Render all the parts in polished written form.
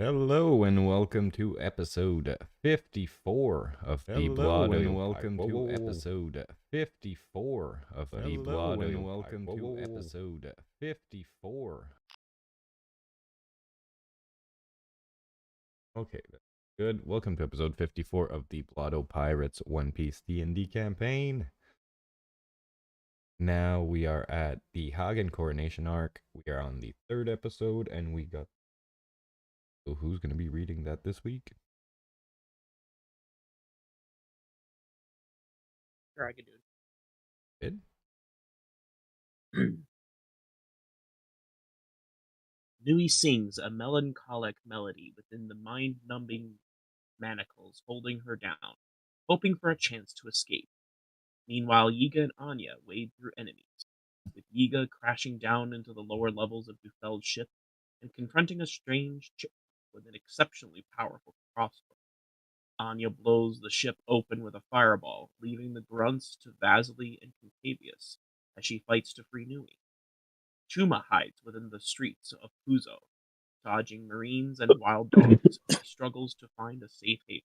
Hello and welcome to episode 54 of the Blotto. And welcome to episode 54 of the Blotto. And welcome to episode 54. Okay, good. Welcome to episode 54 of the Blotto Pirates One Piece D&D campaign. Now we are at the Hagen Coronation arc. We are on the third episode, and we got. So who's going to be reading that this week? Sure, I can do Good. it. Nui sings a melancholic melody within the mind-numbing manacles holding her down, hoping for a chance to escape. Meanwhile, Yiga and Onya wade through enemies, with Yiga crashing down into the lower levels of Dufel's ship and confronting a strange chipmunk with an exceptionally powerful crossbow. Onya blows the ship open with a fireball, leaving the grunts to Vasily and Contavious as she fights to free Nui. Chuma hides within the streets of Puzo, dodging marines and wild dogs as he struggles to find a safe haven.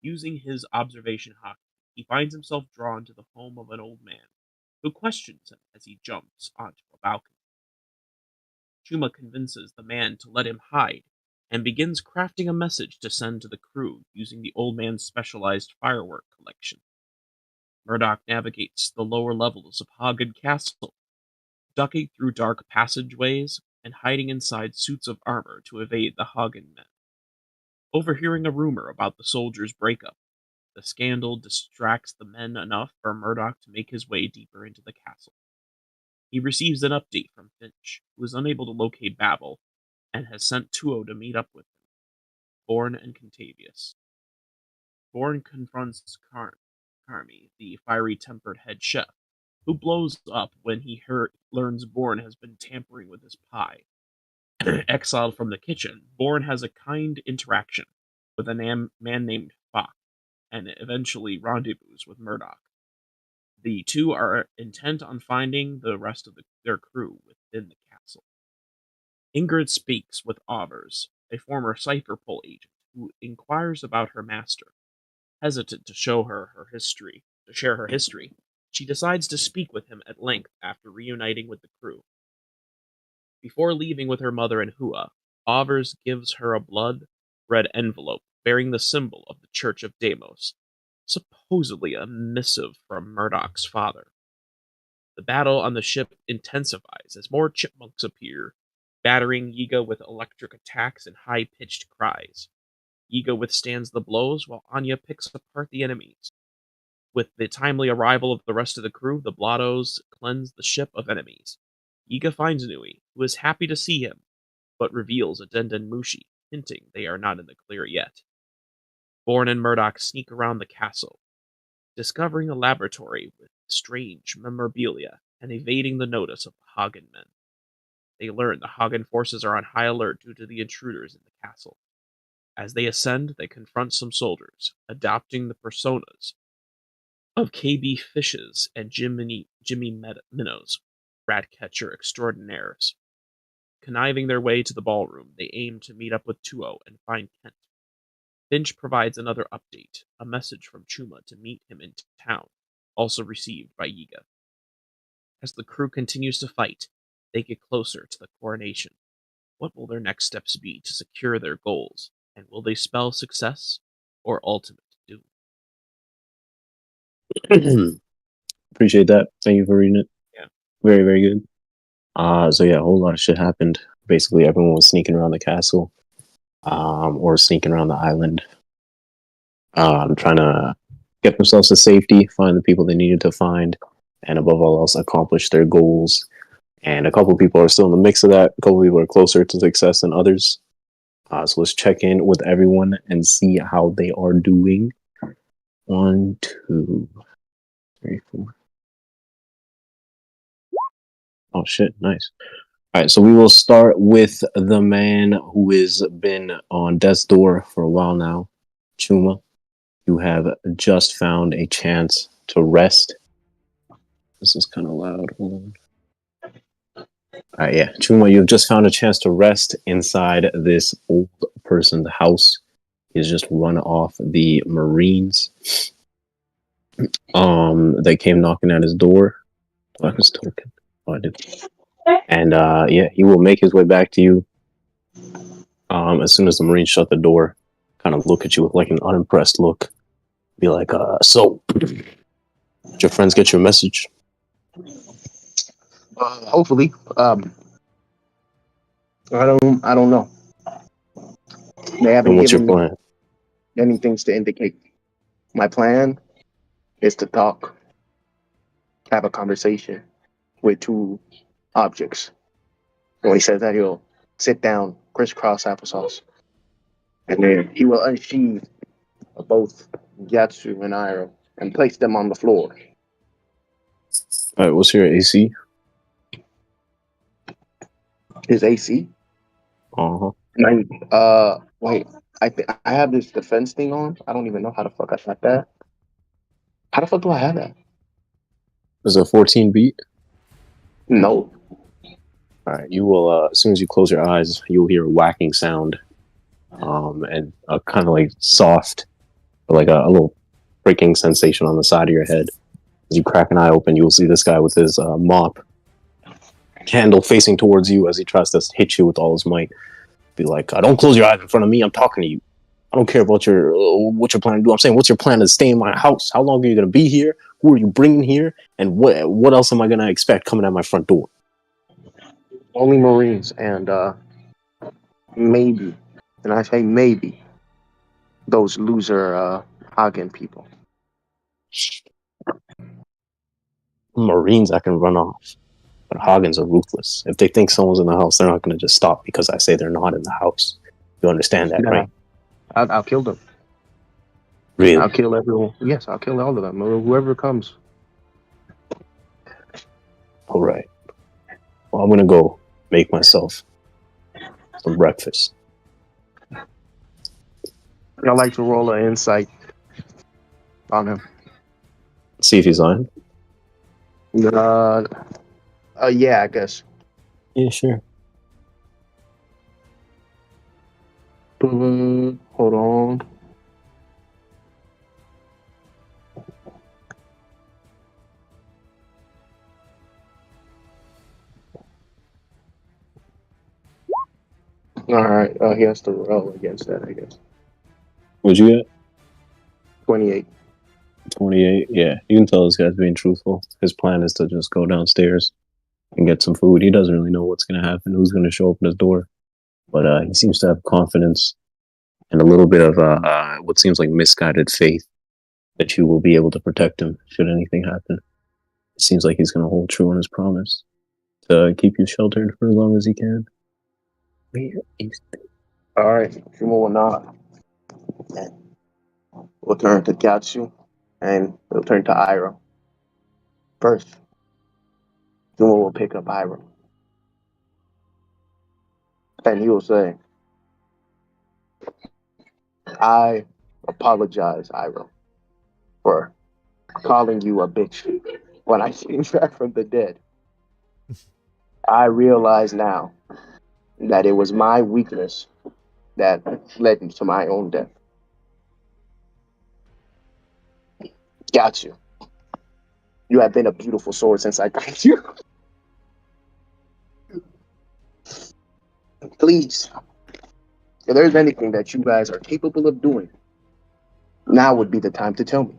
Using his observation hockey, he finds himself drawn to the home of an old man, who questions him as he jumps onto a balcony. Chuma convinces the man to let him hide, and begins crafting a message to send to the crew using the old man's specialized firework collection. Murdoch navigates the lower levels of Hagen Castle, ducking through dark passageways and hiding inside suits of armor to evade the Hagen men. Overhearing a rumor about the soldiers' breakup, the scandal distracts the men enough for Murdoch to make his way deeper into the castle. He receives an update from Finch, who is unable to locate Babel, and has sent Tuo to meet up with him, Bourne and Contavious. Bourne confronts Carmi, the fiery-tempered head chef, who blows up when he learns Bourne has been tampering with his pie. Exiled from the kitchen, Bourne has a kind interaction with a man named Fox, and eventually rendezvous with Murdoch. The two are intent on finding the rest of their crew within the castle. Ingrydd speaks with Auvers, a former Cipher Pole agent, who inquires about her master. Hesitant to share her history, she decides to speak with him at length after reuniting with the crew. Before leaving with her mother and Hua, Auvers gives her a blood-red envelope bearing the symbol of the Church of Deimos, supposedly a missive from Murdoch's father. The battle on the ship intensifies as more chipmunks appear, battering Yiga with electric attacks and high-pitched cries. Yiga withstands the blows while Onya picks apart the enemies. With the timely arrival of the rest of the crew, the Blottos cleanse the ship of enemies. Yiga finds Nui, who is happy to see him, but reveals a Denden Mushi, hinting they are not in the clear yet. Bourne and Murdoch sneak around the castle, discovering a laboratory with strange memorabilia and evading the notice of the Hagen men. They learn the Hagen forces are on high alert due to the intruders in the castle. As they ascend, they confront some soldiers, adopting the personas of KB Fishes and Jimmy Minnows, rat-catcher extraordinaires. Conniving their way to the ballroom, they aim to meet up with Tuo and find Kent. Finch provides another update, a message from Chuma to meet him in town, also received by Yiga. As the crew continues to fight, they get closer to the coronation. What will their next steps be to secure their goals, and will they spell success or ultimate doom? Appreciate that. Thank you for reading it. Yeah. Very, very good. So yeah, a whole lot of shit happened. Basically, everyone was sneaking around the castle, or sneaking around the island, trying to get themselves to safety, find the people they needed to find, and above all else, accomplish their goals. And a couple of people are still in the mix of that. A couple of people are closer to success than others. So let's check in with everyone and see how they are doing. 1, 2, 3, 4. Oh shit, nice. Alright, so we will start with the man who has been on death's door for a while now. Chuma, you have just found a chance to rest. This is kind of loud. Hold on. Yeah, Chuma, you've just found a chance to rest inside this old person's house. He's just run off the Marines. They came knocking at his door. I was token. Oh, I did. And yeah, he will make his way back to you. As soon as the Marines shut the door, kind of look at you with like an unimpressed look. Be like, so did your friends get your message? Hopefully. I don't know. They haven't And what's your given me plan? anything to indicate. My plan is to talk, have a conversation with two objects. When he says that, he'll sit down, crisscross applesauce, and then he will unsheathe both Gyatso and Iroh and place them on the floor. Alright, what's your AC? His AC? Uh-huh. Wait. I have this defense thing on. I don't even know how the fuck I got that. How the fuck do I have that? Is it 14 beat? No. Alright, you will, as soon as you close your eyes, you'll hear a whacking sound. And a kind of like soft, like a little breaking sensation on the side of your head. As you crack an eye open, you'll see this guy with his mop handle facing towards you as he tries to hit you with all his might. Be like, don't close your eyes in front of me. I'm talking to you. I don't care about what you're planning to do. I'm saying, what's your plan to stay in my house? How long are you going to be here? Who are you bringing here? And what else am I going to expect coming at my front door? Only Marines and maybe, and I say maybe, those loser Hagen people. Marines I can run off. But Hagens are ruthless. If they think someone's in the house, they're not going to just stop because I say they're not in the house. You understand that, right? I'll kill them. Really? I'll kill everyone. Yes, I'll kill all of them. Whoever comes. All right. Well, I'm going to go make myself some breakfast. I'd like to roll an insight on him. See if he's on. Yeah, I guess. Yeah, sure. Hold on. All right. He has to roll against that, I guess. What'd you get? 28. 28. Yeah, you can tell this guy's being truthful. His plan is to just go downstairs and get some food. He doesn't really know what's going to happen, who's going to show up at his door. But he seems to have confidence and a little bit of what seems like misguided faith that you will be able to protect him should anything happen. It seems like he's going to hold true on his promise to keep you sheltered for as long as he can. Where is the... All right. Chuma will not. We'll turn to Gyatso and we'll turn to Iroh. First, Chuma will pick up Iroh. And he will say, I apologize, Iroh, for calling you a bitch when I came back from the dead. I realize now that it was my weakness that led to my own death. Got you. You have been a beautiful sword since I got you. Please, if there's anything that you guys are capable of doing, now would be the time to tell me.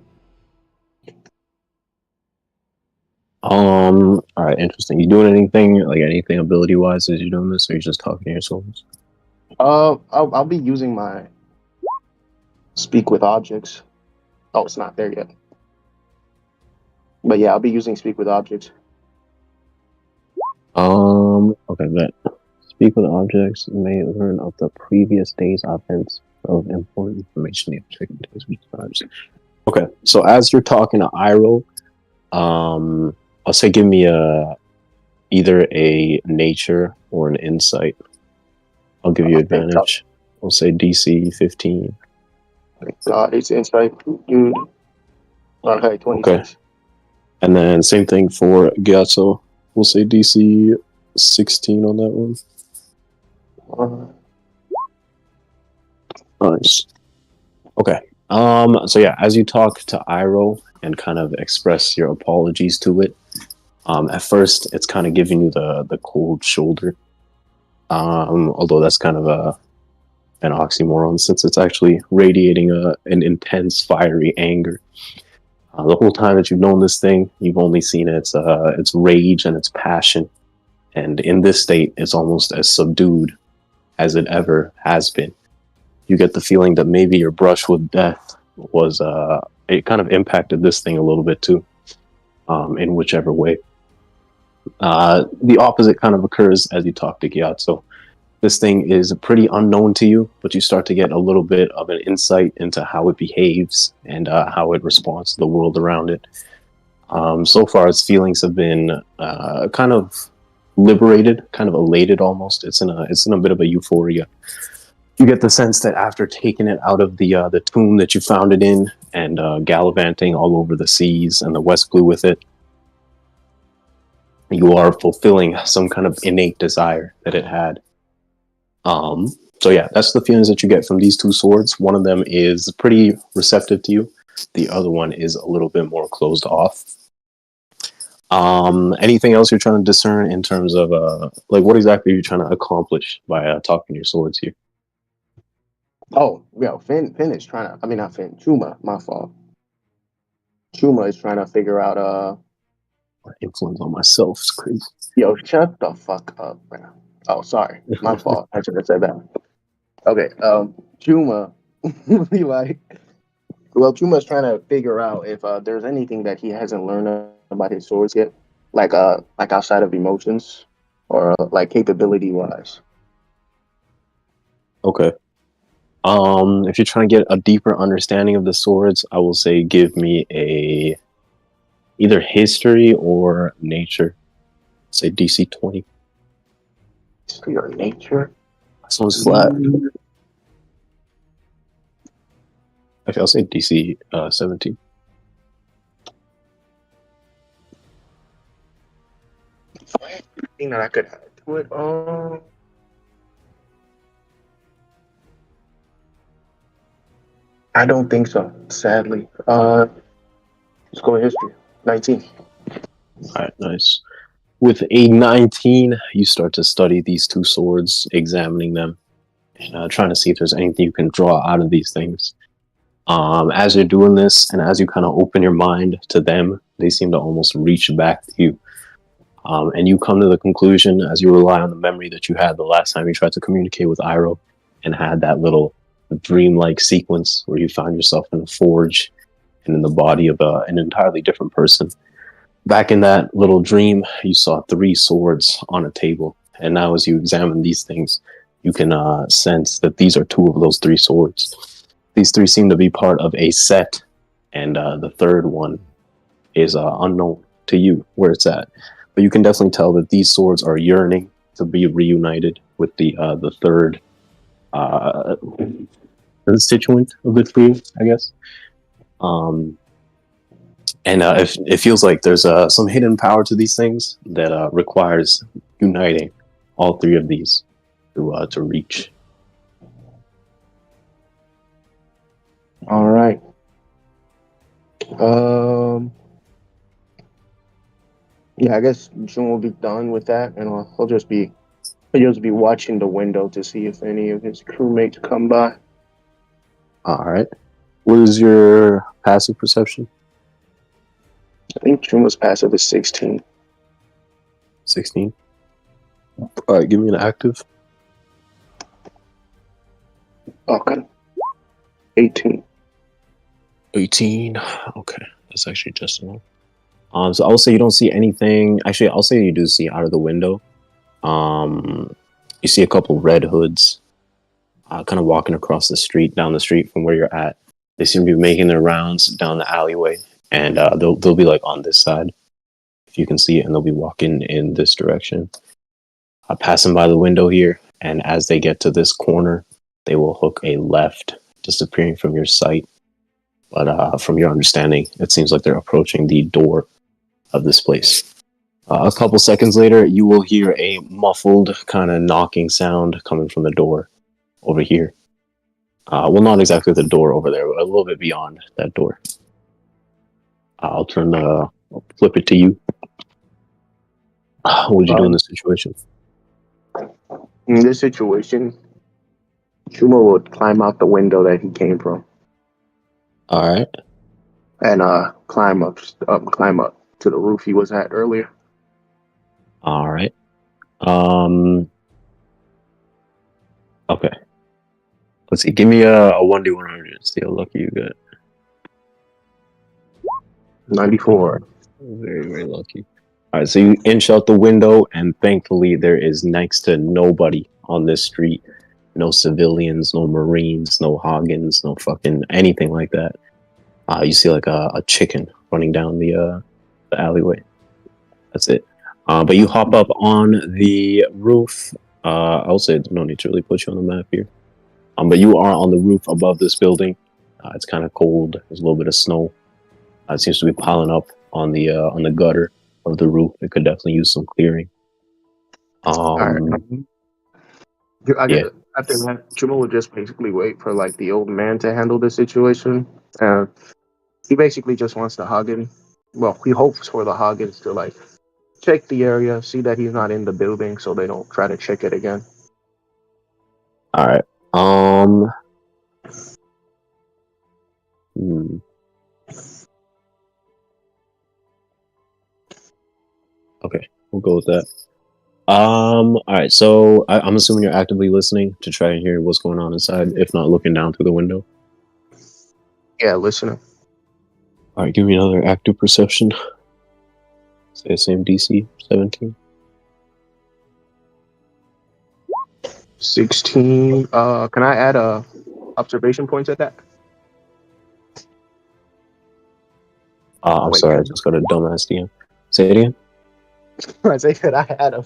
All right, interesting. You doing anything ability wise as you're doing this, or you just talking to your souls? I'll be using my speak with objects. Oh, it's not there yet. But yeah, I'll be using speak with objects. Okay, bet. Speak with objects may learn of the previous day's events of important information. Okay, so as you're talking to Iroh, I'll say give me either a nature or an insight. I'll give you advantage. I'll say DC 15. God, it's insight, dude. Okay, 26. Okay. And then same thing for Gyatso. We'll say DC 16 on that one. Nice. Okay. So yeah, as you talk to Iroh and kind of express your apologies to it, at first it's kind of giving you the cold shoulder. Although that's kind of an oxymoron, since it's actually radiating an intense, fiery anger. The whole time that you've known this thing, you've only seen its rage and its passion, and in this state, it's almost as subdued as it ever has been. You get the feeling that maybe your brush with death was it kind of impacted this thing a little bit too, in whichever way. The opposite kind of occurs as you talk to Gyatso. This thing is pretty unknown to you, but you start to get a little bit of an insight into how it behaves and how it responds to the world around it. So far, its feelings have been kind of liberated, kind of elated almost. It's in a bit of a euphoria. You get the sense that after taking it out of the tomb that you found it in and gallivanting all over the seas and the West Blue with it, you are fulfilling some kind of innate desire that it had. So yeah, that's the feelings that you get from these two swords. One of them is pretty receptive to you. The other one is a little bit more closed off. Anything else you're trying to discern in terms of like what exactly are you trying to accomplish by talking to your swords here? Oh, yeah, Finn is trying to, I mean, not Finn, Chuma, my fault. Chuma is trying to figure out, influence on myself is crazy. Yo, shut the fuck up, man. Oh, sorry, my fault. I should have said that. Okay, Chuma, Chuma's trying to figure out if there's anything that he hasn't learned about his swords yet, like outside of emotions or like capability wise. Okay. If you're trying to get a deeper understanding of the swords, I will say give me either history or nature. Say DC 20. History or nature? This one's flat. Actually, I'll say DC 17. Thing that I could add to it. I don't think so, sadly. Let's go with history. 19. Alright, nice. With a 19, you start to study these two swords, examining them, and trying to see if there's anything you can draw out of these things. As you're doing this, and as you kind of open your mind to them, they seem to almost reach back to you. And you come to the conclusion, as you rely on the memory that you had the last time you tried to communicate with Iroh, and had that little dreamlike sequence where you found yourself in a forge and in the body of an entirely different person. Back in that little dream, you saw 3 swords on a table, and now as you examine these things, you can sense that these are 2 of those 3 swords. These 3 seem to be part of a set, and the third one is unknown to you where it's at. But you can definitely tell that these swords are yearning to be reunited with the third constituent of the trio, I guess. And it feels like there's some hidden power to these things that requires uniting all 3 of these to reach. All right. Yeah, I guess June will be done with that, and he'll just be watching the window to see if any of his crewmates come by. All right. What is your passive perception? I think Chuma's passive is 16. 16. All right, give me an active. Okay. 18. 18. Okay, that's actually just enough. So I'll say you don't see anything. Actually, I'll say you do see out of the window. You see a couple red hoods kind of walking across the street, down the street from where you're at. They seem to be making their rounds down the alleyway, and they'll be like on this side, if you can see it, and they'll be walking in this direction. Passing by the window here, and as they get to this corner, they will hook a left, disappearing from your sight. But from your understanding, it seems like they're approaching the door of this place. A couple seconds later, you will hear a muffled kind of knocking sound coming from the door over here. Well, not exactly the door over there, but a little bit beyond that door. I'll flip it to you. What would you do in this situation? In this situation, Chuma would climb out the window that he came from. All right. And climb up to the roof he was at earlier. All right. Okay. Let's see. Give me a 1d100. See how lucky you get. 94. Very, very lucky. All right. So you inch out the window, and thankfully there is next to nobody on this street. No civilians, no Marines, no Hagens, no fucking anything like that. You see like a chicken running down the alleyway. That's it. But you hop up on the roof. I'll say no need to really put you on the map here. But you are on the roof above this building. It's kind of cold. There's a little bit of snow. It seems to be piling up on the gutter of the roof. It could definitely use some clearing. All right. After that, Chuma would just basically wait for like the old man to handle the situation. He basically just wants the Hagen. Well, he hopes for the Hagens to like check the area, see that he's not in the building, so they don't try to check it again. All right. Okay, we'll go with that. All right. So I'm assuming you're actively listening to try and hear what's going on inside, if not looking down through the window. Yeah, listening. All right, give me another active perception. Say the same DC, 17. 16. Can I add observation points at that? I'm sorry, I just got a dumbass DM. Say it again. I say, could I add a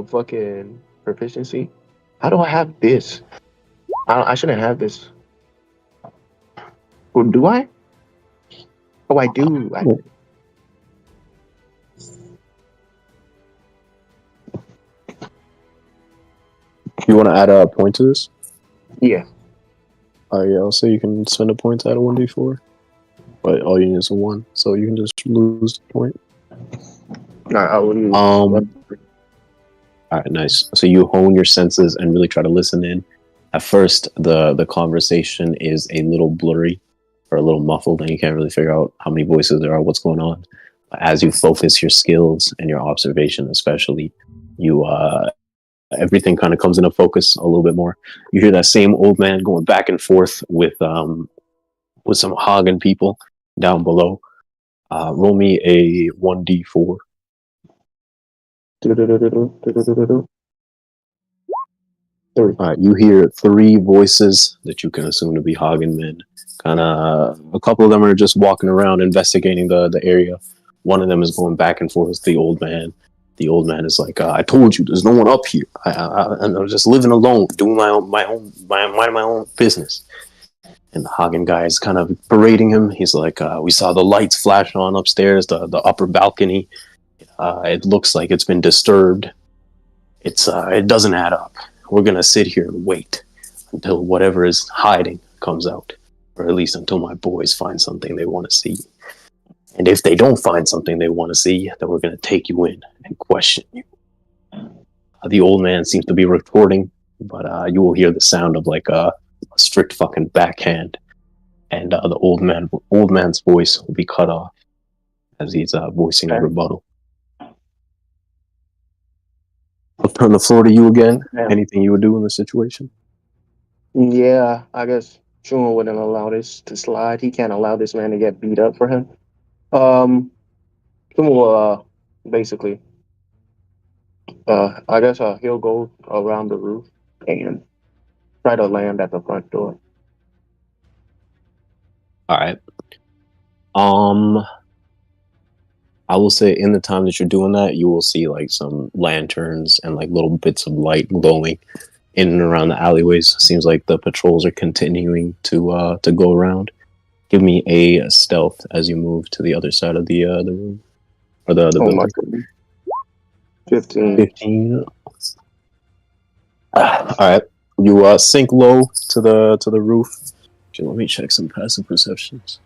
fucking proficiency? How do I have this? I shouldn't have this. Or do I? Oh, I do. You want to add a point to this? Yeah. Yeah, I'll say you can spend a point to add a 1d4. But all you need is a 1, so you can just lose the point. I wouldn't. All right, nice. So you hone your senses and really try to listen in. At first, the conversation is a little blurry or a little muffled, and you can't really figure out how many voices there are, what's going on. As you focus your skills and your observation, especially, you everything kind of comes into focus a little bit more. You hear that same old man going back and forth with some Hagen people down below. Roll me a 1d4. Alright, you hear 3 voices that you can assume to be Hagen men. A couple of them are just walking around investigating the area. One of them is going back and forth with the old man. The old man is like, I told you, there's no one up here. I'm just living alone, doing my own business. And the Hagen guy is kind of berating him. He's like, we saw the lights flash on upstairs, the upper balcony. It looks like it's been disturbed. It doesn't add up. We're going to sit here and wait until whatever is hiding comes out. Or at least until my boys find something they want to see. And if they don't find something they want to see, then we're going to take you in and question you. The old man seems to be retorting, but you will hear the sound of like a strict fucking backhand. And the old man's voice will be cut off as he's voicing a rebuttal. I'll turn the floor to you again. Yeah. Anything you would do in this situation? Yeah, I guess Chuma wouldn't allow this to slide. He can't allow this man to get beat up for him. Chuma will basically, I guess he'll go around the roof and try to land at the front door. All right. I will say in the time that you're doing that, you will see like some lanterns and like little bits of light glowing in and around the alleyways. Seems like the patrols are continuing to go around. Give me a stealth as you move to the other side of the room or the building. 15. 15. All right. You sink low to the roof. Okay, let me check some passive perceptions.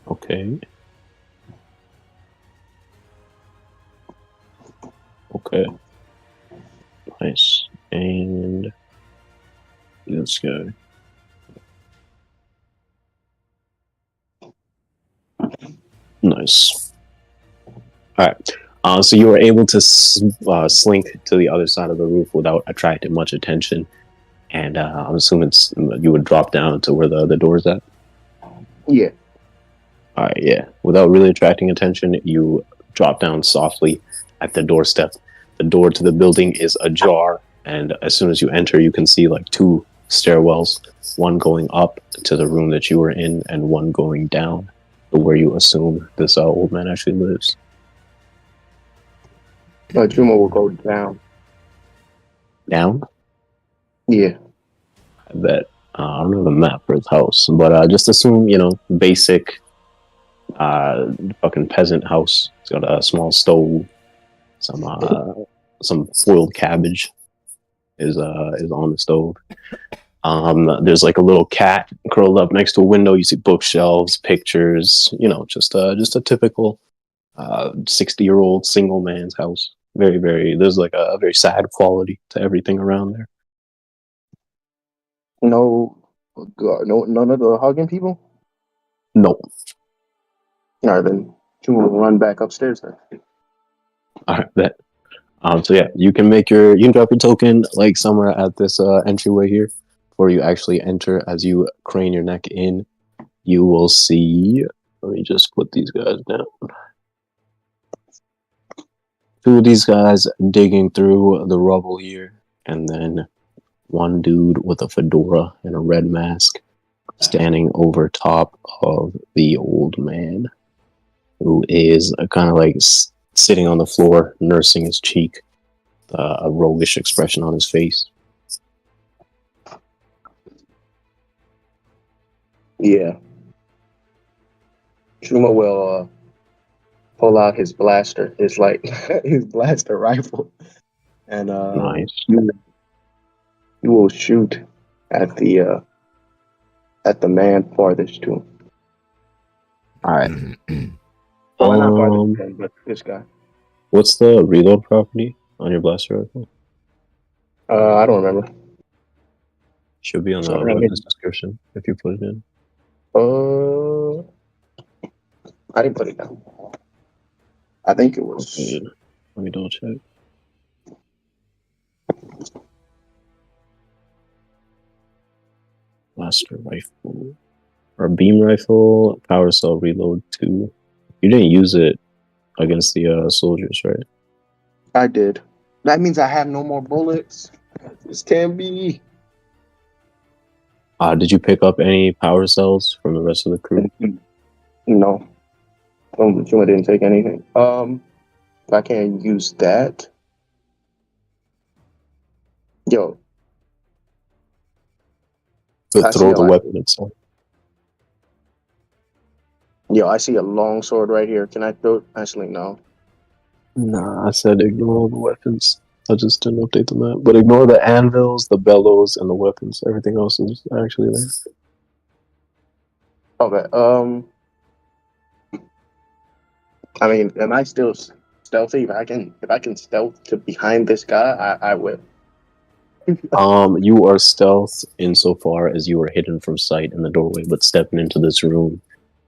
Okay. Okay. Nice. And this guy. Nice. All right. So you were able to slink to the other side of the roof without attracting much attention, and I'm assuming you would drop down to where the door's at. Yeah. All right. Yeah. Without really attracting attention, you drop down softly at the doorstep. The door to the building is ajar, and as soon as you enter, you can see like two stairwells, one going up to the room that you were in, and one going down to where you assume this old man actually lives. Chuma will go down. Down? Yeah. I bet. I don't know the map for his house, but just assume, basic fucking peasant house. It's got a small stove, some boiled cabbage is on the stove. There's like a little cat curled up next to a window. You see bookshelves, pictures, just a typical 60-year-old single man's house. Very, very, there's like a very sad quality to everything around there. No, none of the Hagen people? No. All right, then Chuma will run back upstairs then. All right, bet. So yeah, you can drop your token like somewhere at this entryway here, before you actually enter. As you crane your neck in, you will see. Let me just put these guys down. Two of these guys digging through the rubble here, and then one dude with a fedora and a red mask standing over top of the old man, who is kind of like sitting on the floor, nursing his cheek, a roguish expression on his face. Yeah. Chuma will pull out his blaster, his blaster rifle, and Nice. you will shoot at the man farthest to him. All right. Not farthest to him, but this guy. What's the reload property on your blaster rifle? I don't remember. Should be on the weapons description if you put it in. I didn't put it down. I think it was. Okay. Let me double check. Blaster rifle or beam rifle, power cell reload 2. You didn't use it against the soldiers, right? I did. That means I have no more bullets. This can't be. Did you pick up any power cells from the rest of the crew? No. Chuma didn't take anything. I can't use that. Yo. Could throw the weapon itself. Yo, I see a long sword right here. Can I throw it? Actually, no. Nah, I said ignore all the weapons. I just didn't update the map. But ignore the anvils, the bellows, and the weapons. Everything else is actually there. Okay. I mean, am I still stealthy? If I can stealth to behind this guy, I will. You are stealth insofar as you are hidden from sight in the doorway, but stepping into this room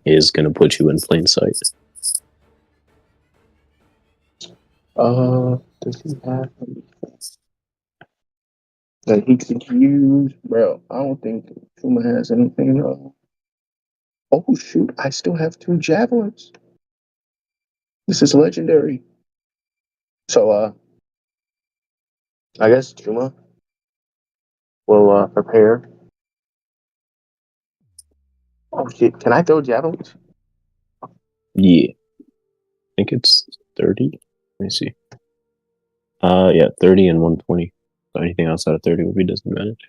is going to put you in plain sight. Does he have that he could use? Bro, I don't think Chuma has anything. Oh shoot, I still have 2 javelins. This is legendary. So, I guess Chuma will prepare. Oh shit, can I throw javelins? Yeah. I think it's 30. Let me see. Yeah, 30 and 120. So anything outside of 30 would be disadvantaged.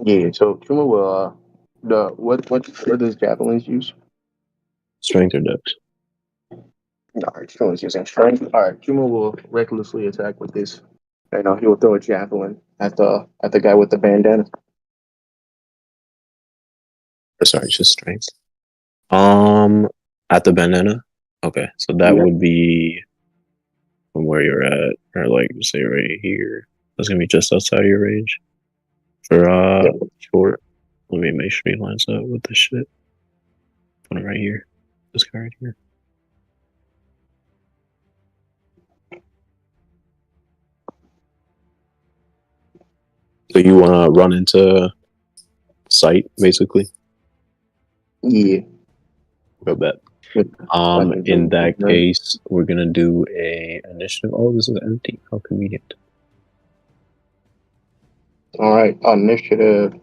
Yeah. So Chuma will what does javelins use? Strength or dex? Alright, Chuma's using strength. Alright, Chuma will recklessly attack with this. You know, he will throw a javelin at the guy with the bandana. Or sorry, just strength. At the bandana. Okay, so that would be from where you're at, or like say right here. That's gonna be just outside of your range. For short. Let me make sure he lines up with this shit. Put it right here. This guy right here. So you wanna run into sight, basically? Yeah. Go bet. In that case, we're gonna do a initiative. Oh, this is empty. How convenient. Alright, initiative.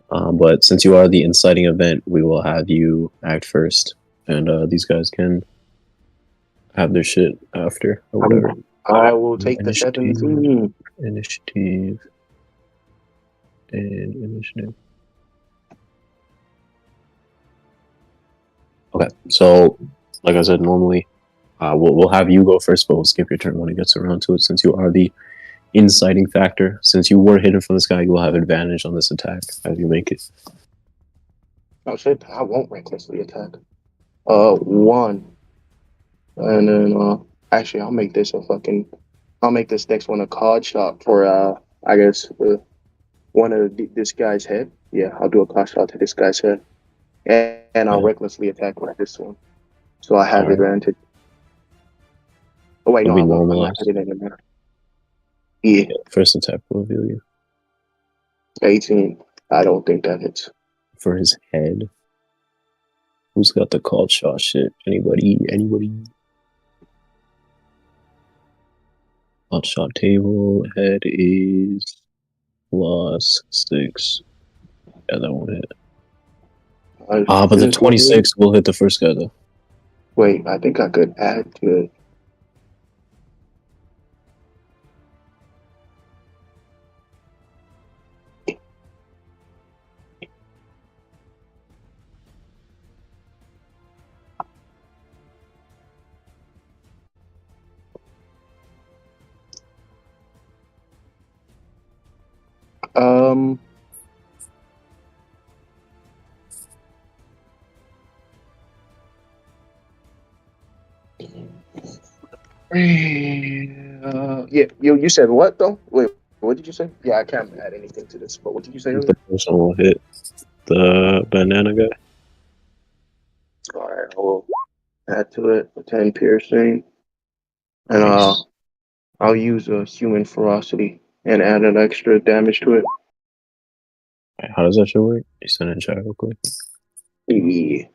But since you are the inciting event, we will have you act first, and these guys can have their shit after or whatever. I will take the 17. Initiative. And initiative. Okay, so like I said, normally we'll have you go first, but we'll skip your turn when it gets around to it, since you are the inciting factor. Since you were hidden from this guy, you will have advantage on this attack as you make it. Oh shit, I won't recklessly attack. 1. And then actually I'll make this next one a card shot for I guess one of this guy's head. Yeah, I'll do a card shot to this guy's head. And I'll recklessly attack with this one. So I have advantage. Oh wait, no, I'm not hitting it anymore. Yeah. First attack will reveal you. 18. I don't think that hits. For his head. Who's got the called shot shit? Anybody? Called shot table. Head is +6. Yeah, that won't hit. But the 26 will hit the first guy though. Wait, I think I could add to it. Yeah, you said what though? Wait, what did you say? Yeah, I can't add anything to this, but what did you say earlier? The person will hit the banana guy. Alright, I will add to it 10 piercing. And I'll use a human ferocity and add an extra damage to it. Right, how does that shit work? You send it in chat real quick. Yeah.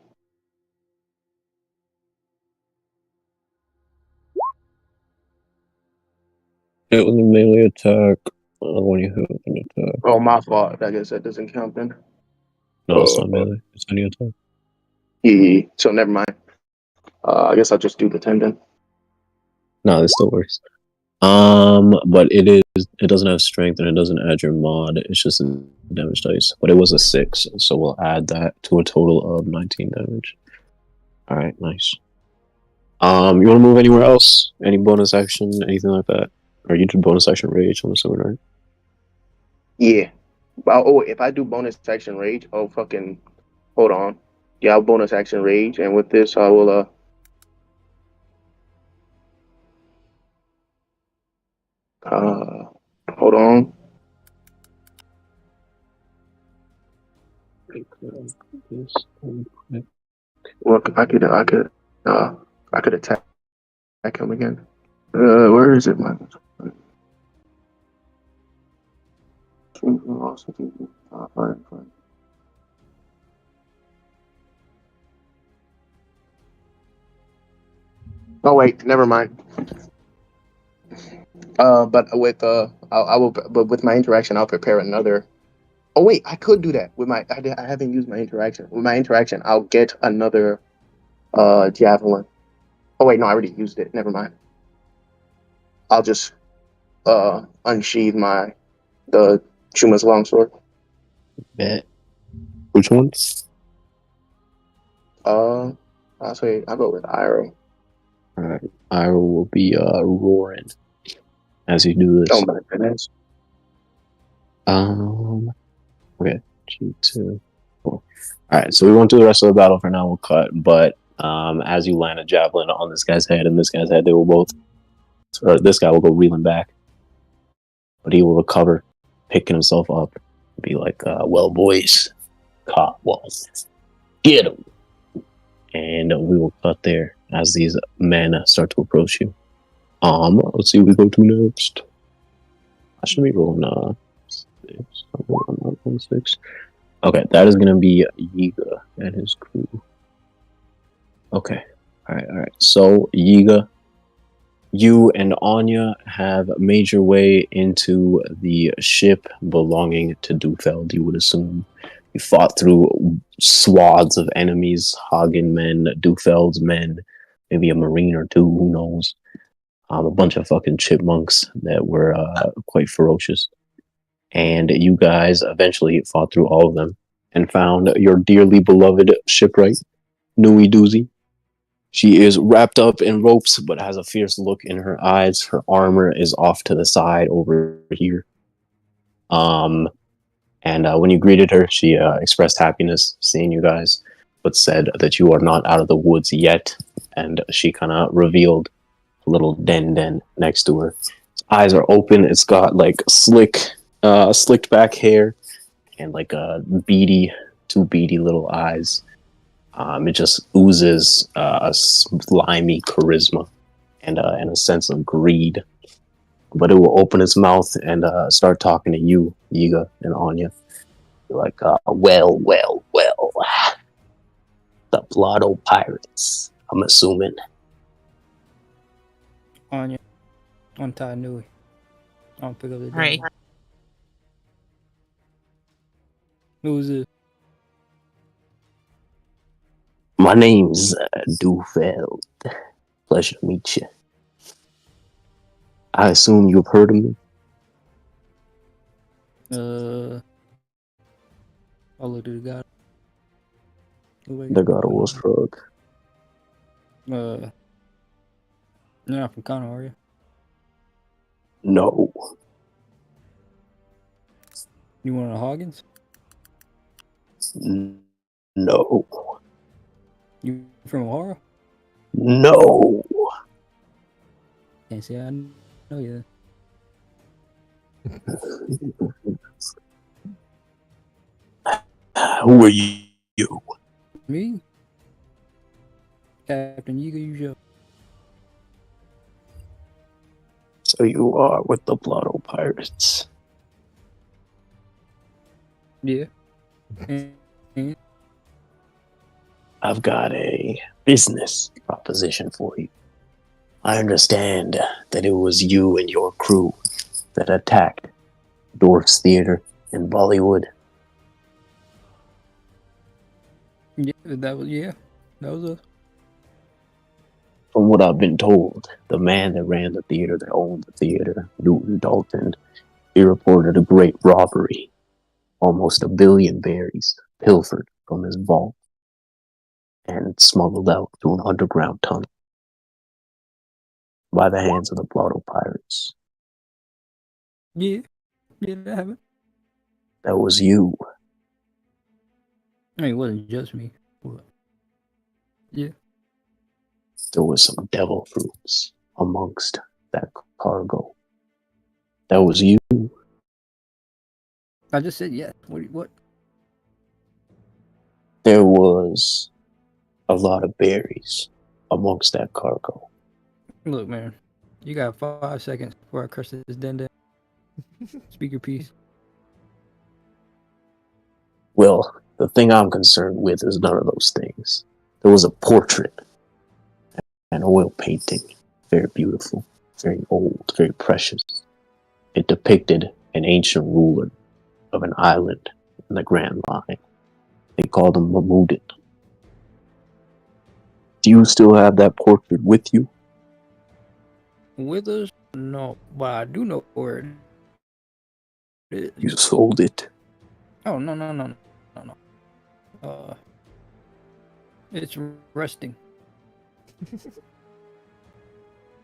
It was a melee attack when you hit an attack. Oh, my fault. I guess that doesn't count then. No, it's not melee. It's any attack. Yeah. So never mind. I guess I'll just do the 10 then. No, this still works. But it doesn't have strength and it doesn't add your mod. It's just a damage dice. But it was a 6, so we'll add that to a total of 19 damage. Alright, nice. You wanna move anywhere else? Any bonus action, anything like that? Or you did bonus action rage, I'm assuming, right? Yeah. Oh, if I do bonus action rage, hold on. Yeah, I'll bonus action rage, and with this I will hold on. Well, I could attack him again. Where is it, man? Oh wait, never mind. But with my interaction, I'll prepare another. Oh wait, I could do that with my. I haven't used my interaction. With my interaction, I'll get another javelin. Oh wait, no, I already used it. Never mind. I'll just unsheathe the Chuma's longsword. Bet. Which one? I'll go with Iroh. Alright. Iroh will be roaring as you do this. Oh my goodness. Okay. 2, 2, 4. Alright, so we won't do the rest of the battle for now, we'll cut, but as you land a javelin on this guy's head and this guy's head, they will both, or this guy will go reeling back, but he will recover, picking himself up, be like, well, boys, caught walls, get him. And we will cut there as these men start to approach you. Let's see what we go to next. I should be rolling 6. Okay, that is gonna be Yiga and his crew. Okay, all right. So Yiga, you and Onya have made your way into the ship belonging to Dufeld. You would assume you fought through swaths of enemies, Hagen men, Dufeld's men, maybe a marine or two, who knows? A bunch of fucking chipmunks that were quite ferocious. And you guys eventually fought through all of them and found your dearly beloved Shipwright, Nui Doozy. She is wrapped up in ropes, but has a fierce look in her eyes. Her armor is off to the side over here. And when you greeted her, she expressed happiness seeing you guys, but said that you are not out of the woods yet. And she kind of revealed a little den next to her. Its eyes are open. It's got like slicked back hair and like two beady little eyes. It just oozes a slimy charisma and a sense of greed. But it will open its mouth and start talking to you, Yiga and Onya. Like, well. The Blotto Pirates, I'm assuming. Onya. Untie Nui. I'll pick up the Right. Who's it? My name's Dufeld. Pleasure to meet you. I assume you've heard of me? I'll look to the god. The god of Wolf's Frog. You're not from Kano, are you? No. You one of the Hagens? No. You from O'Hara? No. Can't say I know you. Who are you? Me? Captain Yiga, you So you are with the Blotto Pirates. Yeah. I've got a business proposition for you. I understand that it was you and your crew that attacked Dwarf's Theater in Bollywood. Yeah, that was us. From what I've been told, the man that ran the theater, that owned the theater, Newton Dalton, he reported a great robbery. Almost 1 billion berries pilfered from his vault and smuggled out through an underground tunnel by the hands of the Blotto Pirates. Yeah, that happened. That was you. I mean, it wasn't just me. But yeah. There was some devil fruits amongst that cargo. That was you. I just said yeah. What? There was a lot of berries amongst that cargo. Look, man, you got 5 seconds before I crush this den. Speak your piece. Well, the thing I'm concerned with is none of those things. There was a portrait, an oil painting, very beautiful, very old, very precious. It depicted an ancient ruler of an island in the Grand Line. They called him Mahmudin. Do you still have that portrait with you? With us? No, but I do know where it it. You sold it. Oh no. It's resting.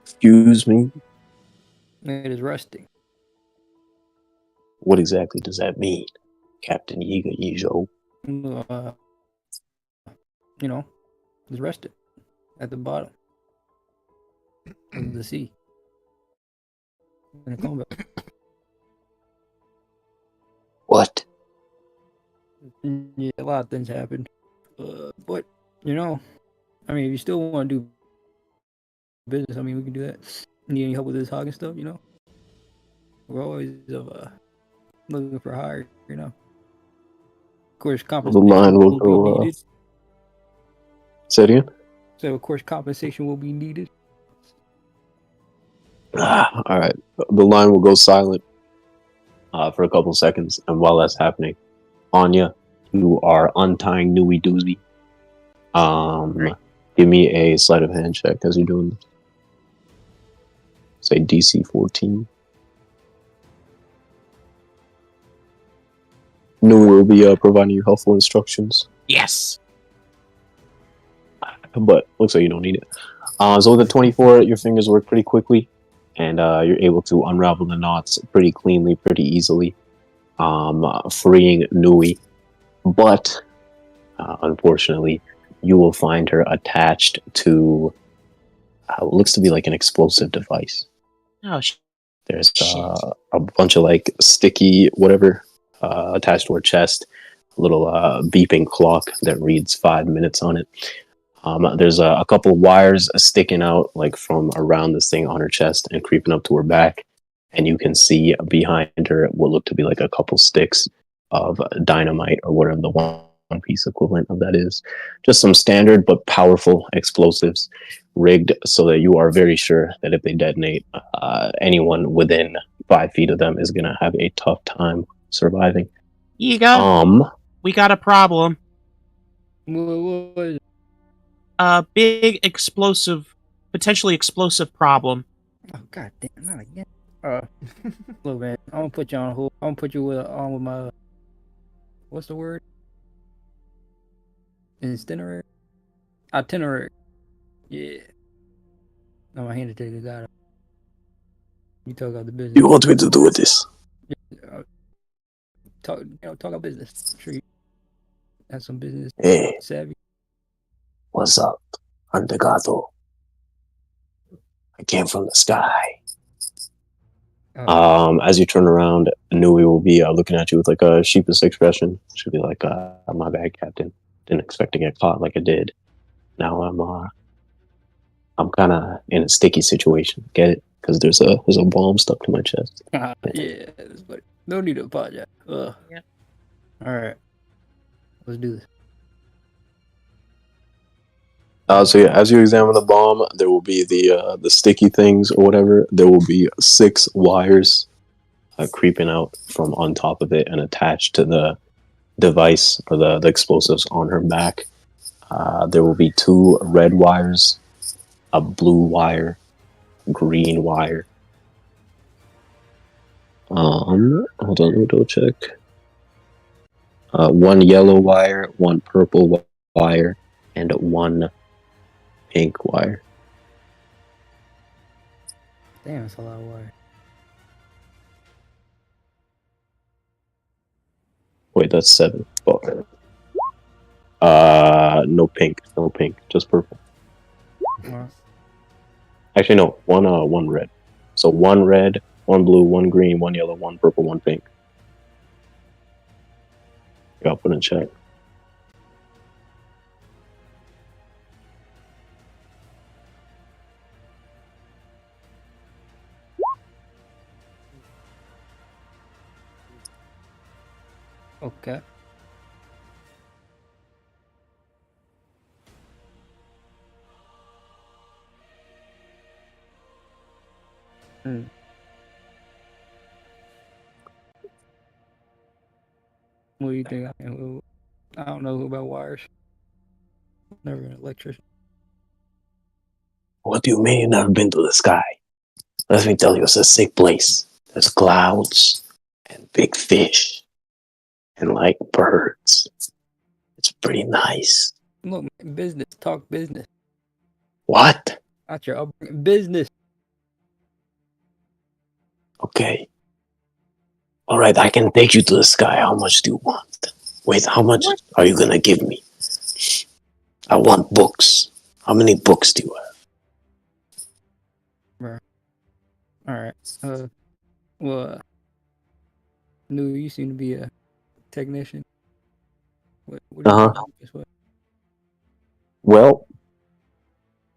Excuse me. It is resting. What exactly does that mean, Captain Yiga Yijo? It's rested at the bottom of the sea. In a combat. What? Yeah, a lot of things happened. But if you still want to do business, we can do that. Need any help with this Hagen stuff? We're always looking for hire. Of course, compensation The line will will be go. needed. Say it again. So, of course, compensation will be needed. All right. The line will go silent for a couple seconds, and while that's happening, Onya, you are untying Nui Doozy. Give me a sleight of hand check as you're doing this. Say DC 14. Nui will be providing you helpful instructions. Yes. But looks like you don't need it. So with the 24, your fingers work pretty quickly, and you're able to unravel the knots pretty cleanly, pretty easily, freeing Nui. But unfortunately, you will find her attached to what looks to be like an explosive device. Oh, There's a bunch of like sticky whatever attached to her chest, a little beeping clock that reads 5 minutes on it. There's a couple of wires sticking out like from around this thing on her chest and creeping up to her back, and you can see behind her what look to be like a couple sticks of dynamite or whatever the one piece equivalent of that is. Just some standard but powerful explosives rigged so that you are very sure that if they detonate, anyone within 5 feet of them is going to have a tough time surviving. Yiga, we got a problem. What is it? A big potentially explosive problem. Oh, god damn, not again. Look, man, I'm gonna put you on hold. I'm gonna put you on with my, what's the word? Itinerary? Yeah. I'm gonna hand it to the guy. You talk about the business. You want me to do with this? Yeah, talk about business. I'm sure you have some business Hey. savvy. What's up? I'm the Gato. I came from the sky. As you turn around, Nui will be looking at you with like a sheepish expression. She'll be like, my bad, Captain. Didn't expect to get caught like I did. Now I'm kind of in a sticky situation. Get it? Because there's a bomb stuck to my chest. Yeah, but no need to apologize. Yeah. All right, let's do this. So yeah, as you examine the bomb, there will be the sticky things or whatever. There will be 6 wires creeping out from on top of it and attached to the device or the explosives on her back. There will be 2 red wires, a blue wire, green wire. Hold on, let me double check. 1 yellow wire, 1 purple wire, and 1 pink wire. Damn, that's a lot of wire. Wait, that's 7. Oh. No pink, just purple. Actually, no, one red. So 1 red, 1 blue, 1 green, 1 yellow, 1 purple, 1 pink. Yeah, I'll put in chat. Okay. What do you think? I don't know about wires. Never an electrician. What do you mean you've never been to the sky? Let me tell you, it's a sick place. There's clouds, and big fish and like birds. It's pretty nice. Look, man, business. Talk business. What? Not your upbringing. Business. Okay. All right, I can take you to the sky. How much do you want? Wait, how much are you gonna give me? I want books. How many books do you have? All right. Well, New, you seem to be a technician. What do you do this way? Well,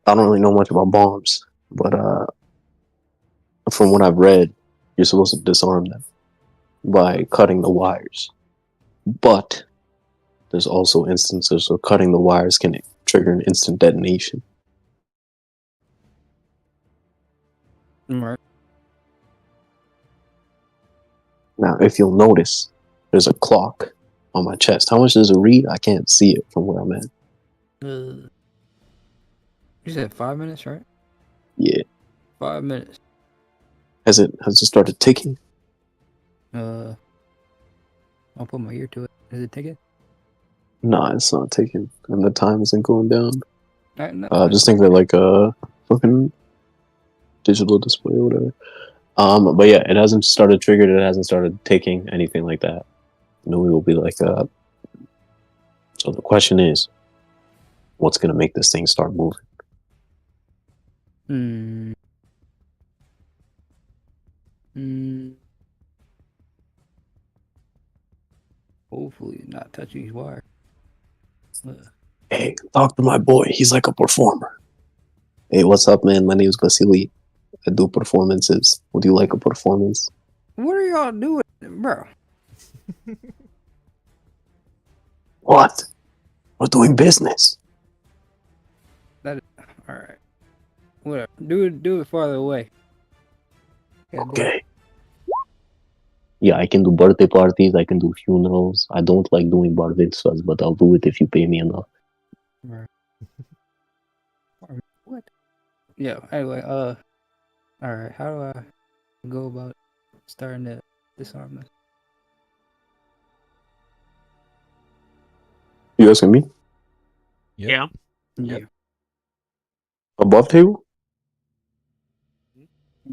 I don't really know much about bombs, but from what I've read, you're supposed to disarm them by cutting the wires. But there's also instances where cutting the wires can trigger an instant detonation. Right. Now, if you'll notice, there's a clock on my chest. How much does it read? I can't see it from where I'm at. You said 5 minutes, right? Yeah. 5 minutes. Has it started ticking? I'll put my ear to it. Is it ticking? Nah, it's not ticking, and the time isn't going down. No, Just think of it like a fucking digital display or whatever. But yeah, it hasn't started triggered. It hasn't started ticking, anything like that. No, we will be like, So the question is, what's gonna make this thing start moving? Hopefully not touching these wires. Hey, talk to my boy. He's like a performer. Hey, what's up, man? My name's Vasily. I do performances. Would you like a performance? What are y'all doing, bro? What? We're doing business. All right. Whatever. Do it farther away. Okay. Yeah, I can do birthday parties. I can do funerals. I don't like doing bar mitzvahs, but I'll do it if you pay me enough. Right. What? Yeah. Anyway. All right. How do I go about starting to disarm this? You asking me? Yeah. Yeah. Above table?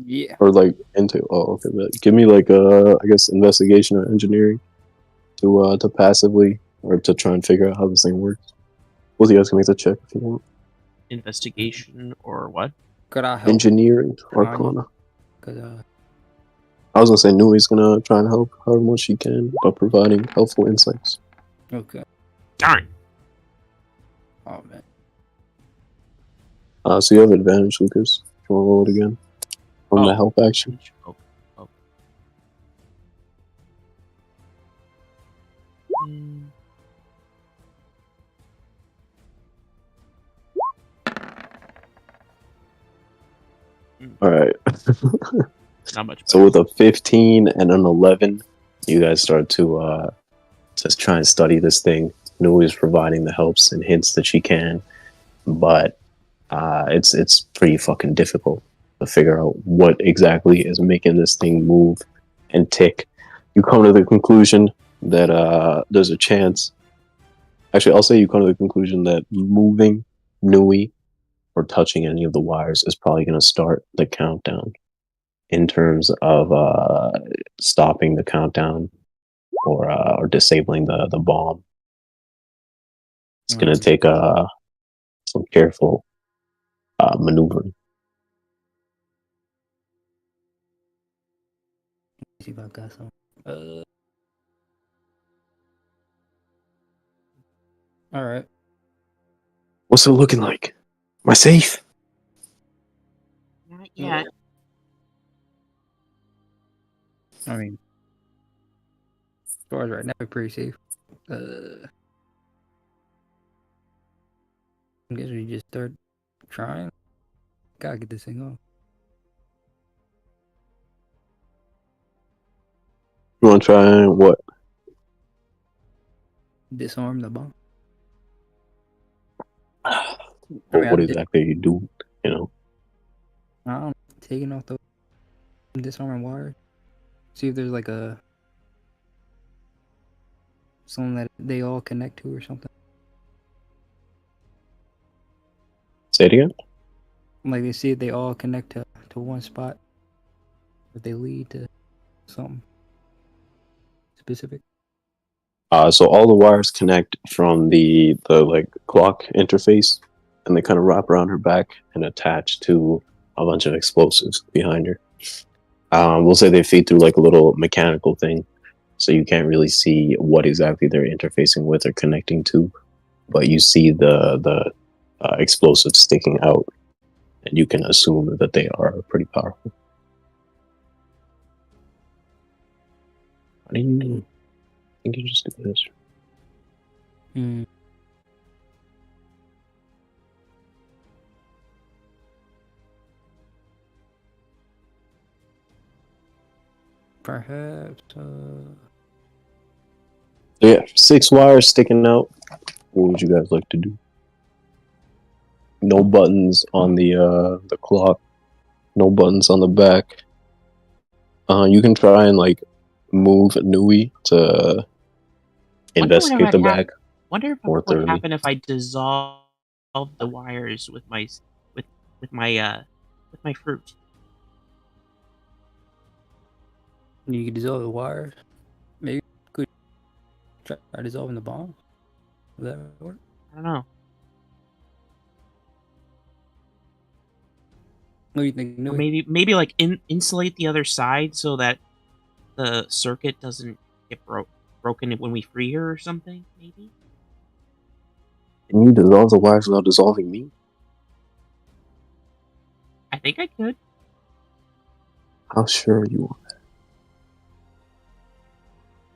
Yeah. Or like into? Oh, okay. But give me like I guess investigation or engineering to passively or to try and figure out how this thing works. Well, you guys can make the check if you want. Investigation or what? Could I help? Engineering, Arcana. Cause I was gonna say Nui's gonna try and help however much she can by providing helpful insights. Okay. Darn. Oh man. So you have advantage, Lucas. If you want to roll it again on the help action. Oh. All right. Not much better. So with a 15 and an 11, you guys start to just try and study this thing. Nui is providing the helps and hints that she can, but it's pretty fucking difficult to figure out what exactly is making this thing move and tick. You come to the conclusion that there's a chance. Actually, I'll say you come to the conclusion that moving Nui or touching any of the wires is probably going to start the countdown in terms of stopping the countdown or disabling the bomb. It's going to take some careful maneuvering. See if I got some. All right. What's it looking like? Am I safe? Not yet. I mean, as far as right now, we're pretty safe. I guess we just start trying. Gotta get this thing off. You want to try what? Disarm the bomb. What exactly you do? You know. I'm taking off the disarming wire. See if there's like a something that they all connect to or something. Say it again. Like they see it, they all connect to one spot, but they lead to something specific. So all the wires connect from the like clock interface, and they kind of wrap around her back and attach to a bunch of explosives behind her. We'll say they feed through like a little mechanical thing, so you can't really see what exactly they're interfacing with or connecting to, but you see the explosives sticking out, and you can assume that they are pretty powerful. How do you think you just do this? Perhaps. Yeah, 6 wires sticking out. What would you guys like to do? No buttons on the clock. No buttons on the back. You can try and like move Nui to investigate the back. Wonder what would happen if I dissolve the wires with my fruit. You could dissolve the wires. Maybe you could try dissolving the bomb. Would that work? I don't know. What do you think? Or maybe like insulate the other side so that the circuit doesn't get broken when we free her or something. Maybe. Can you dissolve the wires without dissolving me? I think I could. How sure are you on that?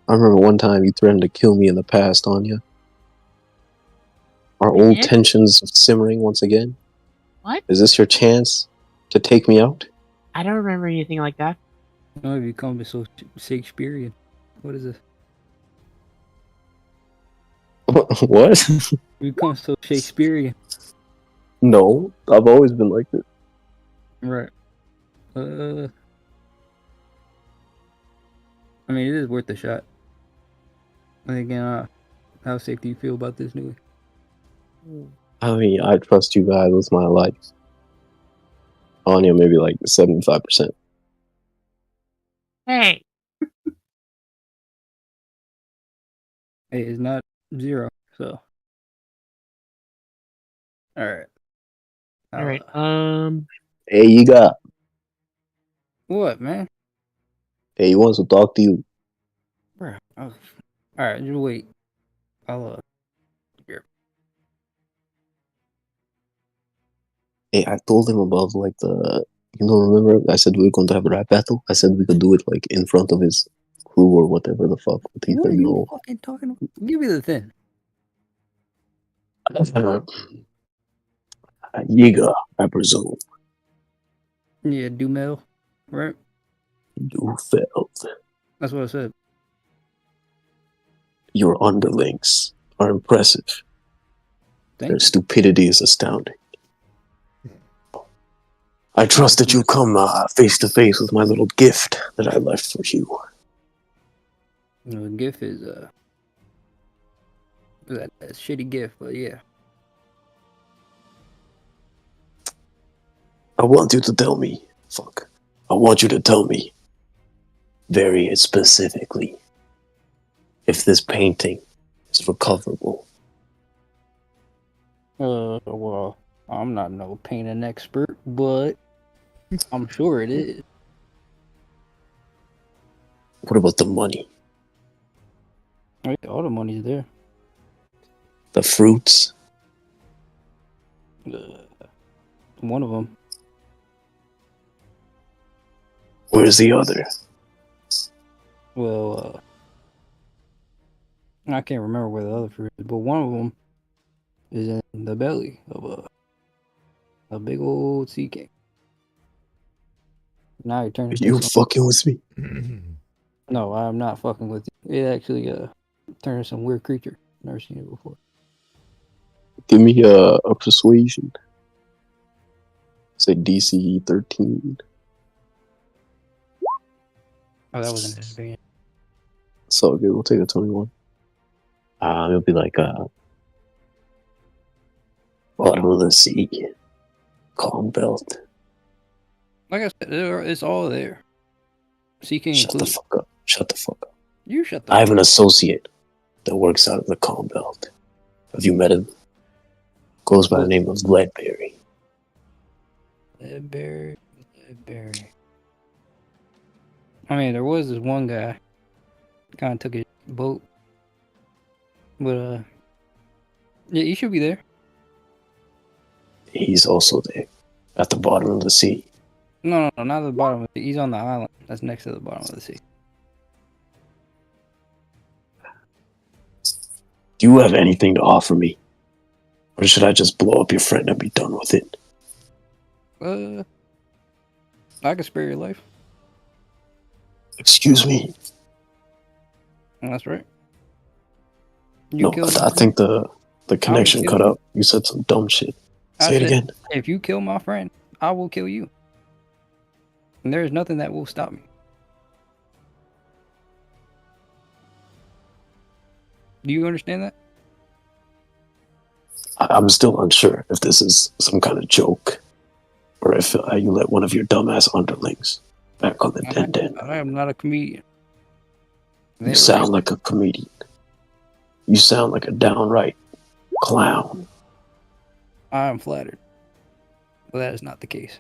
I remember one time you threatened to kill me in the past, Onya. Are old tensions simmering once again? What? Is this your chance to take me out? I don't remember anything like that. No, you become so Shakespearean. What is this? What? You become so Shakespearean. No, I've always been like this. Right. I mean, it is worth a shot. And again, how safe do you feel about this, Nui? I mean, I trust you guys with my life. Onya, maybe like 75%. Hey. Hey, it's not 0, so. Alright. Alright, Hey, Yiga. What, man? Hey, he wants to talk to you. Bro. Oh. Alright, just wait. I'll, here. Hey, I told him about, like, you don't remember? I said we were going to have a rap battle. I said we could do it, like, in front of his crew or whatever the fuck. But he said no. Fucking talking about? Give me the thing. Yiga, I presume. Yeah, Dumel, right? You failed. That's what I said. Your underlings are impressive. Thank Their you. stupidity is astounding. I trust that you come face to face with my little gift that I left for you. The gift is that shitty gift, but yeah. I want you to tell me. I want you to tell me very specifically if this painting is recoverable. Well, I'm not no painting expert, but I'm sure it is. What about the money? All the money's there. The fruits? One of them. Where's the other? Well, I can't remember where the other fruit is, but one of them is in the belly of a big old sea king. Now you turn. You fucking with me? No, I'm not fucking with you. It actually turns some weird creature. Never seen it before. Give me a persuasion. Say DC 13. Oh, that wasn't an advantage. So good, we'll take a 21. It'll be like bottom of the sea, calm belt. Like I said, it's all there. Seeking Shut the fuck up. Shut the fuck up. You shut the I fuck have an associate that works out of the calm belt. Have you met him? Goes by the name of Leadberry. Leadberry. I mean, there was this one guy. Kind of took his boat. But, yeah, he should be there. He's also there. At the bottom of the sea. No, not at the bottom. He's on the island. That's next to the bottom of the sea. Do you have anything to offer me? Or should I just blow up your friend and be done with it? I can spare your life. Excuse me? That's right. No, I think the connection cut out. You said some dumb shit. Say it again. If you kill my friend, I will kill you. And there is nothing that will stop me. Do you understand that? I'm still unsure if this is some kind of joke, or if you let one of your dumbass underlings back on the den. I am not a comedian. You sound like a comedian. You sound like a downright clown. I am flattered, but that is not the case.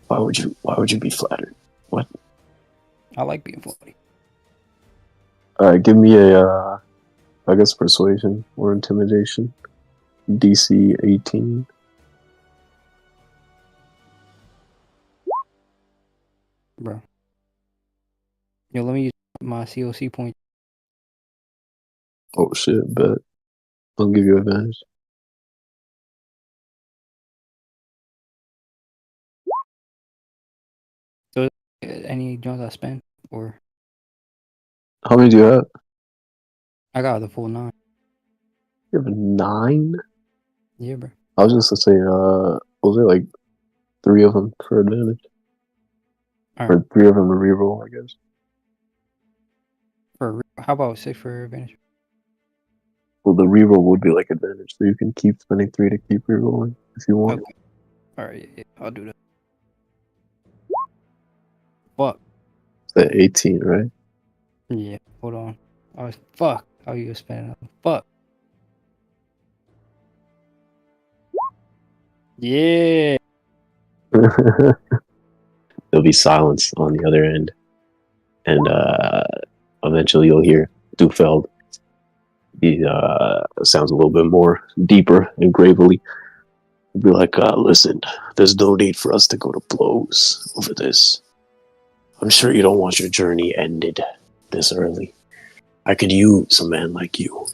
Why would you be flattered? What? I like being funny. All right, give me a, I guess persuasion or intimidation. DC 18. Bro. Yo, let me use my COC point. Oh shit, bet. I'll give you advantage. So, any jumps I spend? Or How many do you have? I got the full 9. You have a 9? Yeah, bro. I was just to say, was there like 3 of them for advantage? All right. Or 3 of them to reroll, I guess. How about 6 for advantage? Well, the reroll would be like advantage, so you can keep spending 3 to keep rerolling if you want. Okay. All right, yeah, I'll do that. Fuck. It's at 18, right? Yeah, hold on. Fuck. How you spending it? Fuck. Yeah. There'll be silence on the other end, and eventually you'll hear Dufeld. He sounds a little bit more deeper and gravely. He'll be like, listen, there's no need for us to go to blows over this. I'm sure you don't want your journey ended this early. I could use a man like you.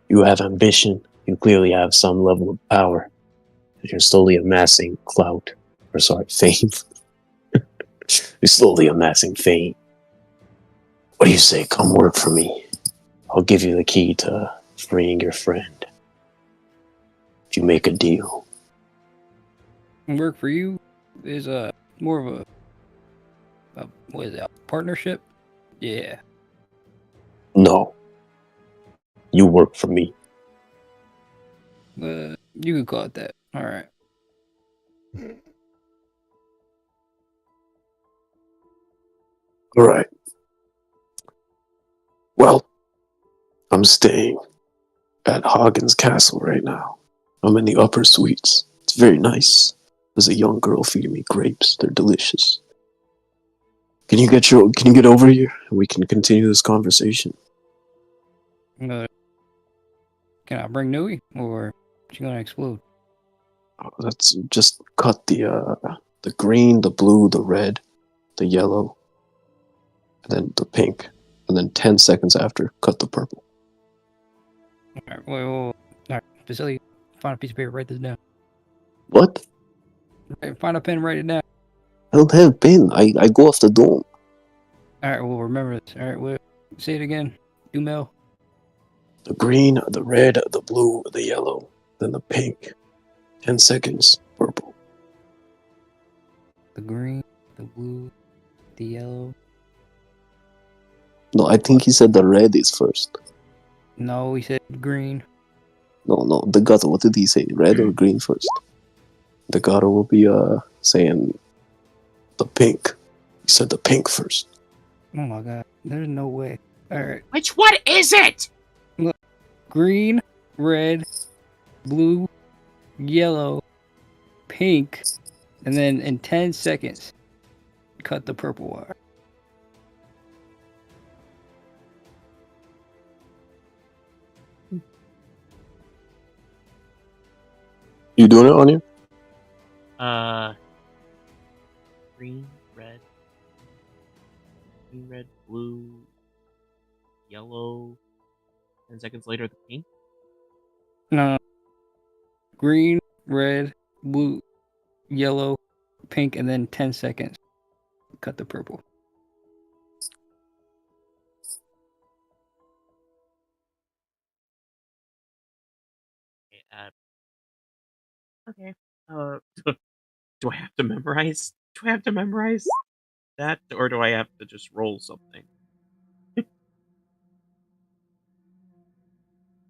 You have ambition. You clearly have some level of power. You're slowly amassing fame. You're slowly amassing fame. What do you say? Come work for me. I'll give you the key to freeing your friend. If you make a deal. Work for you is more of a what is that? Partnership? Yeah. No. You work for me. You could call it that. All right. All right. Well, I'm staying at Hagen's castle right now. I'm in the upper suites. It's very nice. There's a young girl feeding me grapes. They're delicious. Can you get over here? We can continue this conversation. Can I bring Nui, or is she gonna explode? Let's just cut the green, the blue, the red, the yellow, and then the pink, and then 10 seconds after, cut the purple. All right, well, all right, Vasily, find a piece of paper, write this down. What? Find a pen, write it down. I don't have a pen. I go off the dome. All right, well, remember this. All right, well, say it again. Dumel. The green, the red, the blue, the yellow, then the pink. 10 seconds, purple. The green, the blue, the yellow. No, I think he said the red is first. No, he said green. No, the Gato, what did he say? Red or green first? The Gato will be saying the pink. He said the pink first. Oh my god, there's no way. Alright. Which one is it? Look, green, red, blue, yellow, pink, and then in 10 seconds, cut the purple wire. You doing it, Onya? Green, red, blue, yellow. 10 seconds later, the pink. No. Green, red, blue, yellow, pink, and then 10 seconds, cut the purple. Okay. Do I have to memorize? Do I have to memorize that, or do I have to just roll something?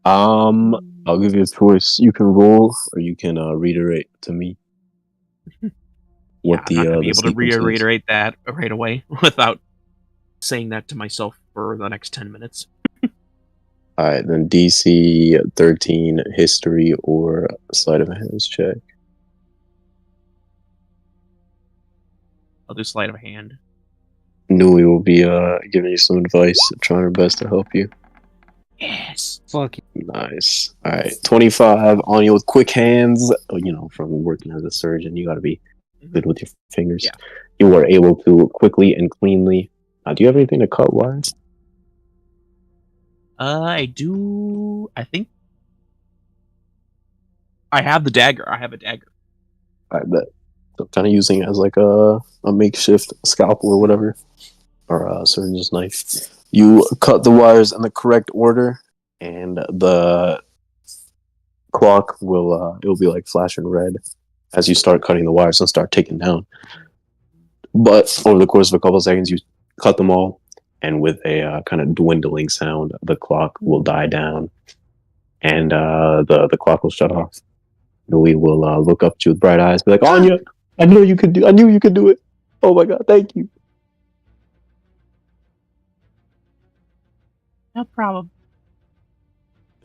I'll give you a choice. You can roll, or you can reiterate to me what I'm not going to be able to sequence is. reiterate that right away without saying that to myself for the next 10 minutes. Alright, then DC 13 history or sleight of hands check. I'll do sleight of hand. Nui will be giving you some advice, trying her best to help you. Yes. Fuck you. Nice. Alright, 25 on you with quick hands. You know, from working as a surgeon, you gotta be good with your fingers. Yeah. You are able to quickly and cleanly. Do you have anything to cut wires? I do. I think I have the dagger. I have a dagger. I bet. So kind of using it as like a makeshift scalpel or whatever, or a surgeon's knife. You cut the wires in the correct order, and the clock will it'll be like flashing red as you start cutting the wires and start ticking down. But over the course of a couple of seconds, you cut them all, and with a kind of dwindling sound, the clock will die down, and the clock will shut off. Nui will look up at you with bright eyes, be like, "Onya, I knew you could do it. Oh my god, thank you." No problem.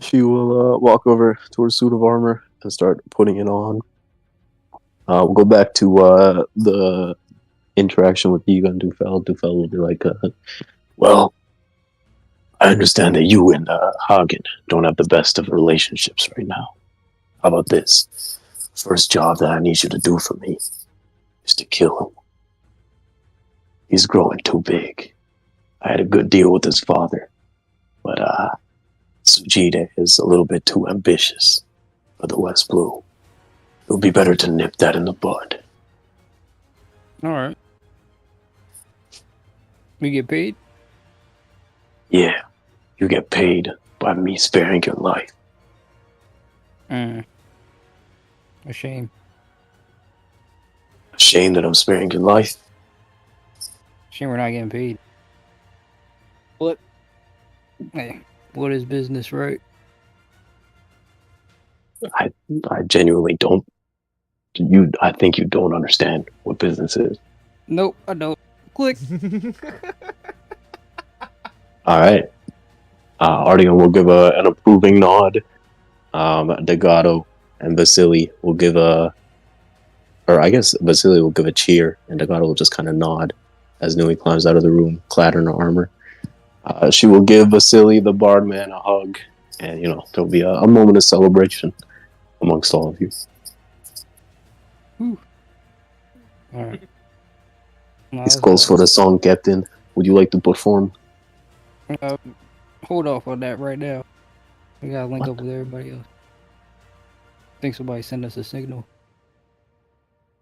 She will walk over to her suit of armor and start putting it on. We'll go back to the interaction with Yiga and Dufel. Dufel will be like, well, I understand that you and Hagen don't have the best of relationships right now. How about this? First job that I need you to do for me is to kill him. He's growing too big. I had a good deal with his father, but Sujita is a little bit too ambitious for the West Blue. It would be better to nip that in the bud. Alright. We get paid? Yeah, you get paid by me sparing your life. A shame. A shame that I'm sparing your life. Shame we're not getting paid. What? Hey, what is business, right? I genuinely don't. I think you don't understand what business is. Nope, I don't. Click. All right. Artigan will give an approving nod. Degato and Vasily will give or I guess Vasily will give a cheer, and Degato will just kind of nod as Nui climbs out of the room, clad in her armor. She will give Vasily the Bardman a hug, and there'll be a moment of celebration amongst all of you. All right. This calls for the song, Captain. Would you like to perform? Hold off on that right now. We gotta link up with everybody else. I think somebody sent us a signal.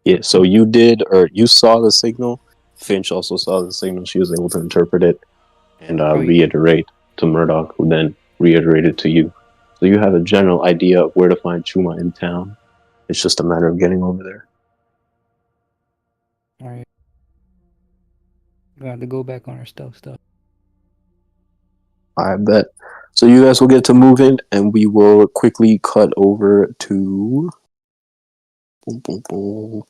Yeah, so you saw the signal. Finch also saw the signal. She was able to interpret it and reiterate to Murdoch, who then reiterated to you. So you have a general idea of where to find Chuma in town. It's just a matter of getting over there. Alright. We have to go back on our stuff. I bet. So you guys will get to move in, and we will quickly cut over to. Boom, boom, boom.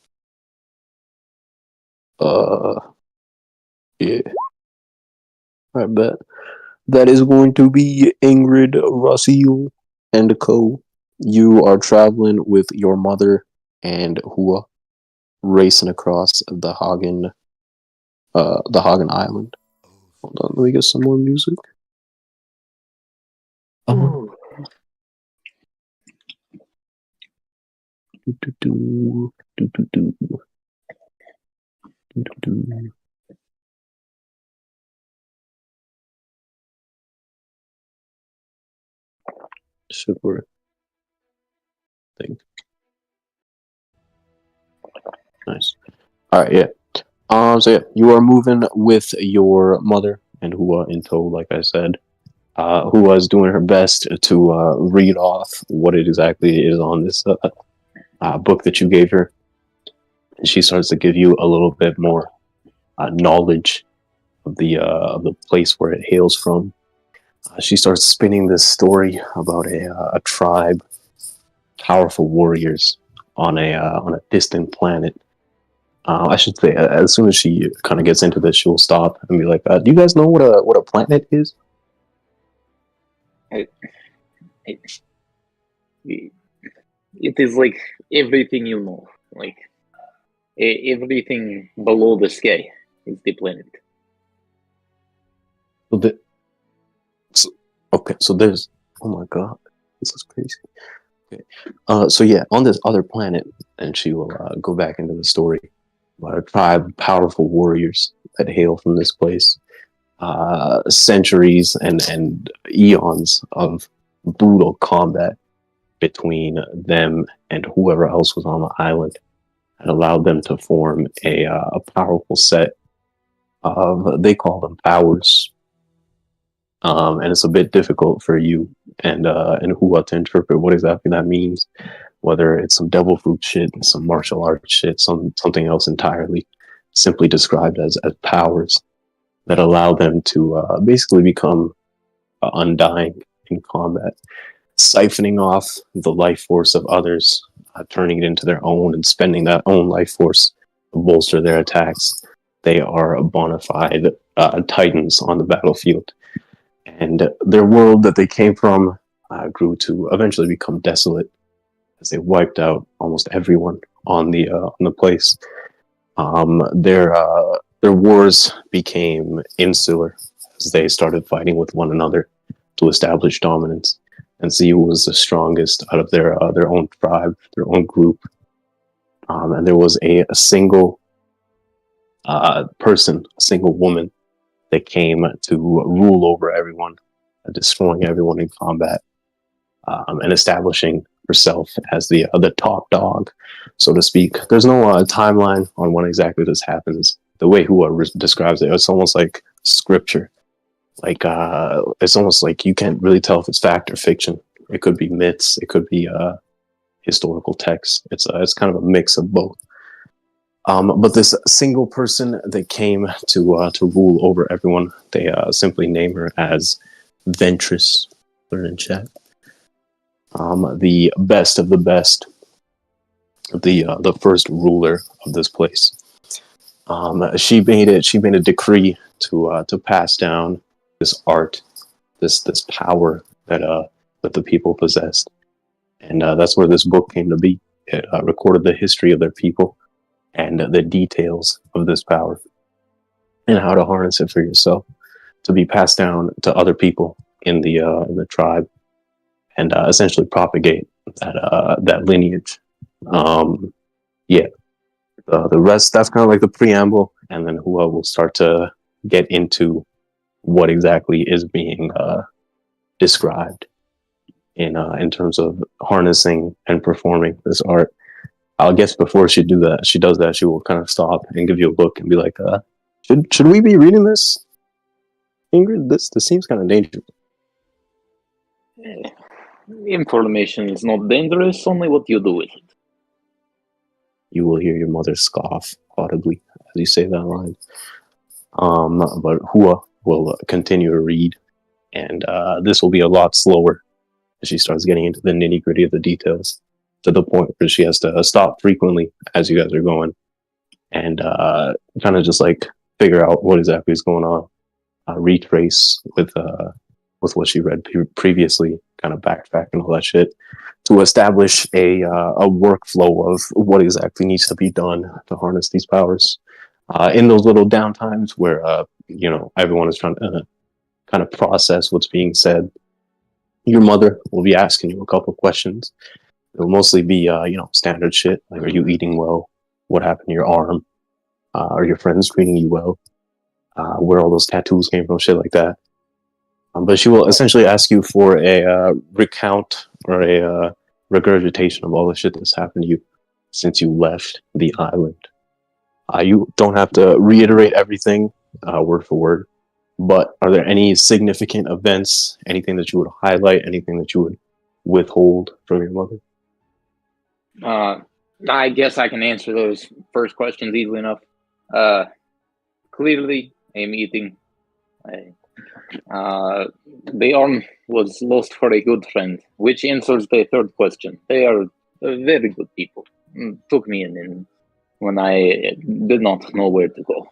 Yeah. I bet. That is going to be Ingrydd, Rossiel, and Co. You are traveling with your mother and Hua, racing across the Hagen Island. Hold on, let me get some more music. Oh. Should work. I think. Nice. Alright, yeah. So yeah, you are moving with your mother and Hua in tow, like I said. Hua is doing her best to read off what it exactly is on this book that you gave her. And she starts to give you a little bit more knowledge of the place where it hails from. She starts spinning this story about a tribe, powerful warriors on a distant planet. I should say, as soon as she kind of gets into this, she'll stop and be like, "Do you guys know what a planet is?" It is like everything you know, like everything below the sky is the planet. So there's, oh my god, this is crazy. Okay, so yeah, on this other planet, and she will go back into the story about a tribe of powerful warriors that hail from this place. Centuries and eons of brutal combat between them and whoever else was on the island had allowed them to form a powerful set of, they call them powers. And it's a bit difficult for you and Hua to interpret what exactly that means, whether it's some devil fruit shit, some martial arts shit, something else entirely, simply described as powers that allow them to basically become undying in combat, siphoning off the life force of others, turning it into their own and spending that own life force to bolster their attacks. They are bona fide titans on the battlefield. And their world that they came from grew to eventually become desolate as they wiped out almost everyone on the place. Their wars became insular as they started fighting with one another to establish dominance, and see who was the strongest out of their own tribe, their own group. And there was a single person, a single woman that came to rule over everyone, destroying everyone in combat, and establishing herself as the top dog, so to speak. There's no timeline on when exactly this happens. The way Hua describes it, it's almost like scripture. Like it's almost like you can't really tell if it's fact or fiction. It could be myths. It could be historical texts. It's kind of a mix of both. But this single person that came to rule over everyone, they simply name her as Ventress. Put it in chat. The best of the best, the first ruler of this place. She made a decree to pass down this art, this power that the people possessed, and that's where this book came to be. It recorded the history of their people and the details of this power and how to harness it for yourself to be passed down to other people in the tribe and essentially propagate that lineage. Yeah, the rest, that's kind of like the preamble, and then Hua will start to get into what exactly is being described in terms of harnessing and performing this art. I guess before she does that, she will kind of stop and give you a look and be like, should we be reading this, Ingrydd? This seems kind of dangerous. Information is not dangerous, only what you do with it. You will hear your mother scoff audibly as you say that line. But Hua will continue to read, And this will be a lot slower as she starts getting into the nitty-gritty of the details, to the point where she has to stop frequently as you guys are going and kind of just like figure out what exactly is going on, retrace with what she read previously, kind of backtrack and all that shit, to establish a workflow of what exactly needs to be done to harness these powers. In those little downtimes where everyone is trying to kind of process what's being said, your mother will be asking you a couple questions. It'll mostly be standard shit like, are you eating well? What happened to your arm? Are your friends treating you well? Where all those tattoos came from? Shit like that. But she will essentially ask you for a recount or a regurgitation of all the shit that's happened to you since you left the island. You don't have to reiterate everything word for word, but are there any significant events, anything that you would highlight, anything that you would withhold from your mother? I guess I can answer those first questions easily enough. Clearly, I'm eating. The arm was lost for a good friend, which answers the third question. They are very good people. Took me in when I did not know where to go.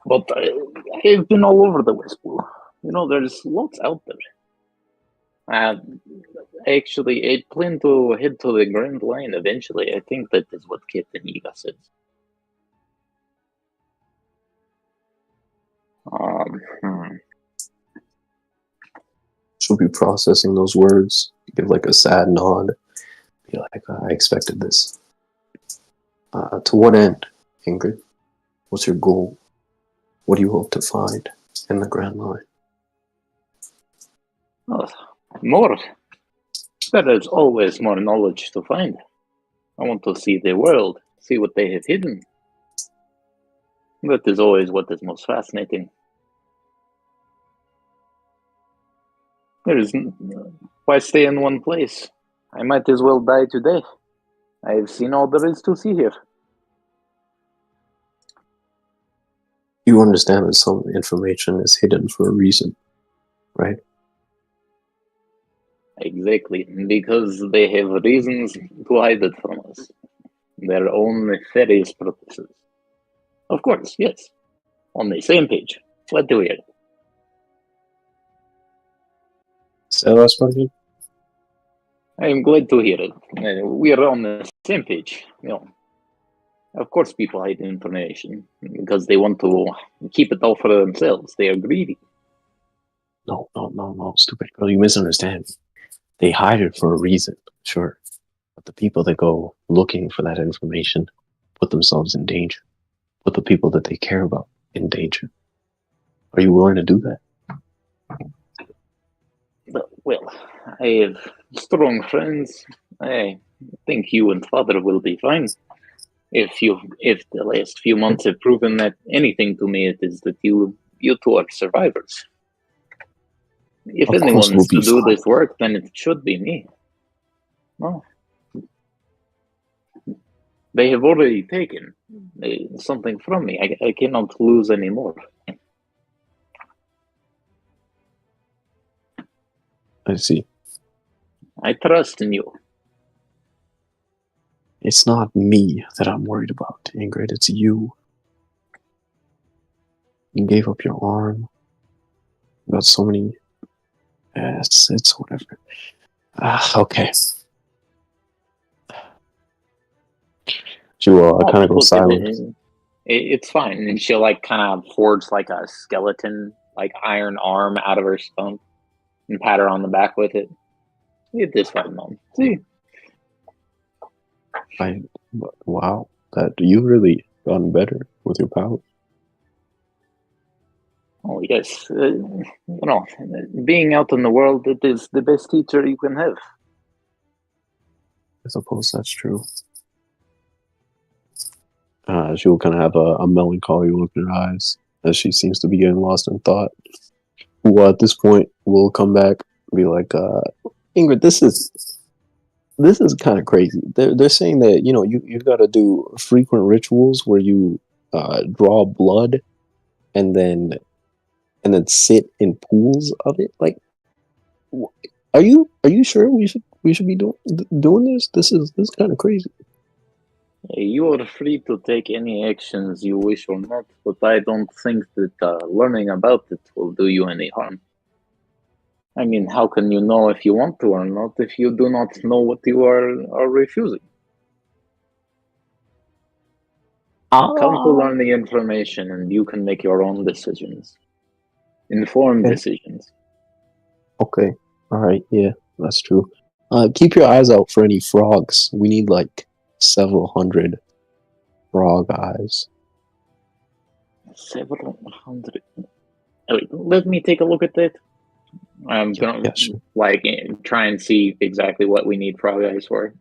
But I've been all over the West Blue. There's lots out there. Actually, I plan to head to the Grand Line eventually. I think that is what Captain Yiga says. She'll be processing those words, give like a sad nod, be like, I expected this. To what end, Ingrydd? What's your goal? What do you hope to find in the Grand Line? More. There is always more knowledge to find. I want to see the world, see what they have hidden. That is always what is most fascinating. Why stay in one place? I might as well die today. I have seen all there is to see here. You understand that some information is hidden for a reason, right? Exactly, because they have reasons to hide it from us. Their own nefarious purposes. Of course, yes. On the same page. Glad to hear it. Say last one again? I am glad to hear it. We are on the same page. Of course people hide information because they want to keep it all for themselves. They are greedy. No, stupid girl, you misunderstand. They hide it for a reason, sure. But the people that go looking for that information put themselves in danger. Put the people that they care about in danger. Are you willing to do that? Well, I have strong friends. I think you and Father will be fine. If the last few months have proven that anything to me, it is that you two are survivors. If anyone is to do this work, then it should be me. No. They have already taken something from me. I cannot lose anymore. I see. I trust in you. It's not me that I'm worried about, Ingrydd. It's you. You gave up your arm. You got so many... it's whatever. Okay. She will kind of go silent. It's fine. And she'll kind of forge a skeleton, iron arm out of her stump and pat her on the back with it. Get this fine, Mom. See? Wow. That you've really gotten better with your powers. Oh, yes. Being out in the world, it is the best teacher you can have. I suppose that's true. She will kind of have a melancholy look in her eyes as she seems to be getting lost in thought. Well, at this point, we'll come back and be like, Ingrydd, this is kind of crazy. They're saying that, you've got to do frequent rituals where you draw blood and then and then sit in pools of it. Like, are you sure we should be doing this? This is kind of crazy. You are free to take any actions you wish or not, but I don't think that learning about it will do you any harm. I mean, how can you know if you want to or not if you do not know what you are refusing? Come to learn the information and you can make your own decisions. Informed decisions. Okay. All right. Yeah, that's true. Keep your eyes out for any frogs. We need like several hundred frog eyes. Several hundred. Wait, let me take a look at that. I'm gonna try and see exactly what we need frog eyes for.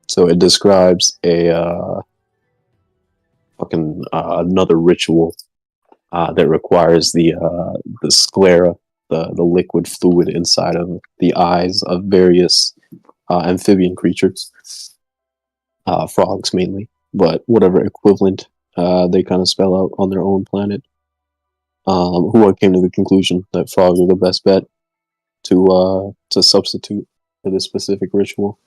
So it describes a another ritual that requires the sclera, the liquid fluid inside of the eyes of various amphibian creatures, frogs mainly, but whatever equivalent they kind of spell out on their own planet. Who came to the conclusion that frogs are the best bet to substitute for this specific ritual.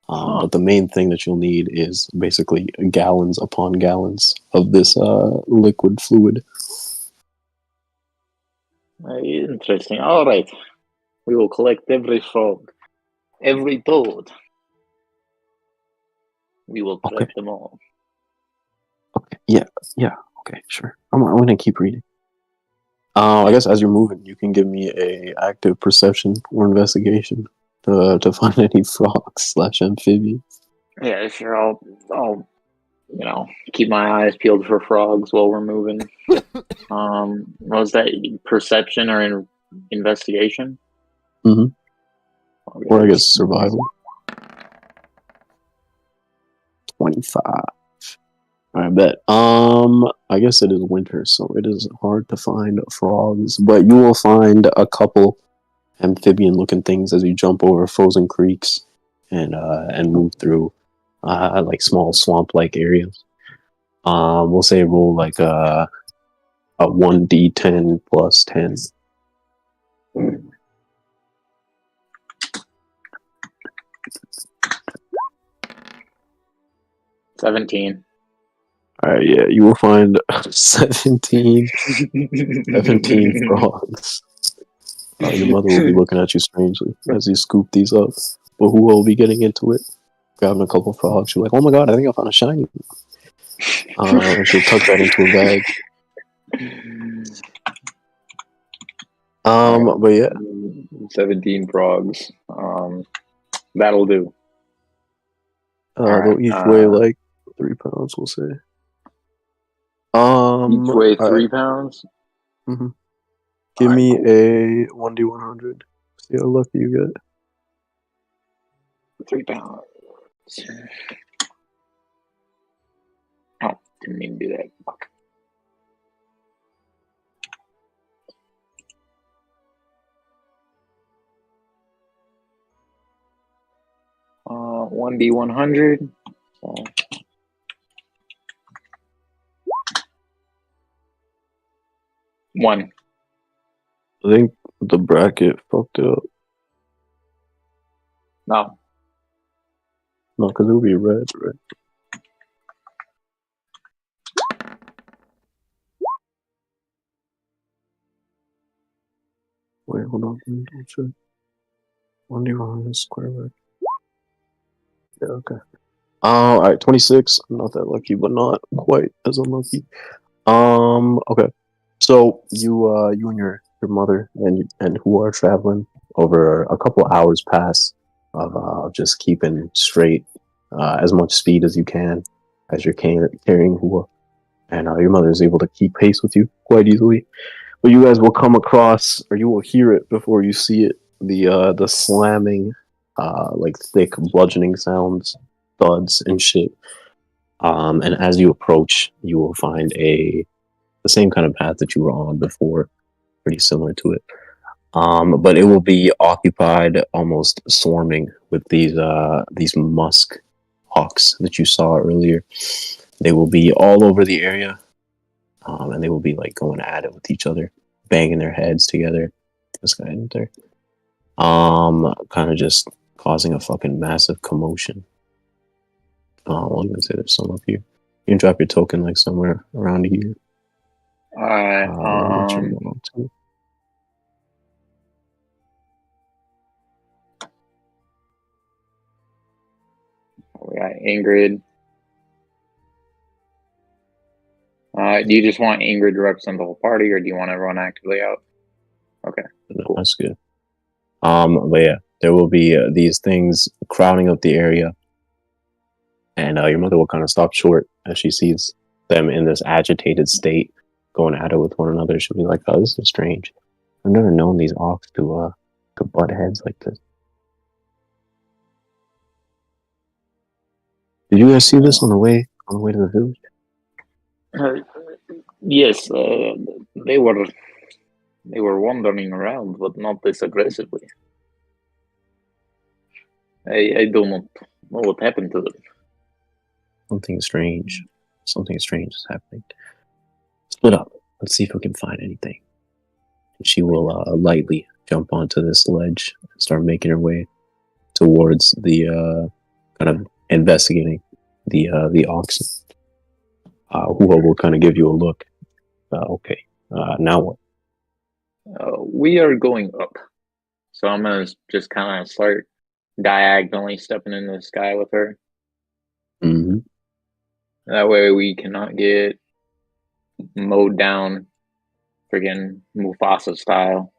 But the main thing that you'll need is basically gallons upon gallons of this liquid fluid. Interesting. All right. We will collect every frog, every toad. We will collect them all. Okay. Yeah. Okay. Sure. I'm gonna keep reading. I guess as you're moving, you can give me a active perception or investigation to find any frogs / amphibians. Yeah, sure. I'll keep my eyes peeled for frogs while we're moving. Was that perception or investigation? Mm-hmm. Okay. Or I guess survival. 25. I bet. I guess it is winter, so it is hard to find frogs, but you will find a couple amphibian-looking things as you jump over frozen creeks and move through like small swamp-like areas. We'll say roll like a 1d10 plus 10. $17. Alright, yeah, you will find 17 frogs. Your mother will be looking at you strangely as you scoop these up. But who will be getting into it? Grabbing a couple of frogs. She's like, oh my god, I think I found a shiny. And she'll tuck that into a bag. But yeah. 17 frogs. That'll do. They'll each weigh like 3 pounds, we'll say. Each weigh 3 pounds? Mm-hmm. Give me a 1d100. See how lucky you get. 3 pounds. Oh, didn't mean to do that. Fuck. Uh, 1d100. 1. I think the bracket fucked it up. No. No, because it would be red, right? Wait, hold on. Let me double check. 1d100 square root. Yeah, okay. Alright, 26. I'm not that lucky, but not quite as unlucky. Okay. So you and your mother and who are traveling over a couple hours pass of just keeping straight as much speed as you can as you're carrying Hua, and your mother is able to keep pace with you quite easily. But you guys will come across, or you will hear it before you see it, the slamming, like thick bludgeoning sounds, thuds and shit. And as you approach, you will find the same kind of path that you were on before, pretty similar to it. But it will be occupied, almost swarming with these musk hawks that you saw earlier. They will be all over the area, and they will be like going at it with each other. banging their heads together. This guy isn't there. Kind of just causing a fucking massive commotion. I'm gonna say there's some of you. You can drop your token like somewhere around here. Alright, we got Ingrydd. Do you just want Ingrydd to represent the whole party, or do you want everyone actively out? Okay, cool. That's good. But yeah, there will be these things crowding up the area, and your mother will kind of stop short as she sees them in this agitated state, going at it with one another. She'll be like, "Oh, this is strange. I've never known these orcs to butt heads like this." Did you guys see this on the way to the village? Yes, they were wandering around, but not this aggressively. I do not know what happened to them. Something strange is happening. Split up. Let's see if we can find anything. And she will lightly jump onto this ledge and start making her way towards the kind of investigating the oxen. Hua will kind of give you a look. Okay. Now what? We are going up. So I'm going to just kind of start diagonally stepping into the sky with her. Mm-hmm. That way we cannot get mowed down friggin' Mufasa style.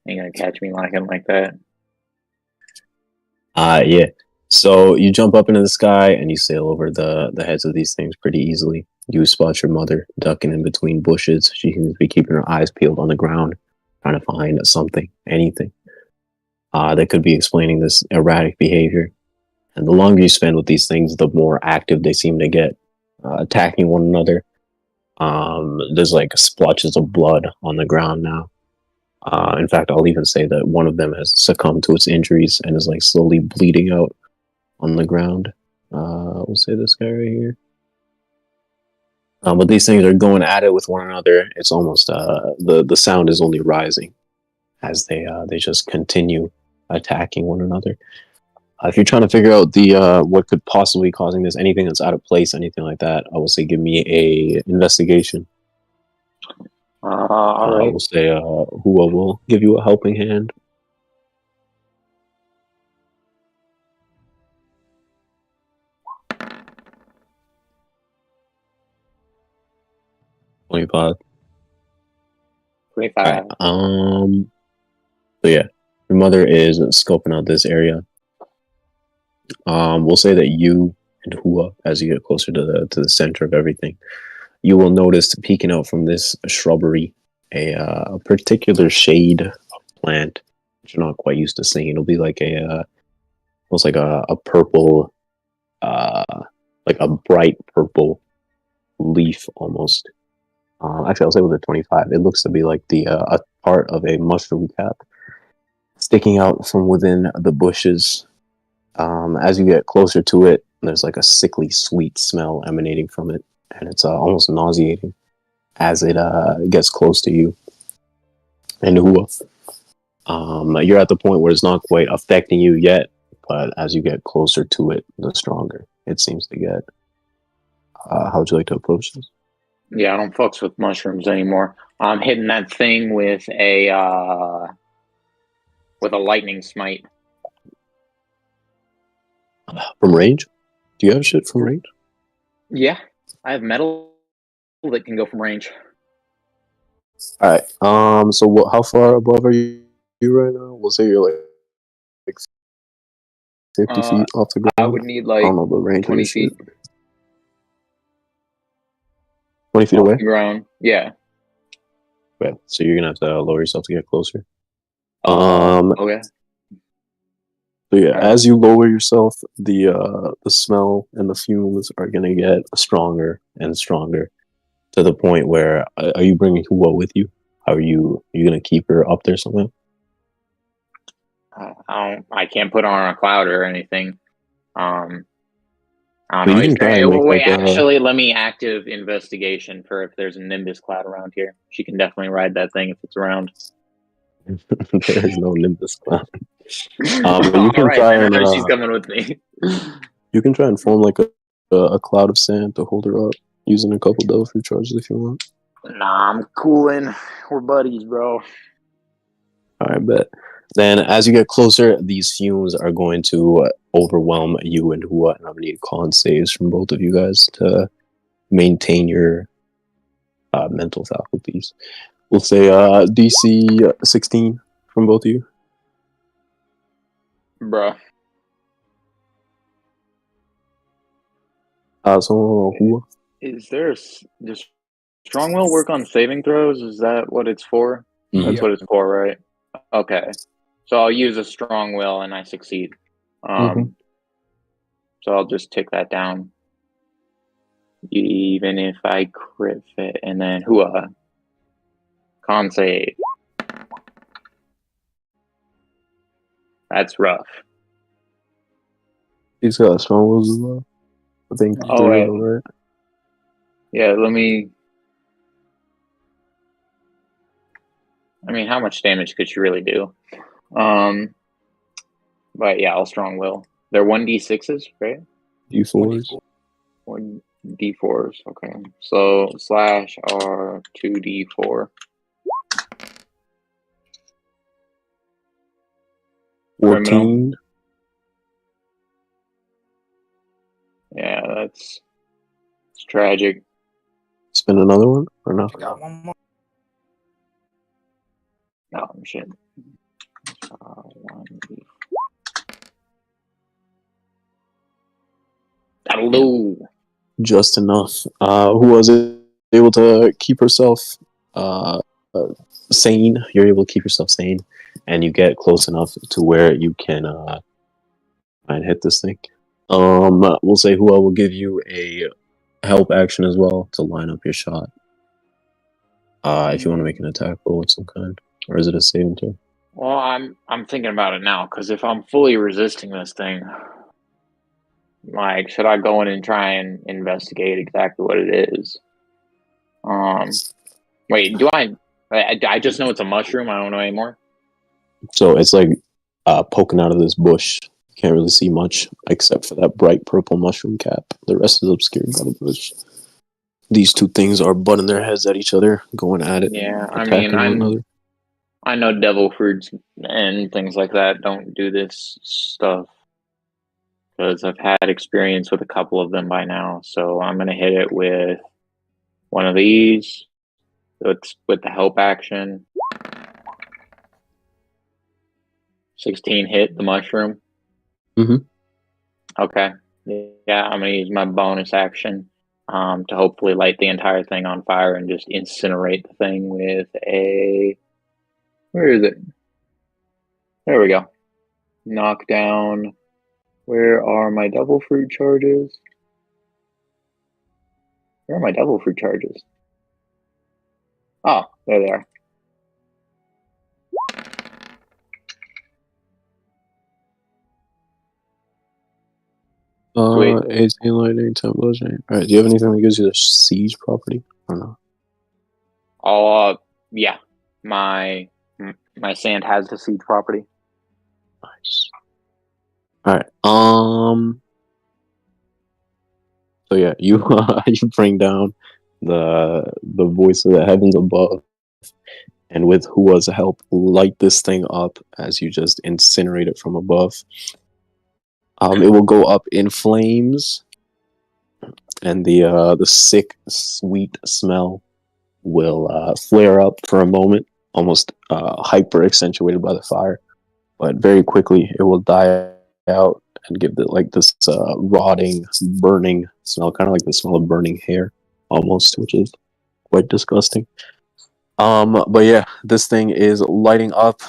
Ain't gonna catch me lacking like that. Yeah. So you jump up into the sky and you sail over the heads of these things pretty easily. You spot your mother ducking in between bushes. She seems to be keeping her eyes peeled on the ground, trying to find something, anything that could be explaining this erratic behavior. And the longer you spend with these things, the more active they seem to get, attacking one another. There's like splotches of blood on the ground now. In fact, I'll even say that one of them has succumbed to its injuries and is like slowly bleeding out on the ground. We'll say this guy right here. But these things are going at it with one another. It's almost the sound is only rising as they just continue attacking one another. If you're trying to figure out the what could possibly be causing this, anything that's out of place, anything like that, I will say give me a investigation. All right. I will say Hua will give you a helping hand. $25. 25. Right. So yeah, your mother is scoping out this area. We'll say that you and Hua, as you get closer to the center of everything, you will notice peeking out from this shrubbery a particular shade of plant that you're not quite used to seeing. It'll be like almost like a purple, like a bright purple leaf almost. Actually, I'll say with a 25. It looks to be like a part of a mushroom cap sticking out from within the bushes. As you get closer to it, there's like a sickly sweet smell emanating from it, and it's almost nauseating as it gets close to you. And Hua, you're at the point where it's not quite affecting you yet, but as you get closer to it, the stronger it seems to get. How would you like to approach this? Yeah, I don't fucks with mushrooms anymore. I'm hitting that thing with a lightning smite. From range? Do you have shit from range? Yeah, I have metal that can go from range. All right. So how far above are you right now? We'll say you're like 50 feet off the ground. I would need like 20 feet. 20 feet away? Off the ground, yeah. Okay, so you're gonna have to lower yourself to get closer. Okay. So yeah, as you lower yourself, the smell and the fumes are gonna get stronger and stronger, to the point where are you bringing Hua with you? How are you gonna keep her up there somehow? I can't put her on a cloud or anything. I don't know. You can try and make Wait, like actually, let me active investigation for if there's a Nimbus cloud around here. She can definitely ride that thing if it's around. there is no Nimbus cloud. But you can Alright, try then and she's coming with me. you can try and form like a cloud of sand to hold her up using a couple devil fruit charges if you want. Nah, I'm cooling. We're buddies, bro. Alright, bet. Then as you get closer, these fumes are going to overwhelm you and Hua, and I'm gonna need con saves from both of you guys to maintain your mental faculties. We'll say DC 16 from both of you. Bro. So Hua. Is there does strong will work on saving throws? Is that what it's for? Mm-hmm. That's what it's for, right? Okay. So I'll use a strong will and I succeed. So I'll just tick that down. Even if I crit fit, and then Hua. Con save. That's rough. He's got strong wills as well. I think 3 of them, right? Yeah, let me... I mean, how much damage could she really do? But yeah, I'll strong will. They're 1d6s, right? D4s. 1d4s, okay. So slash are 2d4. 14. Yeah, it's tragic. Spin another one or no? Got one more. Oh shit. 1d4. That'll do. Just enough. Who was able to keep herself sane? You're able to keep yourself sane, and you get close enough to where you can try and hit this thing. We'll say Hua will give you a help action as well to line up your shot. If you want to make an attack roll of some kind, or is it a saving throw? Well, I'm thinking about it now because if I'm fully resisting this thing, like, should I go in and try and investigate exactly what it is? Wait, do I just know it's a mushroom. I don't know anymore. So it's like poking out of this bush. Can't really see much except for that bright purple mushroom cap. The rest is obscured by the bush. These two things are butting their heads at each other, going at it. Yeah, I mean, I know devil fruits and things like that don't do this stuff because I've had experience with a couple of them by now. So I'm gonna hit it with one of these. So it's with the help action. 16 hit the mushroom. Okay. Yeah, I'm gonna use my bonus action to hopefully light the entire thing on fire and just incinerate the thing with a... Where is it? There we go. Knock down. Where are my devil fruit charges? Where are my devil fruit charges? Oh, there they are. Sweet. 18 lightning, 10 bludgeoning. Alright, do you have anything that gives you the siege property? Or no? Yeah. My sand has the siege property. Nice. Alright, so yeah, you you bring down the voice of the heavens above, and with Hua's help, light this thing up as you just incinerate it from above. It will go up in flames, and the sick, sweet smell will flare up for a moment, almost hyper accentuated by the fire, but very quickly it will die out and give this rotting, burning smell, kind of like the smell of burning hair, almost, which is quite disgusting. But yeah, this thing is lighting up.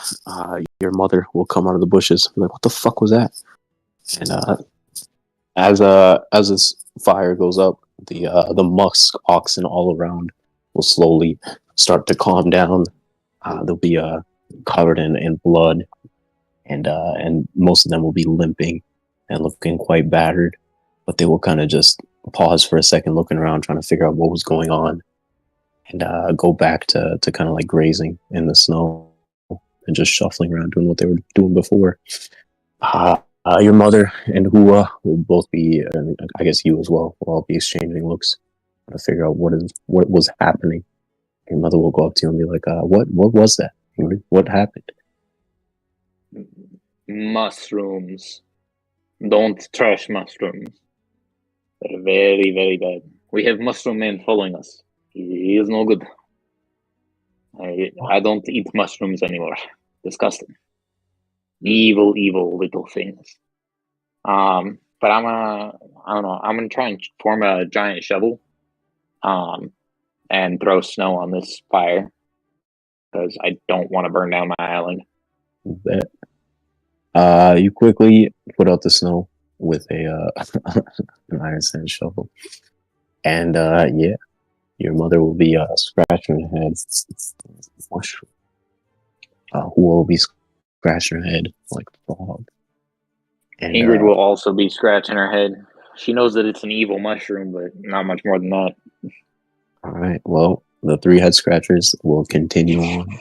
Your mother will come out of the bushes, be like, "What the fuck was that?" And as this fire goes up, the musk oxen all around will slowly start to calm down. They'll be covered in blood, and most of them will be limping and looking quite battered. but they will kind of just pause for a second, looking around, trying to figure out what was going on, and go back to kind of like grazing in the snow and just shuffling around doing what they were doing before. Your mother and Hua will both be, and I guess you as well, will all be exchanging looks to figure out what was happening. Your mother will go up to you and be like, what was that? What happened? Mushrooms. Don't trash mushrooms. They're very, very bad. We have Mushroom Man following us. He is no good. I don't eat mushrooms anymore. Disgusting. Evil, evil little things. But I don't know, I'm gonna try and form a giant shovel. And throw snow on this fire. Because I don't want to burn down my island. You quickly put out the snow with an iron sand shovel. And yeah, your mother will be scratching her head. Mushroom. Who will be scratching her head like a frog. And Ingrydd will also be scratching her head. She knows that it's an evil mushroom, but not much more than that. Alright, well, the 3 head scratchers will continue on,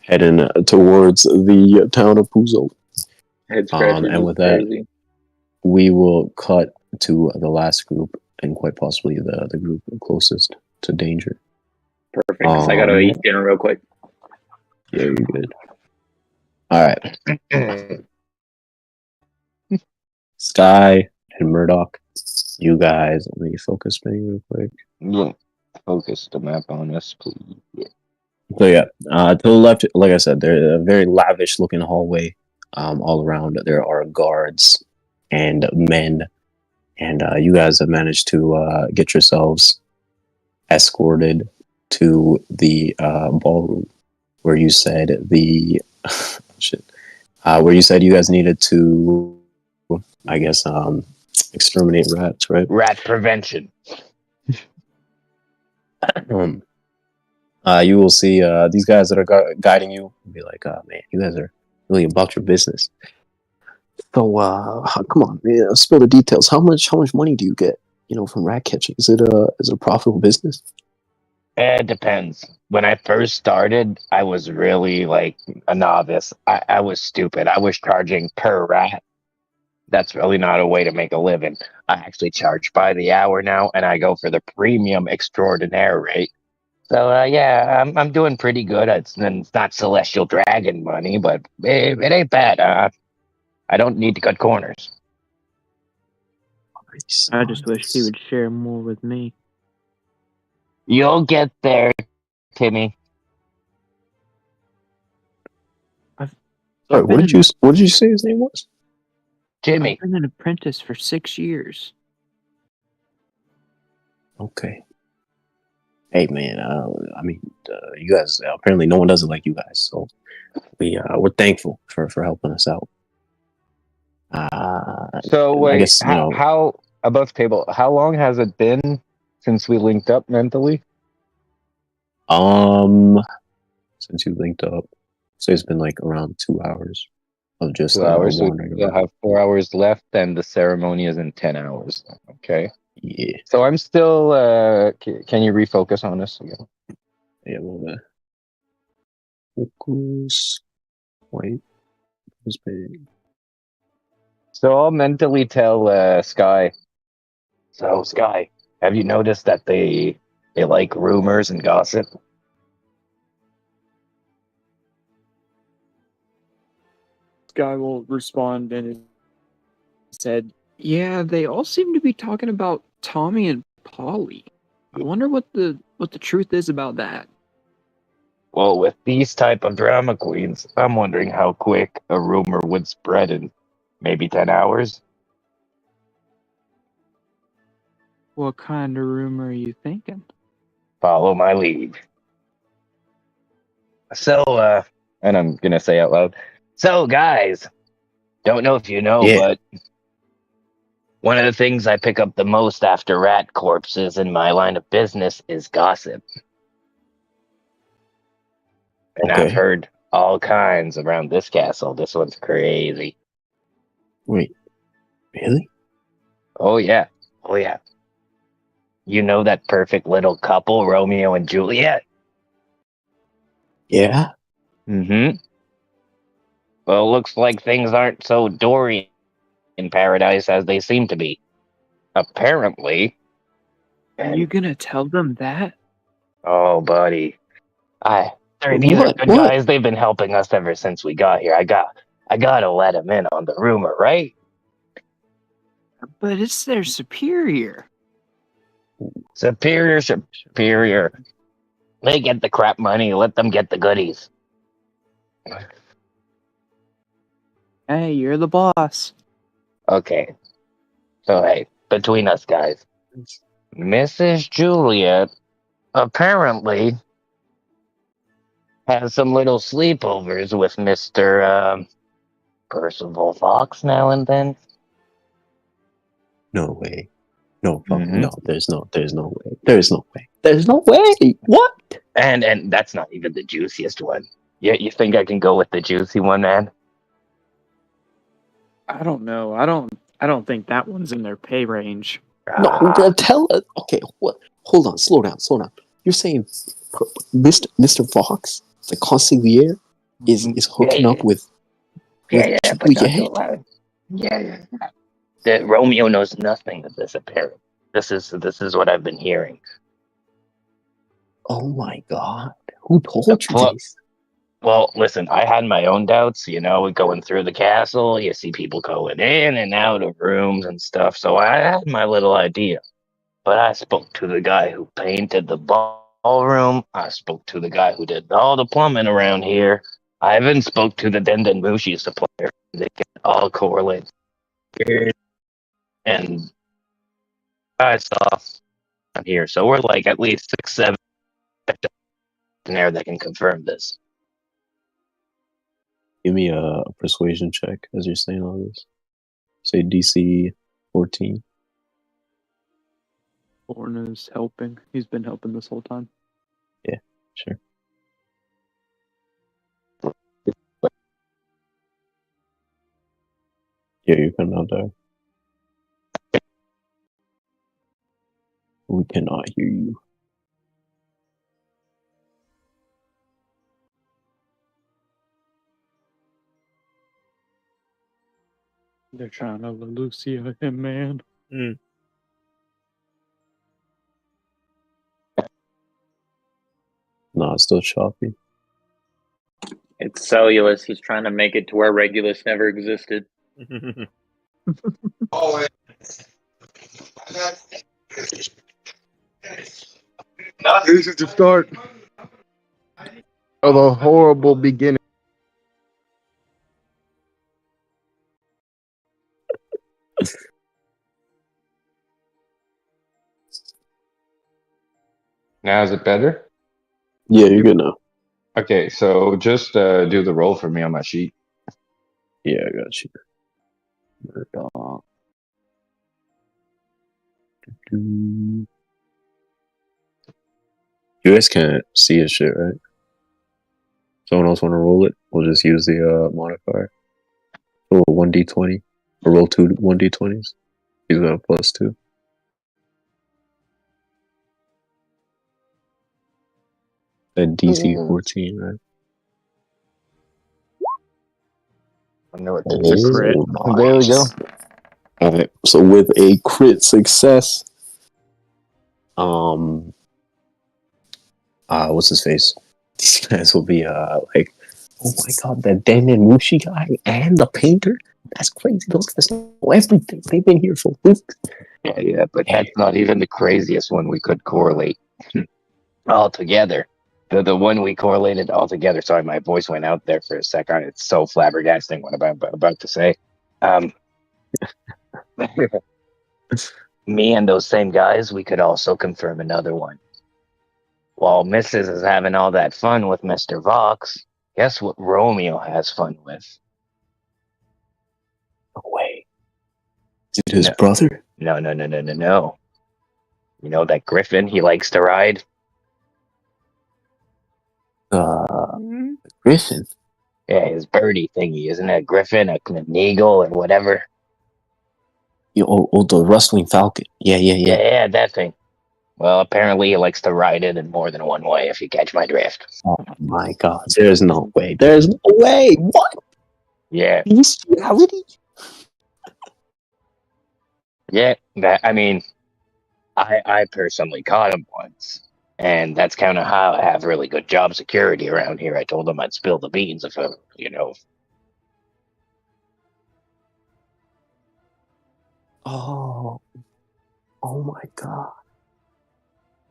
heading towards the town of Puzo. Head scratchers and with that, crazy. We will cut to the last group, and quite possibly the group closest to danger. Perfect, because I gotta eat dinner real quick. Yeah, you're good. Alright. Sky and Murdoch, you guys, let me focus me real quick. Yeah. Focus the map on us, please. Yeah. So yeah, to the left, like I said, there's a very lavish looking hallway. All around there are guards and men, and you guys have managed to get yourselves escorted to the ballroom where you said where you said you guys needed to, I guess, exterminate rats, right? Rat prevention. You will see these guys that are guiding you will be like, man, you guys are really about your business. So come on, man, spill the details. How much money do you get, from rat catching? Is it a profitable business? It depends. When I first started, I was really like a novice. I was stupid. I was charging per rat. That's really not a way to make a living. I actually charge by the hour now, and I go for the premium extraordinaire rate. So yeah, I'm doing pretty good. It's not celestial dragon money, but it ain't bad. I don't need to cut corners. I just wish he would share more with me. You'll get there, Timmy. Sorry, what did you say his name was? Jimmy. I've been an apprentice for 6 years. Okay. Hey man, you guys, apparently no one does it like you guys, so we're thankful for helping us out. So wait, I guess, how above the table? How long has it been since we linked up mentally? Since you linked up, so it's been like around 2 hours of just 2 hours. So wandering we'll around. have 4 hours left, and the ceremony is in 10 hours. Okay. Yeah. So I'm still. Can you refocus on us again? Yeah, well, focus. Wait. Who's big? So I'll mentally tell Sky. So Sky, have you noticed that they like rumors and gossip? Guy will respond and said, "Yeah, they all seem to be talking about Tommy and Polly. I wonder what the truth is about that." Well, with these type of drama queens, I'm wondering how quick a rumor would spread in maybe 10 hours. What kind of rumor are you thinking? Follow my lead. So, and I'm gonna say out loud, so guys, don't know if you know, but one of the things I pick up the most after rat corpses in my line of business is gossip. And Okay. I've heard all kinds around this castle. This one's crazy. Wait, really? Oh, yeah. Oh, yeah. You know that perfect little couple, Romeo and Juliet? Yeah? Mm-hmm. Well, looks like things aren't so Dorian in paradise as they seem to be. Apparently. Are you gonna tell them that? Oh, buddy. These are good guys. They've been helping us ever since we got here. I gotta let them in on the rumor, right? But it's their superior. Superior. They get the crap money. Let them get the goodies. Hey, you're the boss. Okay. So, hey, between us guys, Mrs. Juliet apparently has some little sleepovers with Mr. Percival Fox now and then. No way. No, no, there's no way. There's no way. What? And that's not even the juiciest one. Yeah, you think I can go with the juicy one, man? I don't know. I don't think that one's in their pay range. No, tell us. Okay, what? Hold on. Slow down. You're saying Mr. Fox, the consigliere, is hooking up with but not so Juliet? loud. Yeah. That Romeo knows nothing of this apparently. This is what I've been hearing. Oh my god. Who told you this? Well, listen, I had my own doubts, going through the castle, you see people going in and out of rooms and stuff, so I had my little idea. But I spoke to the guy who painted the ballroom, I spoke to the guy who did all the plumbing around here, I even spoke to the Dendenmushi supplier. They can all correlate. And I saw on here, so we're like at least 6, 7 in there that can confirm this. Give me a persuasion check as you're saying all this. Say DC 14. Lorna's helping. He's been helping this whole time. Yeah, sure. Yeah, you cannot die. We cannot hear you. They're trying to Lucia him, man. No, it's still choppy. It's cellulose. He's trying to make it to where Regulus never existed. Oh, this is the start of a horrible beginning. Now is it better? Yeah, you're good now. Okay, so just do the roll for me on my sheet. Yeah, I got you. You guys can't see his shit, right? Someone else want to roll it? We'll just use the modifier. Roll 1d20. Or roll 2 1d20s. He's got a +2. And DC 14, right? I know what Oh, crit. nice. There we go. Alright, so with a crit success, what's his face? These guys will be like, oh my god, that Dendenmushi guy and the painter? That's crazy. Those guys know everything. They've been here for weeks. Yeah, but that's not even the craziest one we could correlate altogether. The one we correlated altogether. Sorry, my voice went out there for a second. It's so flabbergasting what I'm about to say. Me and those same guys, we could also confirm another one. While Mrs. is having all that fun with Mr. Vox, guess what Romeo has fun with? No way. Is it his brother? No. You know that griffin he likes to ride? Griffin? Yeah, his birdie thingy. Isn't it a griffin, an eagle, and whatever? The rustling falcon. Yeah. Yeah, that thing. Well, apparently he likes to ride it in more than one way, if you catch my drift. Oh my god, there's no way. There's no way. What? Yeah. Bestiality? Yeah, I personally caught him once, and that's kind of how I have really good job security around here. I told him I'd spill the beans if Oh my god.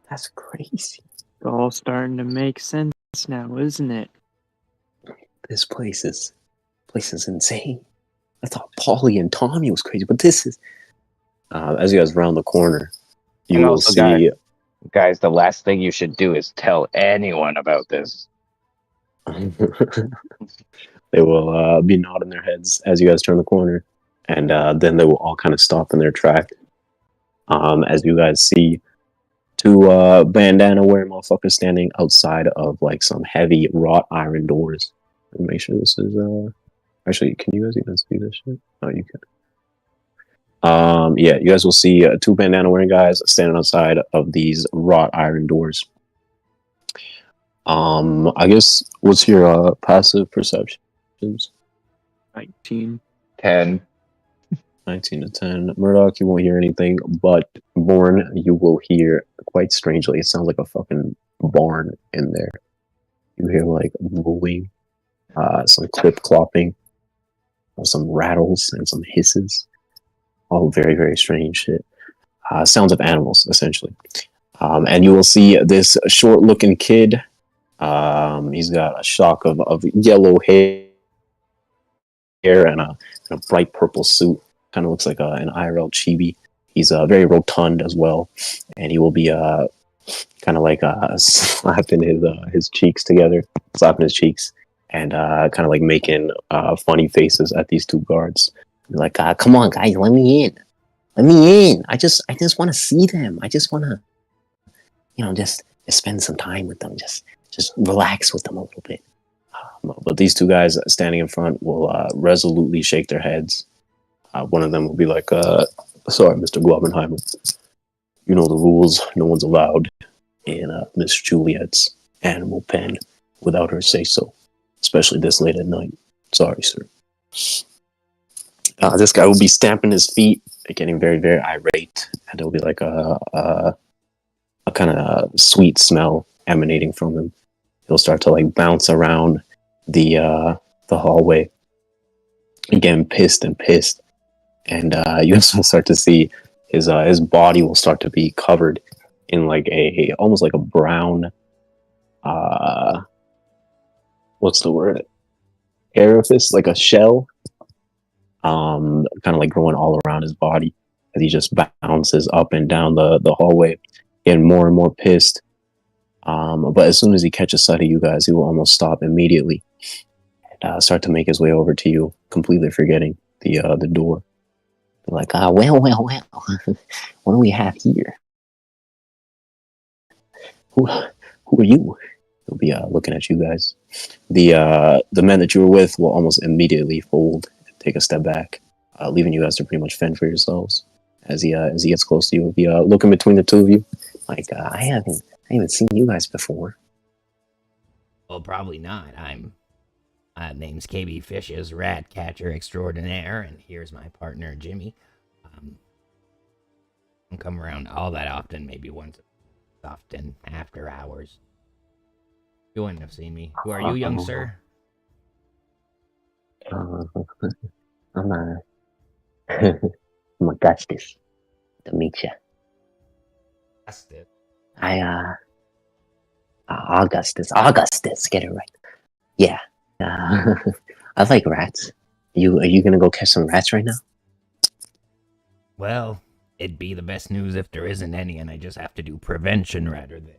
That's crazy. It's all starting to make sense now, isn't it? This place is insane. I thought Paulie and Tommy was crazy, but this is as you guys round the corner, you And will also, see guys, the last thing you should do is tell anyone about this. they will be nodding their heads as you guys turn the corner, and then they will all kind of stop in their track. As you guys see two bandana wearing motherfuckers standing outside of like some heavy wrought iron doors. Let me make sure this is actually, can you guys even see this shit? Oh, you can. Yeah, you guys will see two bandana wearing guys standing outside of these wrought iron doors. I guess what's your passive perceptions? 19. 10. 19 to 10. Murdoch, you won't hear anything, but Born, you will hear quite strangely. It sounds like a fucking barn in there. You hear like moving, some clip clopping, some rattles, and some hisses. All very, very strange shit. Sounds of animals, essentially. And you will see this short-looking kid. He's got a shock of yellow hair and a bright purple suit. Kind of looks like an IRL chibi. He's very rotund as well, and he will be kind of like slapping his cheeks together, and kind of like making funny faces at these two guards. Like, come on, guys, let me in. Let me in. I just want to see them. I just want to, just spend some time with them. Just relax with them a little bit. But these two guys standing in front will resolutely shake their heads. One of them will be like, sorry, Mr. Glaubenheimer. You know the rules. No one's allowed in Miss Juliet's animal pen without her say-so. Especially this late at night. Sorry, sir. This guy will be stamping his feet, getting very, very irate. And there'll be like a kind of sweet smell emanating from him. He'll start to like bounce around the hallway, getting pissed. And you also start to see his body will start to be covered in like almost like a brown what's the word? Orifice, like a shell. Kind of like growing all around his body as he just bounces up and down the hallway, getting more and more pissed. But as soon as he catches sight of you guys, he will almost stop immediately and start to make his way over to you, completely forgetting the door. Like, well, what do we have here? Who are you? He'll be looking at you guys. The men that you were with will almost immediately fold and take a step back, leaving you guys to pretty much fend for yourselves. As he gets close to you, he'll be looking between the two of you, like, I haven't seen you guys before. Well, probably not. Name's KB Fish's rat catcher extraordinaire, and here's my partner Jimmy. Don't come around all that often, maybe once often after hours. You wouldn't have seen me. Who are you, young sir? I'm Augustus. To meet you. Augustus. Augustus, get it right. Yeah. I like rats. Are you gonna go catch some rats right now? Well, it'd be the best news if there isn't any, and I just have to do prevention rather than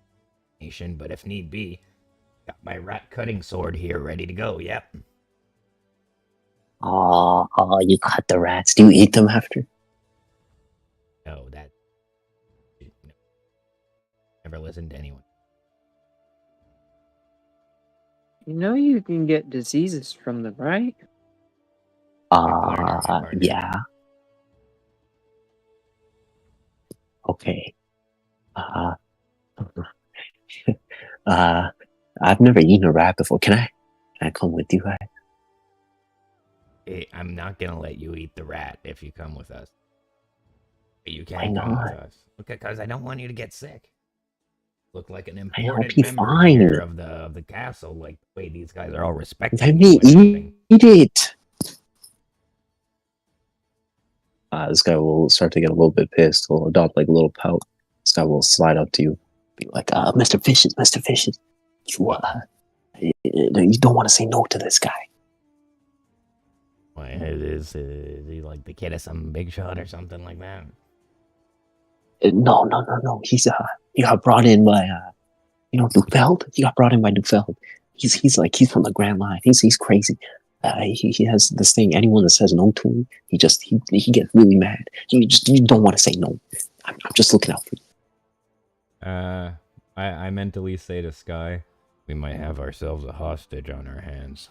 nation. But if need be, got my rat cutting sword here ready to go. Yep. Oh, you cut the rats. Do you eat them after? No, that. Never listened to anyone. You know you can get diseases from them, right? Yeah. Uh, I've never eaten a rat before. Can I come with you guys? Hey, I'm not gonna let you eat the rat if you come with us. But you Why can come with not? us. Okay, because I don't want you to get sick. Look like an I'll important be member fine. here of the castle. Like the way these guys are all respecting Let you me and everything. eat it. This guy will start to get a little bit pissed. He'll adopt like a little pout. This guy will slide up to you, be like, Mr. Fishes, you don't want to say no to this guy. Why, is he like the kid of some big shot or something like that? No. He's he got brought in by Dufeld. He got brought in by Dufeld. He's from the Grand Line. He's crazy. He has this thing. Anyone that says no to him, he gets really mad. You don't want to say no. I'm just looking out for you. I mentally say to Sky, we might have ourselves a hostage on our hands.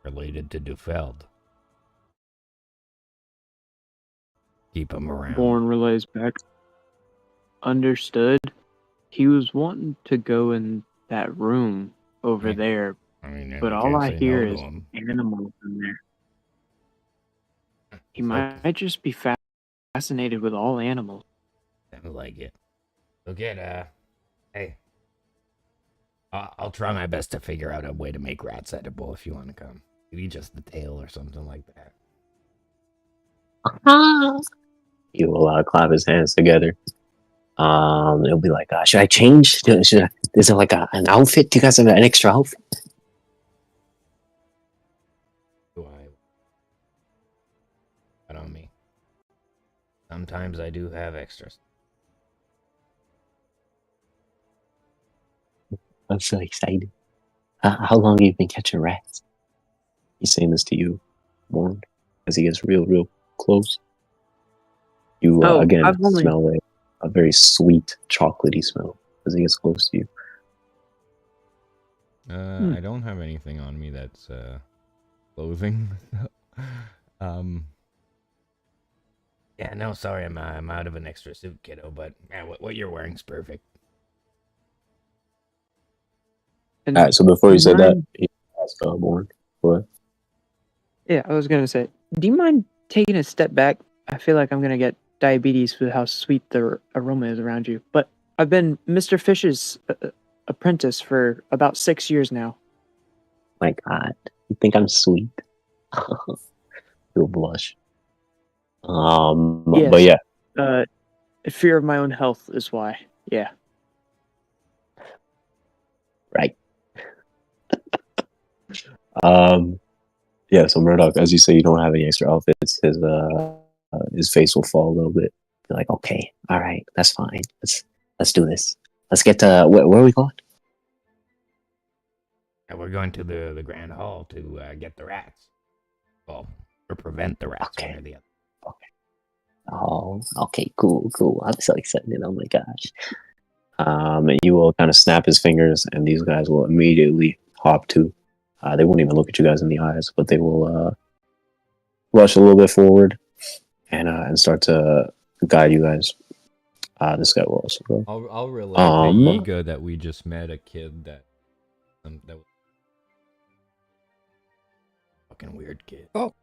Related to Dufeld. Keep him around. Born relays back. Understood. He was wanting to go in that room over there, but all I hear is animals in there. He might just be fascinated with all animals. I like it. Look at hey. I'll try my best to figure out a way to make rats edible if you want to come. Maybe just the tail or something like that. He will clap his hands together. It'll be like, should I change? Is it like an outfit? Do you guys have an extra outfit? But on me. Sometimes I do have extras. I'm so excited. How long have you been catching rats? He's saying this to you, Warren, as he gets real close. You again smell a very sweet, chocolatey smell as he gets close to you. I don't have anything on me that's clothing. Yeah, no, sorry, I'm out of an extra suit, kiddo. But yeah, what you're wearing's perfect. All right, so before you said that, he asked Warren. What? Yeah, I was gonna say, do you mind taking a step back? I feel like I'm gonna get diabetes with how sweet the aroma is around you. But I've been Mr. Fish's apprentice for about 6 years now. My God, you think I'm sweet? You'll blush. Yes. But yeah. Fear of my own health is why. Yeah. Right. Yeah, so Murdoch, as you say, you don't have any extra outfits. His face will fall a little bit. You're like, okay, all right, that's fine. Let's do this. Let's get to where are we going? Yeah, we're going to the Grand Hall to get the rats. Well, or prevent the rats, one or the other. Okay. Oh, okay, cool. I'm so excited. Oh my gosh. And you will kind of snap his fingers, and these guys will immediately hop to. They won't even look at you guys in the eyes, but they will rush a little bit forward and start to guide you guys. This guy will also go. I'll relate to Yiga that we just met a kid that was fucking weird kid. Oh,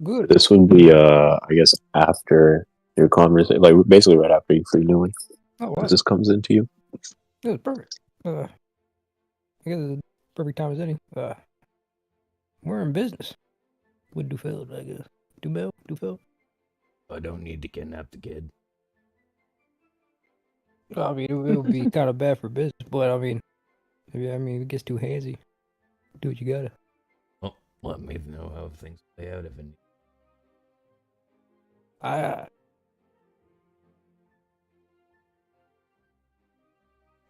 good. This would be I guess after your conversation, like basically right after you free doing. Oh, wow. This comes into you. It was perfect. I guess it's the perfect time as any. We're in business with Dufeld, I guess. Dufeld. I don't need to kidnap the kid. I mean, it would be kind of bad for business, but I mean, if it gets too handsy, do what you gotta. Well, let me know how things play out if it.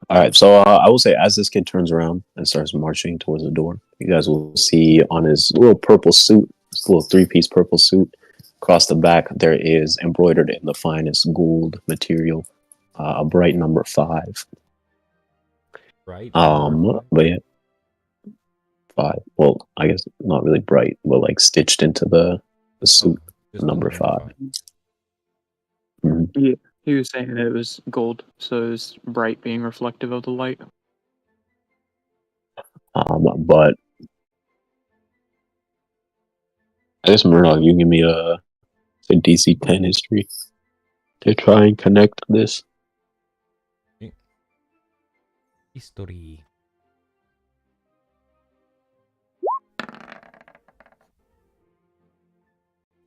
All right, so I will say, as this kid turns around and starts marching towards the door, you guys will see on his little purple suit, his little 3-piece purple suit, across the back there is embroidered in the finest gold material, a bright number 5. Right. But yeah, 5. Well, I guess not really bright, but like stitched into the suit, number 5. Yeah, He was saying it was gold, so it was bright, being reflective of the light. But I guess Murdoch, you give me a DC 10 history to try and connect this. History.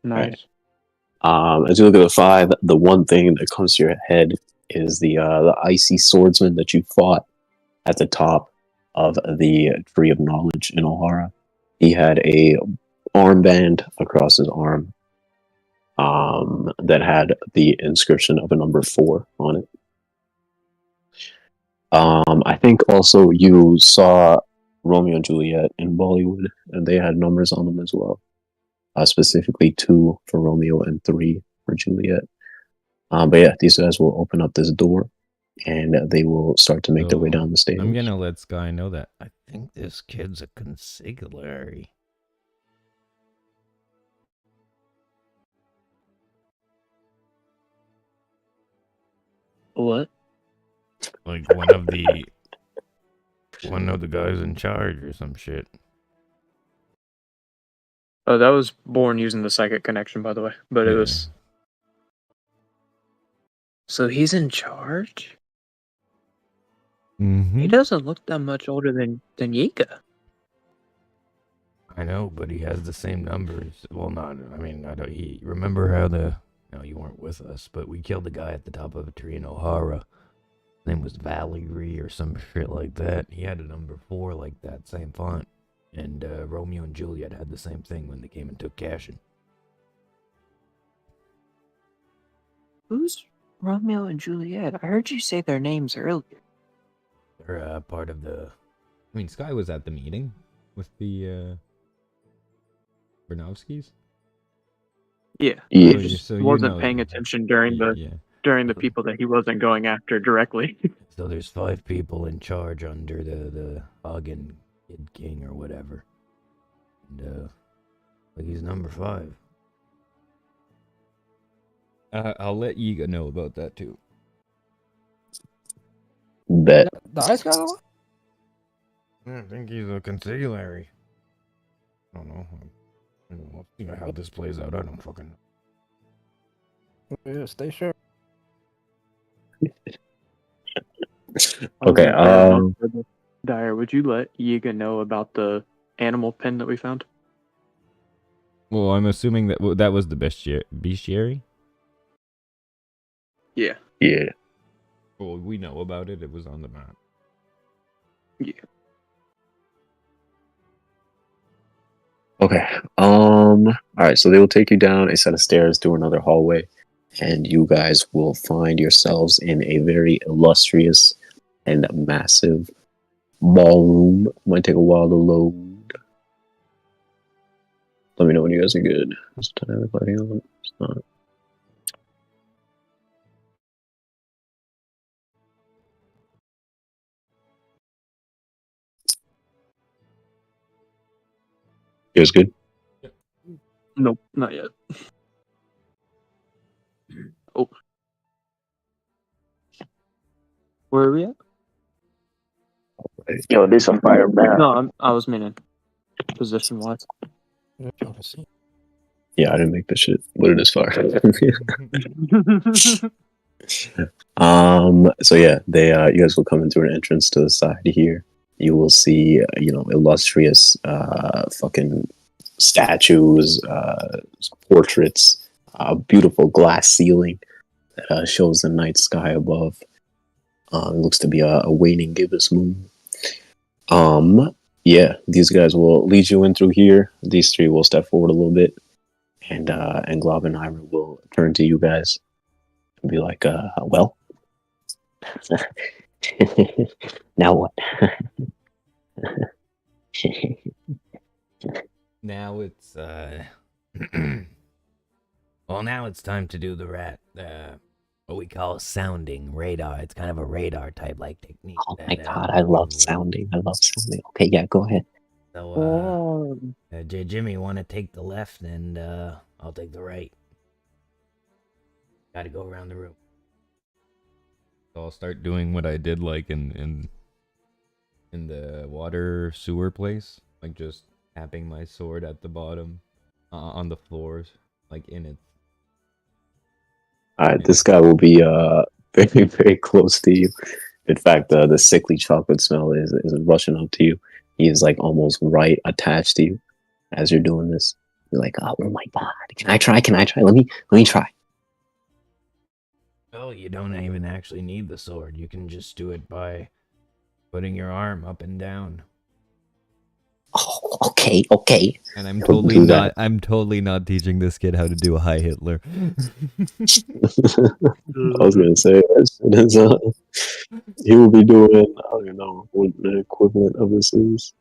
Nice. As you look at the 5, the one thing that comes to your head is the icy swordsman that you fought at the top of the Tree of Knowledge in O'Hara. He had a armband across his arm that had the inscription of a number 4 on it. I think also you saw Romeo and Juliet in Bollywood, and they had numbers on them as well. Specifically 2 for Romeo and 3 for Juliet. But yeah, these guys will open up this door, and they will start to make their way down the stairs. I'm gonna let Sky know that I think this kid's a consigliere. What? Like one of the guys in charge or some shit. Oh, that was born using the psychic connection, by the way. But it was. So he's in charge? Mm-hmm. He doesn't look that much older than Yiga. I know, but he has the same numbers. Well, not. I mean, I don't. Remember how No, you weren't with us, but we killed the guy at the top of a tree in O'Hara. His name was Valerie or some shit like that. He had a number 4 like that, same font. And Romeo and Juliet had the same thing when they came and took Cashin. Who's Romeo and Juliet? I heard you say their names earlier. They're part of the... I mean, Sky was at the meeting with the Bernovskis. Yeah. Yeah. He just wasn't paying attention during the people that he wasn't going after directly. So there's 5 people in charge under the Hagen Kid King or whatever. And like he's number 5. I'll let Yiga know about that too. Bet. The ice guy one? I think he's a consigliere. I don't know. We'll see how this plays out. I don't fucking know. Yeah, stay sure. Okay, Dire, would you let Yiga know about the animal pen that we found? Well, I'm assuming that that was the bestiary? Yeah. Yeah. Well, we know about it. It was on the map. Yeah. Okay. Alright, so they will take you down a set of stairs to another hallway, and you guys will find yourselves in a very illustrious and massive ballroom. Might take a while to load. Let me know when you guys are good. Is time everybody on? It's not. You guys good? Nope, not yet. Oh. Where are we at? Yo, this on fire, man. No, I was meaning position-wise. Yeah, I didn't make this shit, but it is fire. So yeah, they you guys will come into an entrance to the side here. You will see, illustrious fucking statues, portraits, beautiful glass ceiling that shows the night sky above. It looks to be a waning gibbous moon. Yeah, these guys will lead you in through here. These 3 will step forward a little bit, and Glob and Ira will turn to you guys and be like, well, now what? Now it's well, now it's time to do the what we call sounding radar. It's kind of a radar type like technique. Oh my god, I love sounding. Okay, yeah, go ahead. So Jimmy, want to take the left and I'll take the right. Got to go around the room. I'll start doing what I did like in the water sewer place, like just tapping my sword at the bottom, on the floors, like in it. Alright, this guy will be very, very close to you. In fact, the sickly chocolate smell is rushing up to you. He is like almost right attached to you as you're doing this. You're like, oh my god, can I try? Can I try? Let me try. Oh, you don't even actually need the sword. You can just do it by putting your arm up and down. Oh, okay. And I'm totally not teaching this kid how to do a high Hitler. I was gonna say he will be doing, I don't know what the equivalent of this is.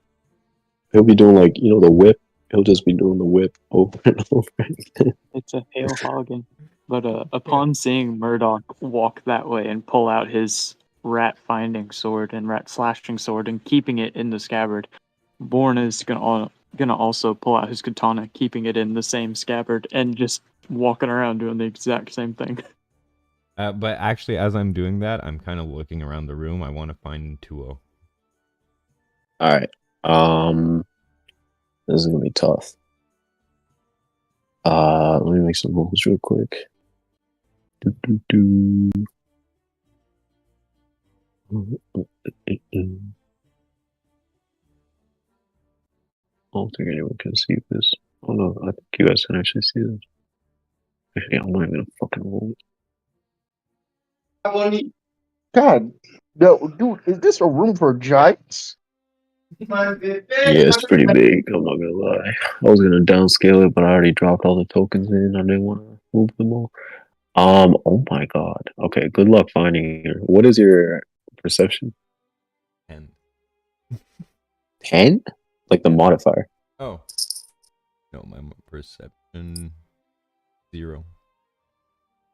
He'll be doing like, the whip. He'll just be doing the whip over and over again. It's a Hail Hagen. But upon seeing Murdoch walk that way and pull out his rat finding sword and rat slashing sword and keeping it in the scabbard, Born is gonna also pull out his katana, keeping it in the same scabbard, and just walking around doing the exact same thing. But actually, as I'm doing that, I'm kind of looking around the room. I want to find Tuo. Alright. This is gonna be tough. Let me make some rolls real quick. I don't think anyone can see this. Oh no, I think you guys can actually see this. Actually, I'm not even gonna fucking roll it. God, no, dude, is this a room for giants? Yeah, it's pretty big, I'm not gonna lie. I was gonna downscale it, but I already dropped all the tokens in. I didn't want to move them all. Oh my god. Okay, good luck finding her. What is your perception? 10. 10? Like the modifier. Oh. No, my perception 0.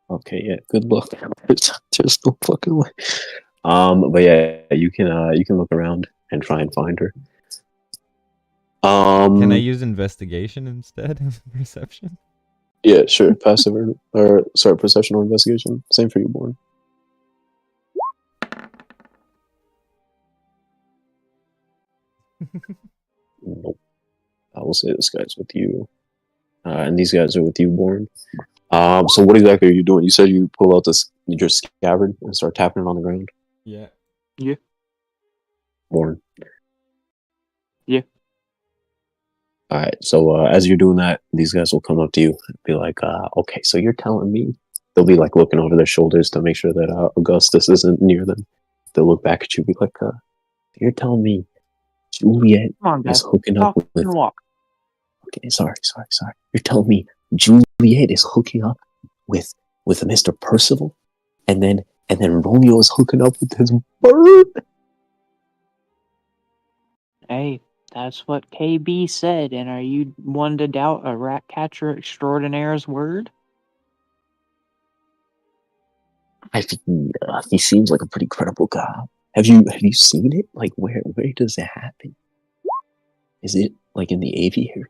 Okay, yeah, good luck. There's no fucking way. But yeah, you can look around and try and find her. Can I use investigation instead of perception? Yeah, sure. Passive perception or investigation. Same for you, Born. Nope. I will say this guy's with you. And these guys are with you, Born. So what exactly are you doing? You said you pull out your scabbard and start tapping it on the ground? Yeah. Yeah. Born. Yeah. Alright, so as you're doing that, these guys will come up to you and be like, okay, so you're telling me. They'll be like looking over their shoulders to make sure that Augustus isn't near them. They'll look back at you and be like, you're telling me Juliet is hooking up with... Walk. Okay, sorry. You're telling me Juliet is hooking up with Mr. Percival, and then Romeo is hooking up with his bird? Hey, that's what KB said, and are you one to doubt a rat catcher extraordinaire's word? I think he seems like a pretty credible guy. Have you seen it? Like where does it happen? Is it like in the aviary?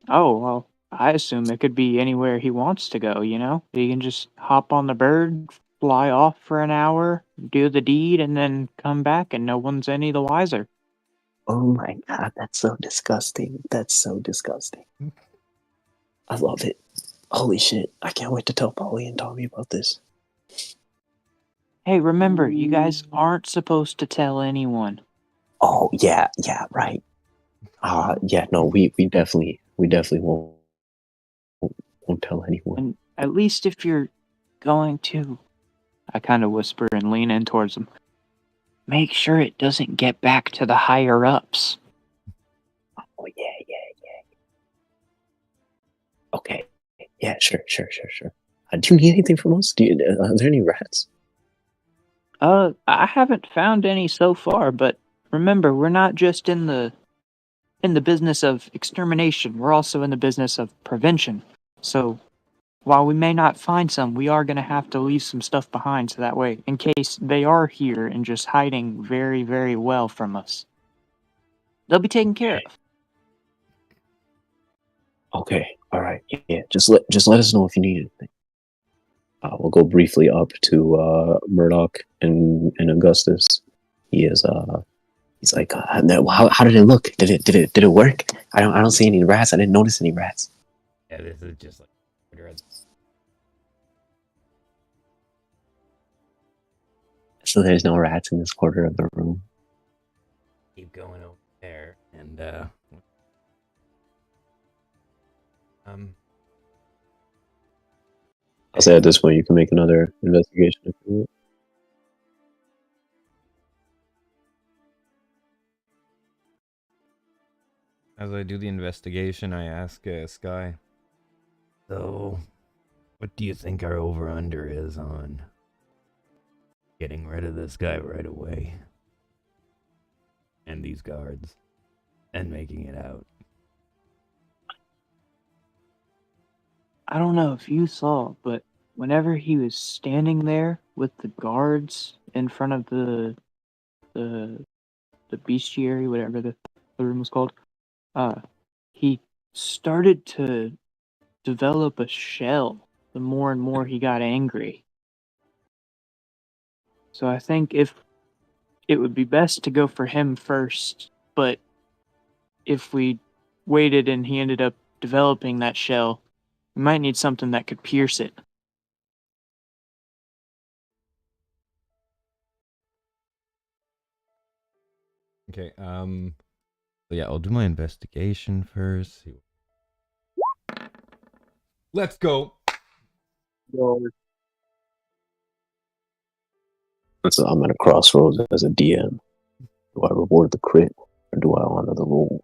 Oh, well, I assume it could be anywhere he wants to go, He can just hop on the bird, fly off for an hour, do the deed, and then come back and no one's any the wiser. Oh my god, that's so disgusting. I love it. Holy shit. I can't wait to tell Polly and Tommy about this. Hey, remember, you guys aren't supposed to tell anyone. Oh, yeah, right. Yeah, no, we definitely won't tell anyone. And at least if you're going to, I kind of whisper and lean in towards them, make sure it doesn't get back to the higher ups. Oh, yeah. Okay. Yeah, sure. Do you need anything from us? Are there any rats? I haven't found any so far, but remember, we're not just in the business of extermination. We're also in the business of prevention. So, while we may not find some, we are going to have to leave some stuff behind so that way, in case they are here and just hiding very, very well from us, they'll be taken care of. Okay, all right, yeah. Just let us know if you need anything. We'll go briefly up to Murdoch and Augustus. He's like, how did it look? Did it work? I don't see any rats. I didn't notice any rats. Yeah, this is just like. So there's no rats in this quarter of the room. Keep going over there, and I'll say at this point you can make another investigation if you want. As I do the investigation, I ask Sky. So, what do you think our over-under is on getting rid of this guy right away? And these guards. And making it out. I don't know if you saw, but whenever he was standing there with the guards in front of the bestiary, whatever the room was called, he started to develop a shell the more and more he got angry. So I think if it would be best to go for him first, but if we waited and he ended up developing that shell, we might need something that could pierce it. Okay, so yeah, I'll do my investigation first. Let's go. So I'm at a crossroads as a DM. Do I reward the crit or do I honor the roll?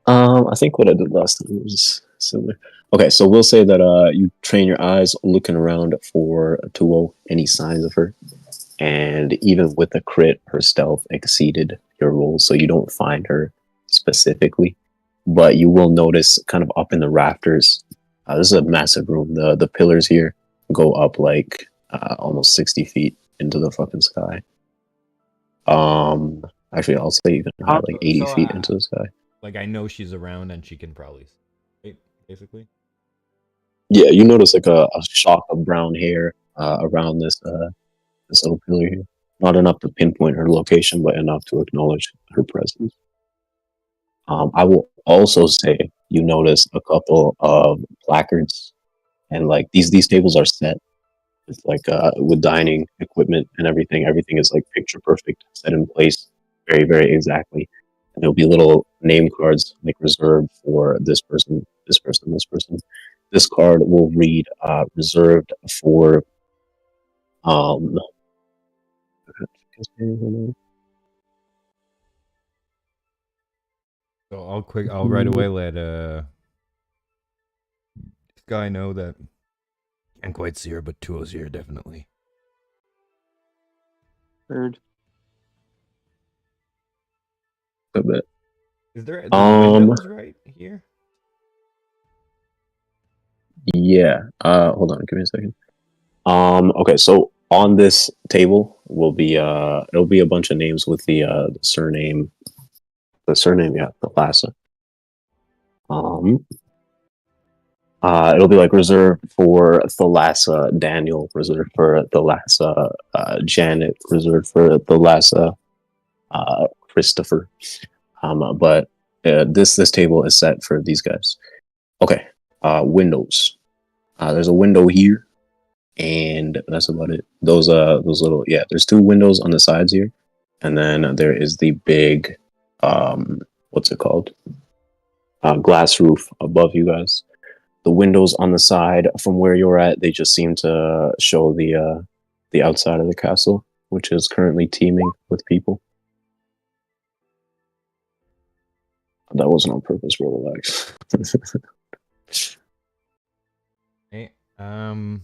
I think what I did last time was similar. Okay, so we'll say that you train your eyes looking around for Tuo, any signs of her. And even with a crit, her stealth exceeded your roll, so you don't find her specifically. But you will notice kind of up in the rafters, this is a massive room. The pillars here go up like almost 60 feet into the fucking sky. Actually, I'll say even higher, like 80 feet into the sky. Like, I know she's around and she can probably see, basically. Yeah, you notice like a shock of brown hair around this little pillar here. Not enough to pinpoint her location, but enough to acknowledge her presence. I will also say you notice a couple of placards, and like these tables are set. It's like with dining equipment and everything. Everything is like picture perfect, set in place, very, very exactly. And there'll be little name cards like reserved for this person, this person, this person. This card will read reserved for So I'll right away let this guy know that can't quite see her, but Tuo's here definitely. Heard. A bit. Is there windows right here? Yeah. Hold on, give me a second. Okay, so on this table will be it'll be a bunch of names with the surname. The surname, yeah, the Lassa. It'll be like reserved for Thalassa Daniel, reserved for Thalassa Janet, reserved for Thalassa Christopher. But this table is set for these guys. Okay. Windows. There's a window here, and that's about it. Those little, yeah. There's two windows on the sides here, and then there is the big, what's it called? Glass roof above you guys. The windows on the side from where you're at, they just seem to show the outside of the castle, which is currently teeming with people. That wasn't on purpose, bro. Relax. Hey, yeah,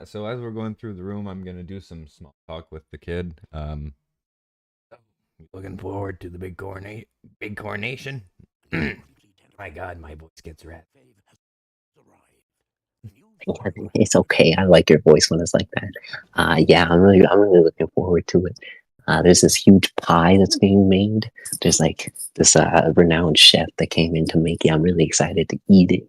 so as we're going through the room, I'm gonna do some small talk with the kid. Looking forward to the big coronation. My God, my voice gets red. It's okay. I like your voice when it's like that. Yeah, I'm really looking forward to it. There's this huge pie that's being made. There's like this renowned chef that came in to make it. I'm really excited to eat it.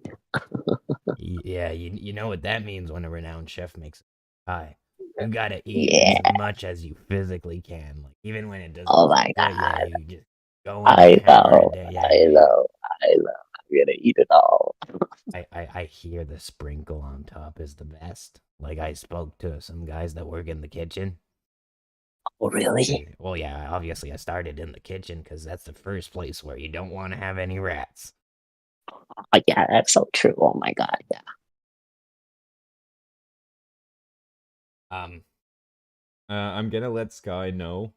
Yeah, you know what that means when a renowned chef makes a pie. You gotta eat Yeah. as much as you physically can, like even when it doesn't. Oh my Yeah, god. you just go in and hammer it down. Yeah, I know. I'm gonna eat it all. I hear the sprinkle on top is the best. Like I spoke to some guys that work in the kitchen. Oh really? Well, yeah, obviously I started in the kitchen because that's the first place where you don't want to have any rats. Oh yeah, that's so true. Oh my god, yeah. I'm gonna let Sky know.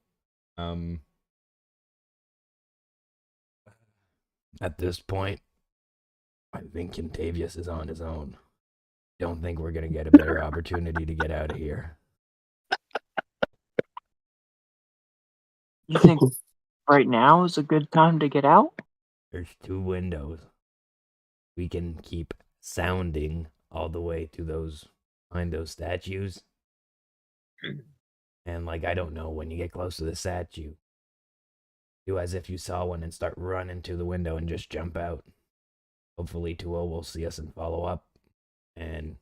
At this point, I think Contavious is on his own. Don't think we're gonna get a better opportunity to get out of here. You think right now is a good time to get out? There's 2 windows. We can keep sounding all the way to those behind those statues. And like I don't know, when you get close to the statue, do as if you saw one and start running to the window and just jump out. Hopefully 2-0 will see us and follow up. And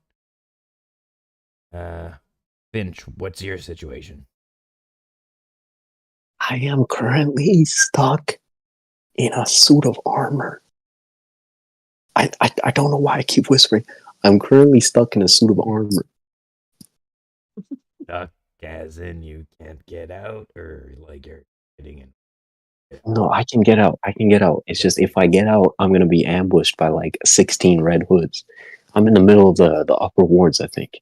Finch, what's your situation? I am currently stuck in a suit of armor. I don't know why I keep whispering. I'm currently stuck in a suit of armor. Stuck as in you can't get out, or like you're getting in? No, I can get out. I can get out. It's just if I get out, I'm gonna be ambushed by like 16 red hoods. I'm in the middle of the upper wards, I think.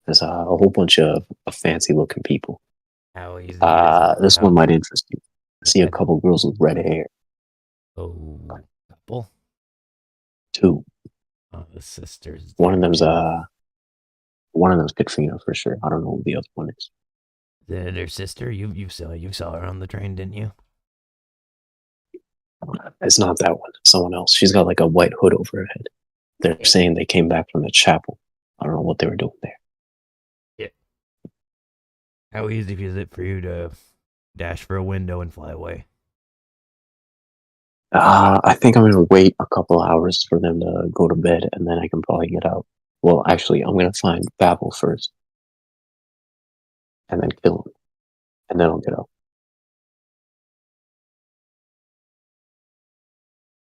There's a whole bunch of fancy looking people. How easy is This how, one might interest you. I see a couple girls with red hair. Oh, couple? 2. Oh, the sisters. One of them's Katrina for sure. I don't know who the other one is. Their sister. You saw her on the train, didn't you? It's not that one. It's someone else. She's got like a white hood over her head. They're saying they came back from the chapel. I don't know what they were doing there. Yeah. How easy is it for you to dash for a window and fly away? I think I'm gonna wait a couple hours for them to go to bed, and then I can probably get out. Well, actually, I'm gonna find Babel first, and then kill him, and then I'll get out.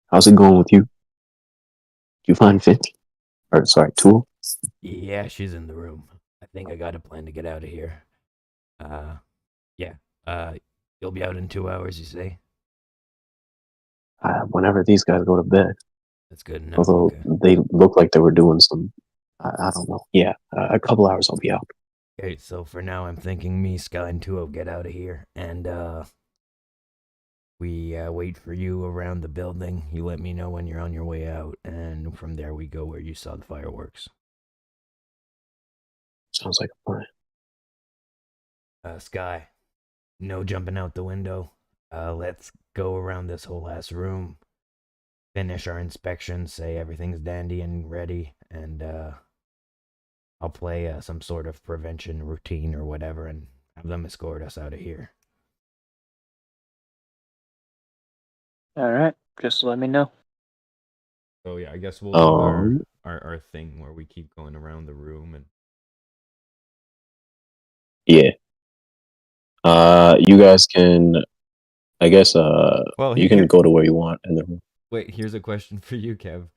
How's it going with you? You find Fit? Or sorry, Tool? Yeah, she's in the room. I think I got a plan to get out of here. Yeah. You'll be out in 2 hours, you say? Whenever these guys go to bed. That's good enough. Although Okay. they look like they were doing some, I don't know. Yeah, a couple hours I'll be out. Okay, so for now I'm thinking me, Sky, and 2-0 get out of here, and we wait for you around the building. You let me know when you're on your way out, and from there we go where you saw the fireworks. Sounds like a plan. Sky, no jumping out the window. Let's go around this whole last room, finish our inspection, say everything's dandy and ready, and I'll play some sort of prevention routine or whatever and have them escort us out of here. Alright, just let me know. So yeah, I guess we'll do our thing where we keep going around the room and. Yeah. You guys can, I guess, you can go to where you want in the room. Wait, here's a question for you, Kev.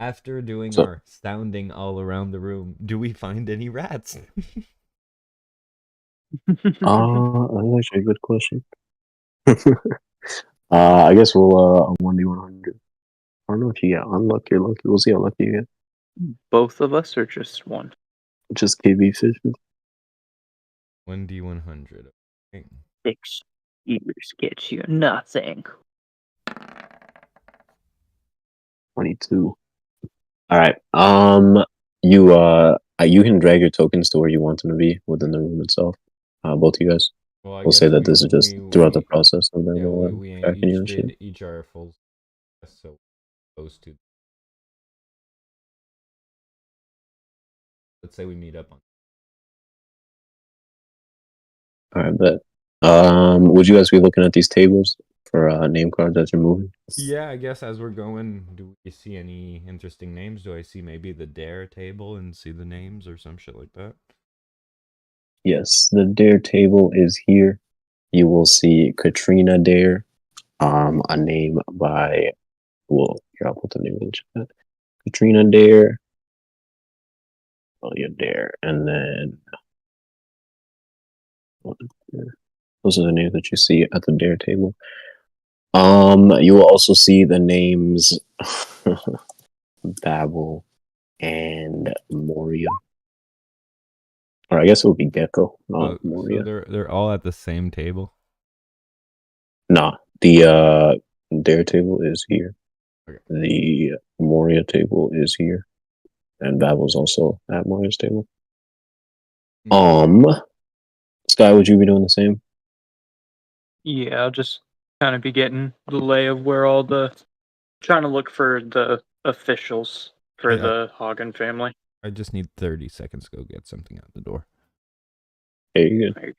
After doing our sounding all around the room, do we find any rats? That's actually a good question. I guess we'll 1d100. I don't know if you get unlucky or lucky. We'll see how lucky you get. Both of us or just one? Just KB fishes. 1d100. Okay. 6 years gets you nothing. 22. All right. You can drag your tokens to where you want them to be within the room itself. Both of you guys. Well, we'll say that this is just throughout the process, and then yeah, we'll we back in your shit. did each our full, so those two. Let's say we meet up on. All right, bet. Would you guys be looking at these tables for name cards as you're moving? Yeah, I guess as we're going, do we see any interesting names? Do I see maybe the Dare table and see the names or some shit like that? Yes, the Dare table is here. You will see Katrina Dare, a name by, well, here, I'll put the name in the chat. Katrina Dare, Onya Dare, and then those are the names that you see at the Dare table. You will also see the names Babel and Moria. Or I guess it would be Gecko, not Moria. So they're all at the same table? Nah, the Dare table is here. Okay. The Moria table is here. And Babel's also at Moria's table. Sky, would you be doing the same? Yeah, I'll just kind of be getting the lay of where all the... Trying to look for the officials for the Hagen family. I just need 30 seconds to go get something out the door. Hey, you good.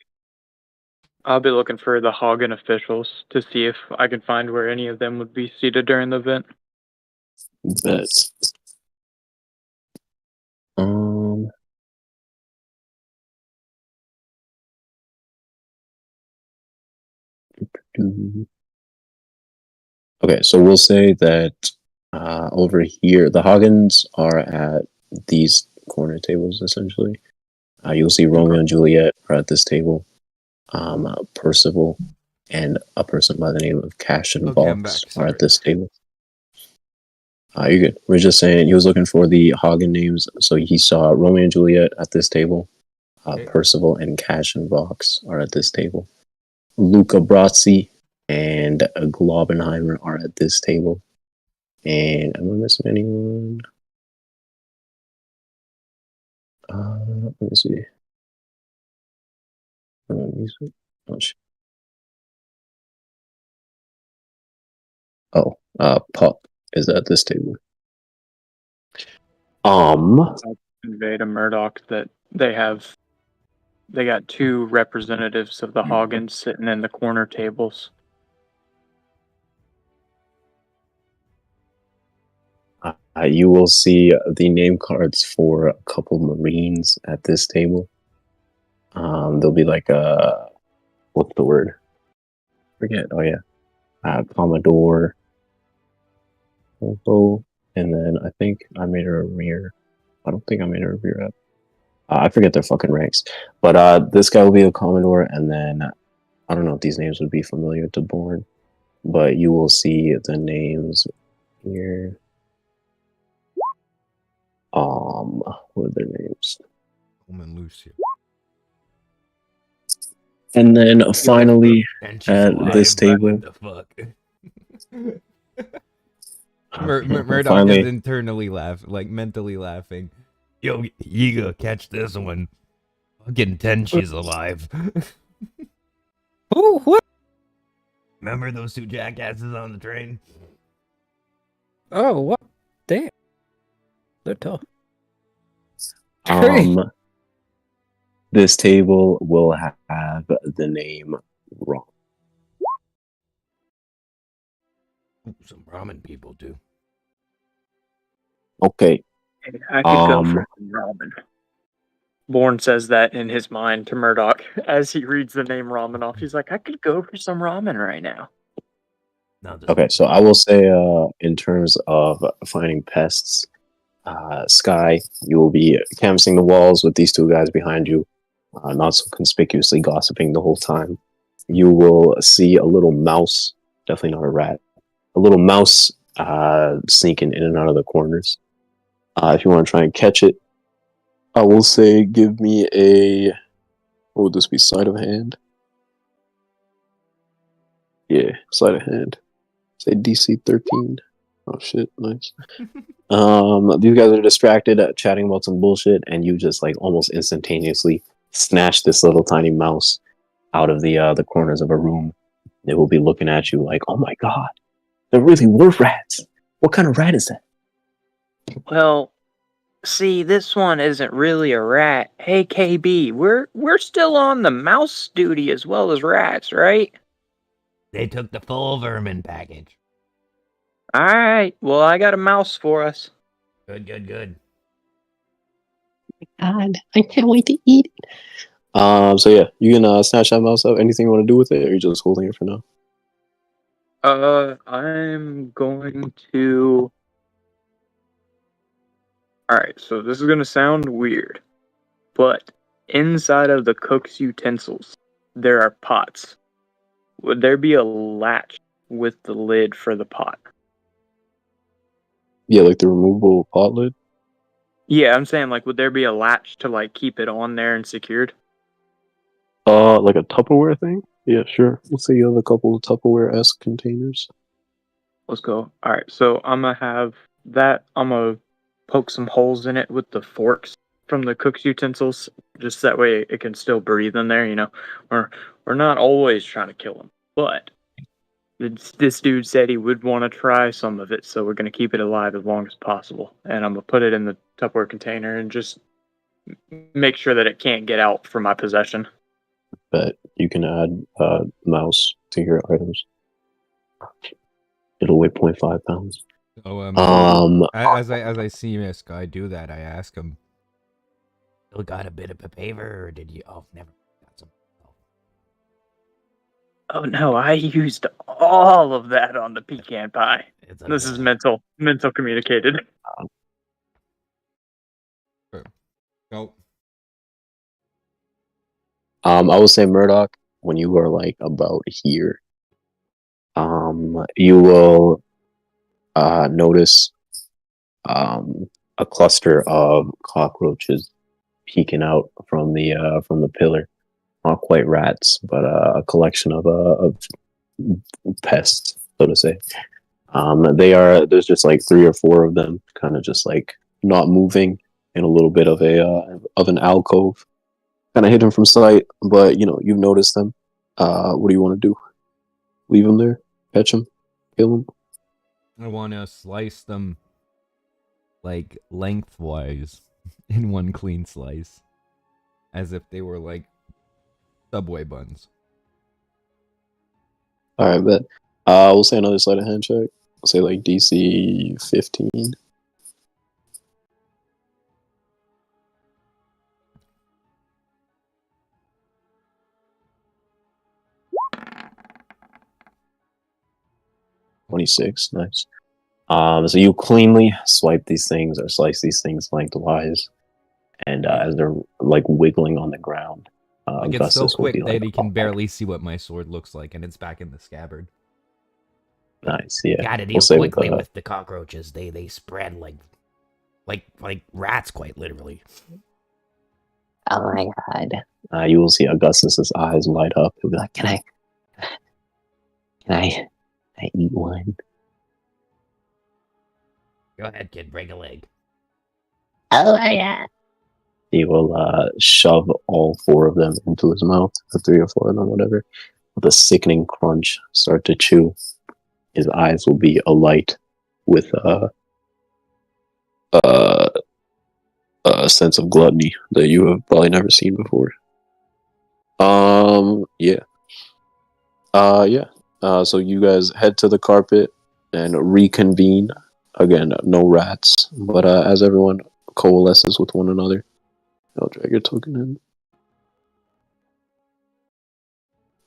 I'll be looking for the Hagen officials to see if I can find where any of them would be seated during the event. Bet. Okay, so we'll say that over here, the Hagens are at these corner tables, essentially. You'll see Romeo and Juliet are at this table. Percival and a person by the name of Cash and Box are at this table. You're good. We're just saying he was looking for the Hagen names, so he saw Romeo and Juliet at this table. Percival and Cash and Box are at this table. Luca Brazzi and Globenheimer are at this table. And am I missing anyone? Let me see. Pup is at this table. I'll convey to Murdoch that they got two representatives of the Hagens sitting in the corner tables. You will see the name cards for a couple Marines at this table. There'll be like what's the word? Forget. Oh yeah, Commodore, and then I think I made her a rear. I don't think I made her a rear up. I forget their fucking ranks, but this guy will be a Commodore, and then I don't know if these names would be familiar to Bourne, but you will see the names here. What are their names? Woman Lucia. And then finally at this table. What the fuck? Murdoch Finally, is internally mentally laughing. Yo, Yiga, catch this one. Fucking 10, she's alive. Oh, what? Remember those two jackasses on the train? Oh, what? Damn. They're tough. This table will have the name wrong. Some ramen people do. Okay. I could go for some ramen. Bourne says that in his mind to Murdoch as he reads the name Romanoff. He's like, I could go for some ramen right now. Okay, so I will say, in terms of finding pests, Sky, you will be canvassing the walls with these two guys behind you, not so conspicuously gossiping the whole time. You will see a little mouse, definitely not a rat, a little mouse sneaking in and out of the corners. If you want to try and catch it, I will say give me a... What would this be? Sleight of hand? Yeah, sleight of hand. Say DC 13. Oh shit, nice. These guys are distracted chatting about some bullshit, and you just like almost instantaneously snatch this little tiny mouse out of the corners of a room. They will be looking at you like, oh my god, there really were rats. What kind of rat is that? Well, See, this one isn't really a rat. Hey, KB, we're still on the mouse duty as well as rats, right? They took the full vermin package. All right. Well, I got a mouse for us. Good. God, I can't wait to eat it. So yeah, you can snatch that mouse up. Anything you want to do with it, or you just holding it for now? I'm going to. All right. So this is gonna sound weird, but inside of the cook's utensils, there are pots. Would there be a latch with the lid for the pot? Yeah, like the removable pot lid. Yeah, I'm saying, like, would there be a latch to, like, keep it on there and secured? Like a Tupperware thing. Yeah, sure. Let's say you have a couple of Tupperware-esque containers. Let's go. Alright, so I'm gonna have that. I'm gonna poke some holes in it with the forks from the cook's utensils, just that way it can still breathe in there, you know? We're not always trying to kill him, but this dude said he would want to try some of it, so we're gonna keep it alive as long as possible. And I'm gonna put it in the Tupperware container and just make sure that it can't get out from my possession. But you can add mouse to your items. It'll weigh 0.5 pounds. As I see this guy do that, I ask him, Still got a bit of a paver, or did you? Oh, never got some. Oh no, I used all of that on the pecan pie. This is mental communicated. oh, I would say Murdoch, when you are like about here, you will notice a cluster of cockroaches peeking out from the pillar. Not quite rats, but a collection of pests, so to say. There's just like 3 or 4 of them, kind of just like not moving in a little bit of an alcove, kind of hidden from sight. But you know, you've noticed them. What do you want to do? Leave them there? Catch them? Kill them? I want to slice them like lengthwise in one clean slice, as if they were like Subway buns. All right, bet. We'll say another sleight of hand check. We'll say like DC 15. $26, nice. So you cleanly swipe these things or slice these things lengthwise, and as they're like wiggling on the ground, Like it's so quick that he can barely see what my sword looks like, and it's back in the scabbard. Nice, yeah. Gotta deal quickly with the cockroaches. They spread like rats, quite literally. Oh my god. You will see Augustus's eyes light up. He'll be like, Can I eat one? Go ahead, kid, break a leg. Oh my god. He will shove all 4 of them into his mouth, or 3 or 4 of them, whatever. With a sickening crunch, start to chew. His eyes will be alight with a sense of gluttony that you have probably never seen before. Yeah. So you guys head to the carpet and reconvene. Again, no rats, but as everyone coalesces with one another, I'll drag your token in.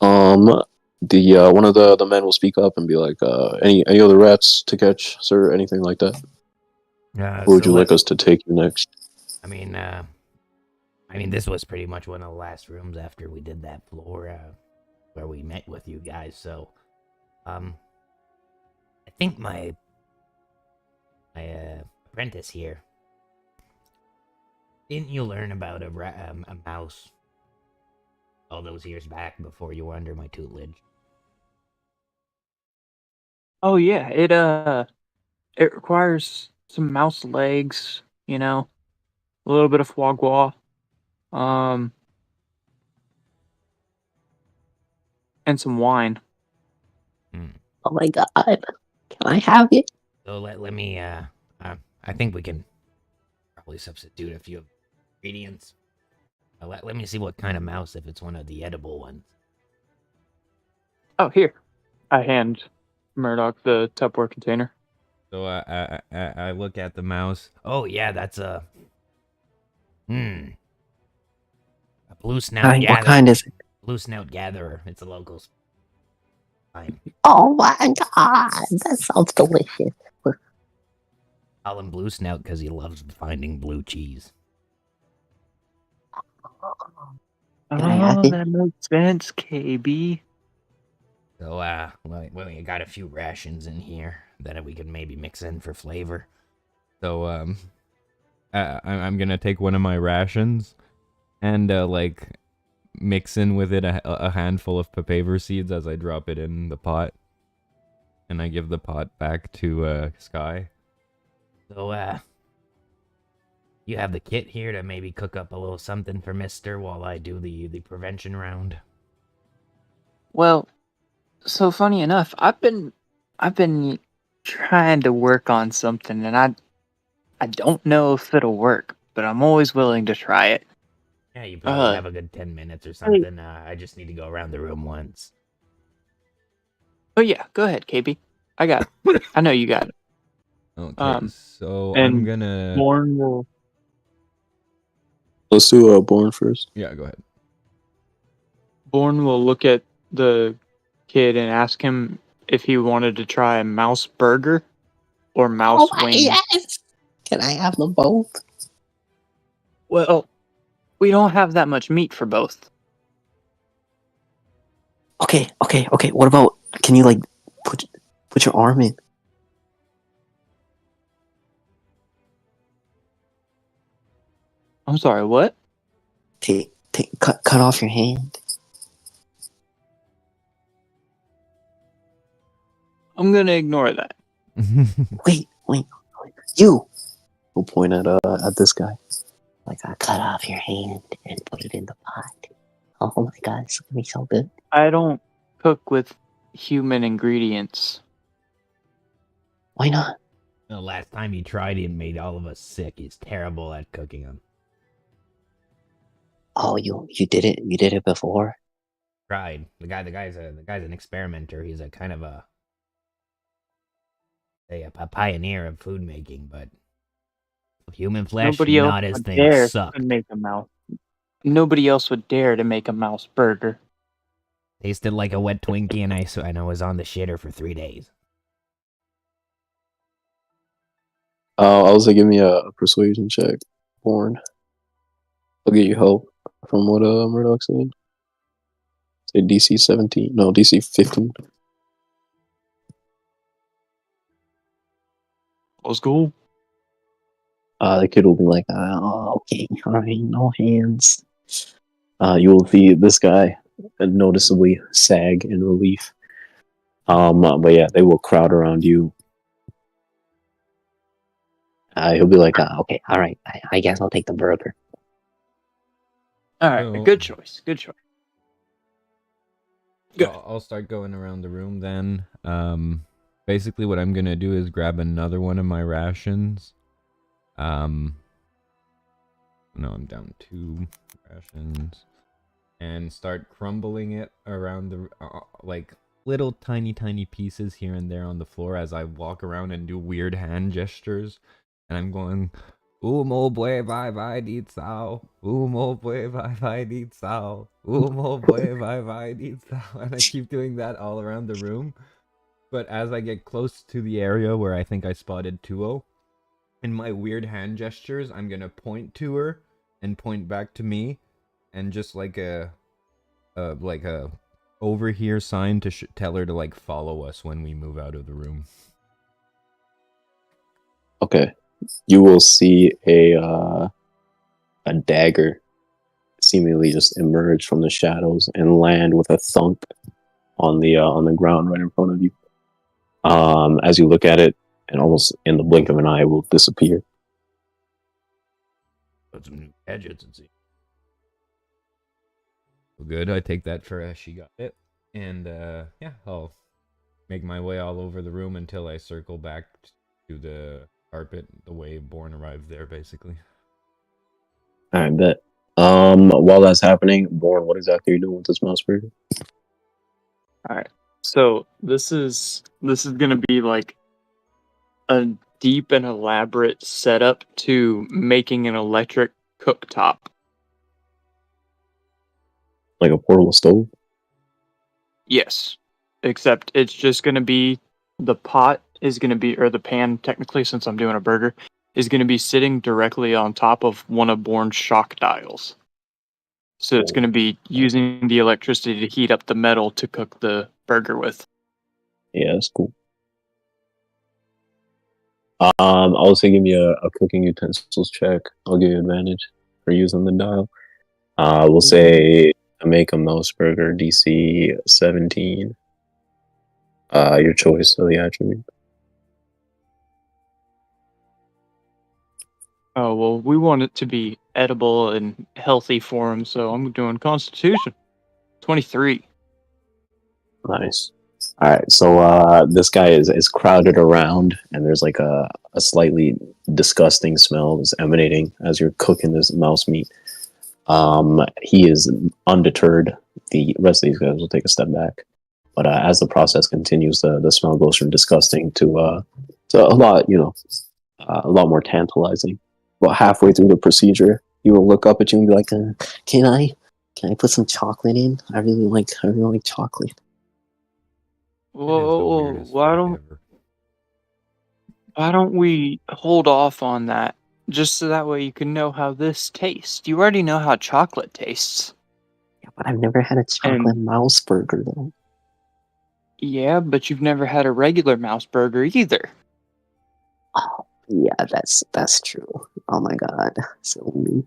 One of the men will speak up and be like, any other rats to catch, sir? Anything like that? Where would you like us to take you next? I mean, this was pretty much one of the last rooms after we did that floor, where we met with you guys. So, I think my apprentice here. Didn't you learn about a mouse all those years back before you were under my tutelage? Oh yeah, it requires some mouse legs, you know, a little bit of foie gras, and some wine. Oh my god, can I have it? So let me I think we can Probably substitute a few ingredients. Let me see what kind of mouse, if it's one of the edible ones. Oh, here. I hand Murdoch the Tupperware container. So I look at the mouse. Oh yeah, that's a blue snout What gatherer. kind is it? Blue snout gatherer. It's a local. Fine. Oh my god, that sounds delicious. Call him blue snout because he loves finding blue cheese. Can I have it? That makes sense, KB. So well, you got a few rations in here that we could maybe mix in for flavor. So I'm gonna take one of my rations and like mix in with it a handful of papaver seeds as I drop it in the pot, and I give the pot back to Sky. So you have the kit here to maybe cook up a little something for Mister while I do the prevention round. Well, so funny enough, I've been trying to work on something, and I don't know if it'll work, but I'm always willing to try it. Yeah, you probably have a good 10 minutes or something. I just need to go around the room once. Oh yeah, go ahead, KB. I got it. I know you got it. Okay, so and I'm gonna. Born will. Let's do Born first. Yeah, go ahead. Born will look at the kid and ask him if he wanted to try a mouse burger or mouse wing. Yes! Can I have them both? Well, we don't have that much meat for both. Okay. What about, can you like put your arm in? I'm sorry, what? Cut off your hand. I'm gonna ignore that. Wait. You! We'll point at this guy. Like, I cut off your hand and put it in the pot. Oh my god, it's gonna be so good. I don't cook with human ingredients. Why not? The last time he tried, he made all of us sick. He's terrible at cooking them. Oh, you did it? You did it before? Tried. The guy's an experimenter. He's a kind of a pioneer of food making, but human flesh, Nobody else not his would thing. dare Sucked. to make a mouse. Nobody else would dare to make a mouse burger. Tasted like a wet Twinkie, and I was on the shitter for 3 days. I'll say give me a persuasion check, Born. I'll get you help from what Murdoch said. Say DC 17. No, DC 15. Let's go. The kid will be like, okay, alright, no hands. You will see this guy noticeably sag in relief. But yeah, they will crowd around you. He'll be like, okay, alright, I guess I'll take the burger. Alright, So- good choice. Good choice. Good. I'll start going around the room then. Basically what I'm gonna do is grab another one of my rations. No, I'm down 2 rations. And start crumbling it around the, like, little tiny pieces here and there on the floor as I walk around and do weird hand gestures. And I'm going, mo boy, bye, dit sao. Mo boy, bye, dit sao. Mo boy, bye, dit sao. And I keep doing that all around the room. But as I get close to the area where I think I spotted 2-0, in my weird hand gestures, I'm gonna point to her and point back to me, and just like a over here sign to tell her to like follow us when we move out of the room. Okay. You will see a dagger seemingly just emerge from the shadows and land with a thunk on the ground right in front of you. As you look at it, and almost in the blink of an eye, it will disappear. Put some new gadgets and see. Well, good. I take that for she got it, and yeah, I'll make my way all over the room until I circle back to the carpet the way Born arrived there, basically. I bet. While that's happening, Born, what exactly are you doing with this mouse burger? All right. So this is gonna be like a deep and elaborate setup to making an electric cooktop. Like a portable stove? Yes, except it's just gonna be the pot is gonna be, or the pan technically, since I'm doing a burger, is gonna be sitting directly on top of one of Born's shock dials. So it's gonna be using the electricity to heat up the metal to cook the burger with. Yeah, that's cool. I'll also give you a cooking utensils check. I'll give you advantage for using the dial. We'll say to make a mouse burger DC 17. Your choice of the attribute. Oh, well, we want it to be edible and healthy for him, so I'm doing Constitution. 23. Nice. All right, so this guy is crowded around, and there's like a slightly disgusting smell that's emanating as you're cooking this mouse meat. He is undeterred. The rest of these guys will take a step back, but as the process continues, the smell goes from disgusting to a lot, a lot more tantalizing. About halfway through the procedure, he will look up at you and be like, "Can I put some chocolate in? I really like chocolate." Whoa, why don't we hold off on that, just so that way you can know how this tastes? You already know how chocolate tastes. Yeah, but I've never had a chocolate mouse burger though. Yeah, but you've never had a regular mouse burger either. Oh, yeah, that's true. Oh my god, so mean.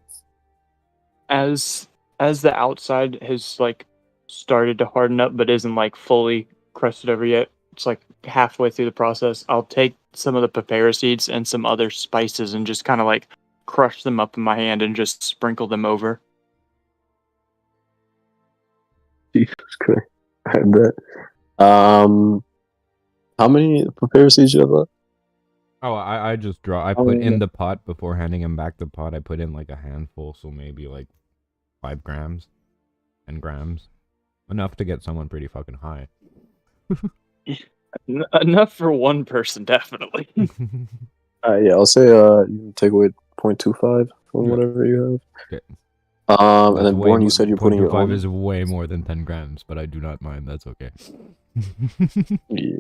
As the outside has like started to harden up, but isn't like fully crusted over yet. It's like halfway through the process. I'll take some of the papaya seeds and some other spices and just kind of like crush them up in my hand and just sprinkle them over. Jesus Christ, I bet. How many papaya seeds you have left? Oh, I just I put in the pot before handing him back the pot. I put in like a handful, so maybe like 5 grams, 10 grams, enough to get someone pretty fucking high. Enough for one person, definitely. Yeah, I'll say you can take away 0.25 from whatever you have. Okay. And then Born, you said you're putting your own. 0.25 is way more than 10 grams, but I do not mind. That's okay. Yeah.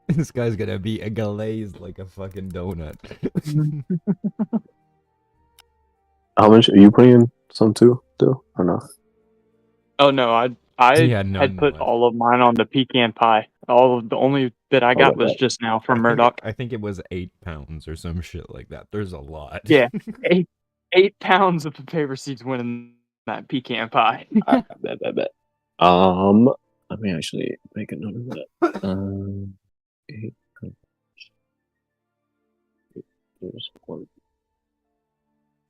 This guy's gonna be a glazed like a fucking donut. How much are you putting in? Some too, though, or not? Oh no, I had put all of mine on the pecan pie. The only bit I got was just now from Murdoch. I think it was 8 pounds or some shit like that. There's a lot. Yeah, 8 pounds of papaya seeds went in that pecan pie. I bet. Let me actually make a note of that. 8.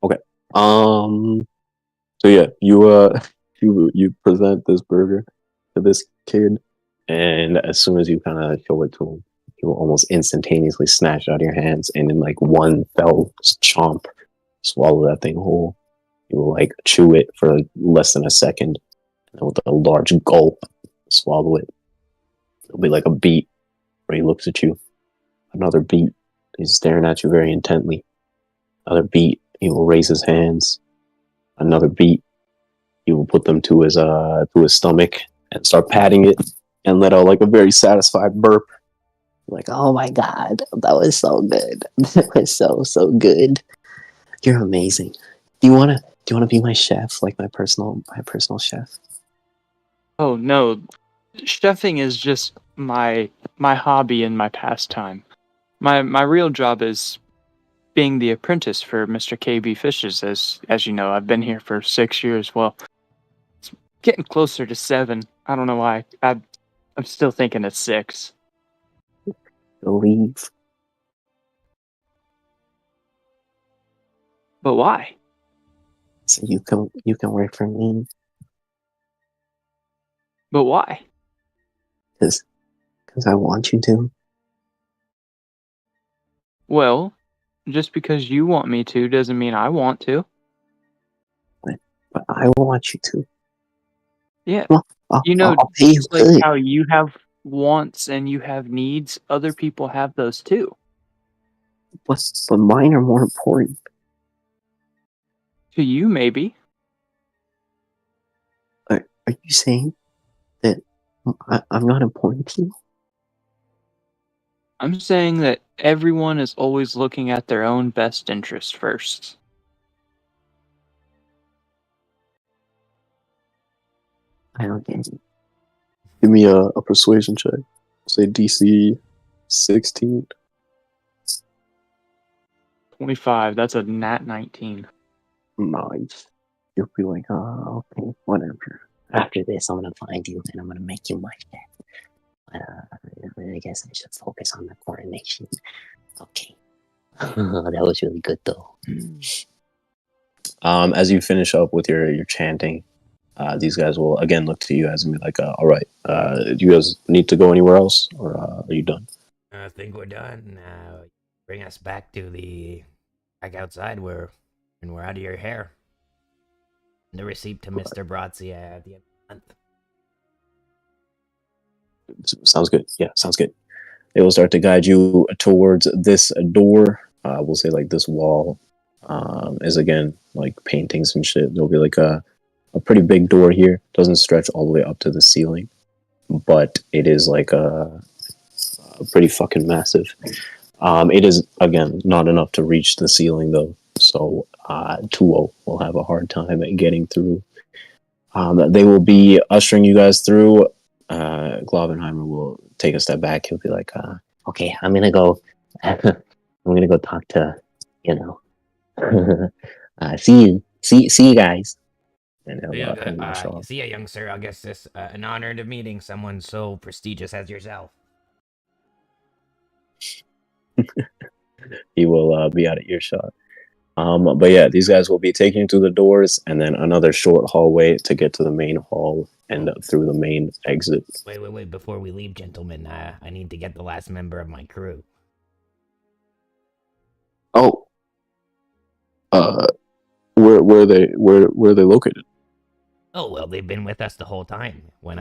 Okay. So yeah, you present this burger to this kid, and as soon as you kind of show it to him, he will almost instantaneously snatch it out of your hands, and in like one fell chomp, swallow that thing whole. He will like chew it for less than a second, and with a large gulp, swallow it. It'll be like a beat where he looks at you. Another beat, he's staring at you very intently. Another beat, he will raise his hands. Another beat, he will put them to his stomach and start patting it and let out like a very satisfied burp. Like, oh my god, that was so good. That was so good. You're amazing. Do you wanna be my chef, like my personal chef? Oh no, chefing is just my hobby and my pastime. My real job is being the apprentice for Mr. KB Fishes. As you know, I've been here for 6 years. Well, it's getting closer to 7. I don't know why. I'm still thinking it's 6. Leave. But why? So you can work for me. But why? Because I want you to. Well, just because you want me to doesn't mean I want to. But I want you to. Yeah. Well, I'll pay you just like good. how you have wants and you have needs, other people have those too. But mine are more important. To you, maybe. Are you saying that I'm not important to you? I'm saying that everyone is always looking at their own best interest first. I don't get it. Give me a persuasion check. Say DC 16. 25, that's a nat 19. Nice. You'll be like, oh, okay, whatever. After this, I'm gonna find you and I'm gonna make you my chef. But I guess I should focus on the coronation. Okay. That was really good though. As you finish up with your chanting, these guys will again look to you guys and be like, all right, do you guys need to go anywhere else, or are you done? I think we're done. Bring us back to back outside where and we're out of your hair. The receipt to Mr. Brazzi at the end of the month. Sounds good. Yeah, sounds good. They will start to guide you towards this door. We'll say like this wall is again like paintings and shit. There'll be like a pretty big door here. Doesn't stretch all the way up to the ceiling, but it is like a pretty fucking massive. It is again not enough to reach the ceiling though, so 2-0 will have a hard time at getting through. They will be ushering you guys through. Globenheimer will take a step back. He'll be like, okay, I'm gonna go talk to, see you guys. And he'll see ya, young sir. I guess this an honor to meeting someone so prestigious as yourself. He will be out of earshot. But yeah, these guys will be taking you to the doors and then another short hallway to get to the main hall and through the main exit. Wait. Before we leave, gentlemen, I need to get the last member of my crew. Oh. Where are they located? Oh, well, they've been with us the whole time. When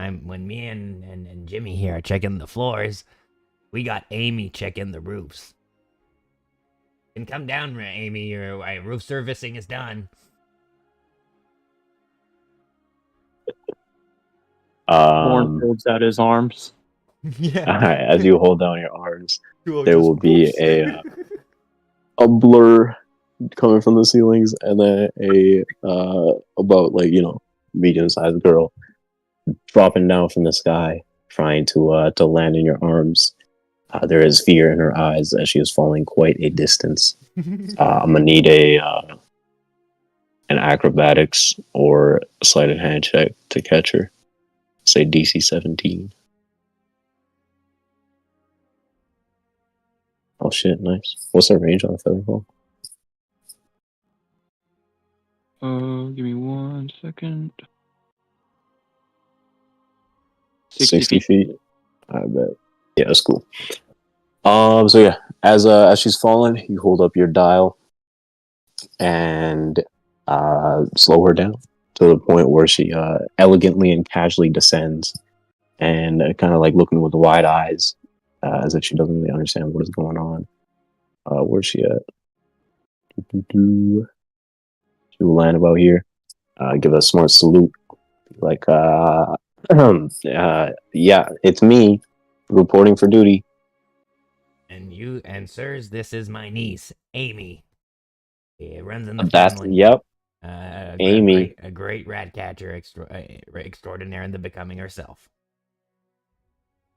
me and Jimmy here are checking the floors, we got Amy checking the roofs. You can come down, Amy. Your roof servicing is done. Horn holds out his arms. Yeah. As you hold down your arms, there will be a blur coming from the ceilings, and then a about medium-sized girl dropping down from the sky, trying to land in your arms. There is fear in her eyes as she is falling quite a distance. I'm gonna need an acrobatics or sleight of hand check to catch her. Say DC 17. Oh shit, nice. What's her range on a feather ball? Give me 1 second. 60 feet. I bet. Yeah, that's cool. So yeah, as she's falling, you hold up your dial and slow her down to the point where she elegantly and casually descends, and kind of like looking with wide eyes, as if she doesn't really understand what is going on. Where's she at? She will land about here. Give a smart salute. Like, yeah, it's me reporting for duty. And sirs, this is my niece, Amy. It runs in the family. Yep. Amy, a great rat catcher extraordinaire in the becoming herself.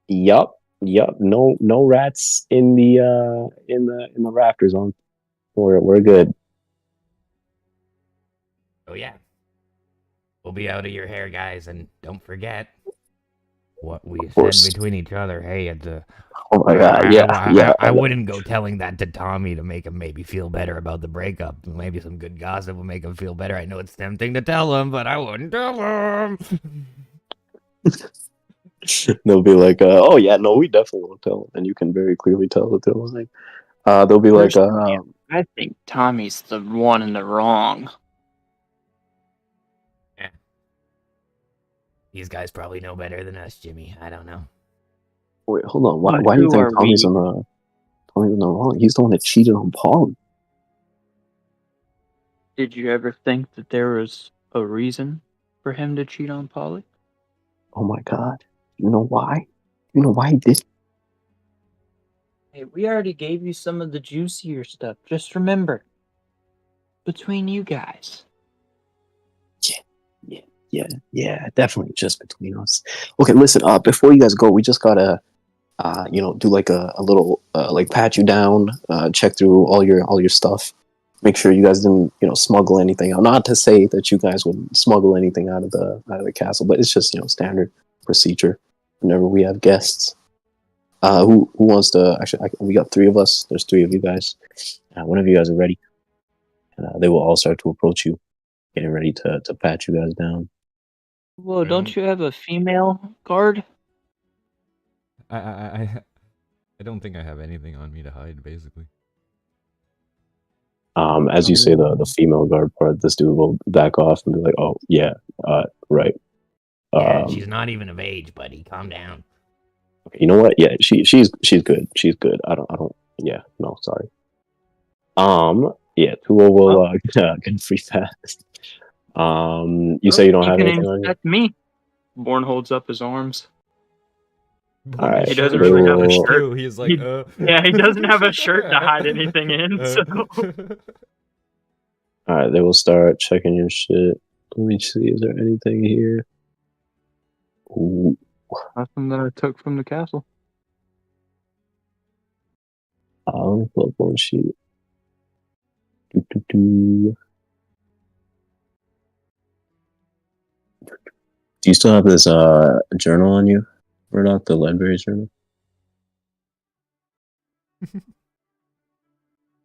Yup. No rats in the rafters. We're good. Oh yeah. We'll be out of your hair, guys, and don't forget what we said between each other. Hey, it's a. Oh my god, yeah. I wouldn't go telling that to Tommy to make him maybe feel better about the breakup. Maybe some good gossip will make him feel better. I know it's tempting to tell him, but I wouldn't tell him. They'll be like, oh yeah, no, we definitely won't tell them. And you can very clearly tell that they're lying. They'll be like, I think Tommy's the one in the wrong. These guys probably know better than us, Jimmy. I don't know. Wait, hold on. Why do you think Tommy's on the wrong? He's the one that cheated on Paul. Did you ever think that there was a reason for him to cheat on Polly? Oh my god. You know why? You know why he did? Hey, we already gave you some of the juicier stuff. Just remember, between you guys. Yeah, definitely just between us. Okay, listen, before you guys go, we just gotta do like a little like pat you down, check through all your stuff. Make sure you guys didn't, smuggle anything out. Not to say that you guys would smuggle anything out of the castle, but it's just, standard procedure whenever we have guests. Who wants to actually? We got 3 of us. There's 3 of you guys. Whenever you guys are ready, they will all start to approach you, getting ready to pat you guys down. Whoa, don't you have a female guard? I don't think I have anything on me to hide, basically. As you say the female guard part, this dude will back off and be like, "Oh yeah, right." Yeah, she's not even of age, buddy. Calm down. You know what? Yeah, she's good. She's good. I don't. Yeah, no, sorry. Yeah, Tua will get free pass. You say you don't have anything on you? That's me. Born holds up his arms. All right, he doesn't really have a shirt. He's like, Yeah, he doesn't have a shirt to hide anything in. So. All right, they will start checking your shit. Let me see. Is there anything here? Ooh. Nothing that I took from the castle. I'll pull up one sheet. Do you still have this journal on you? Or not the Ledbury journal?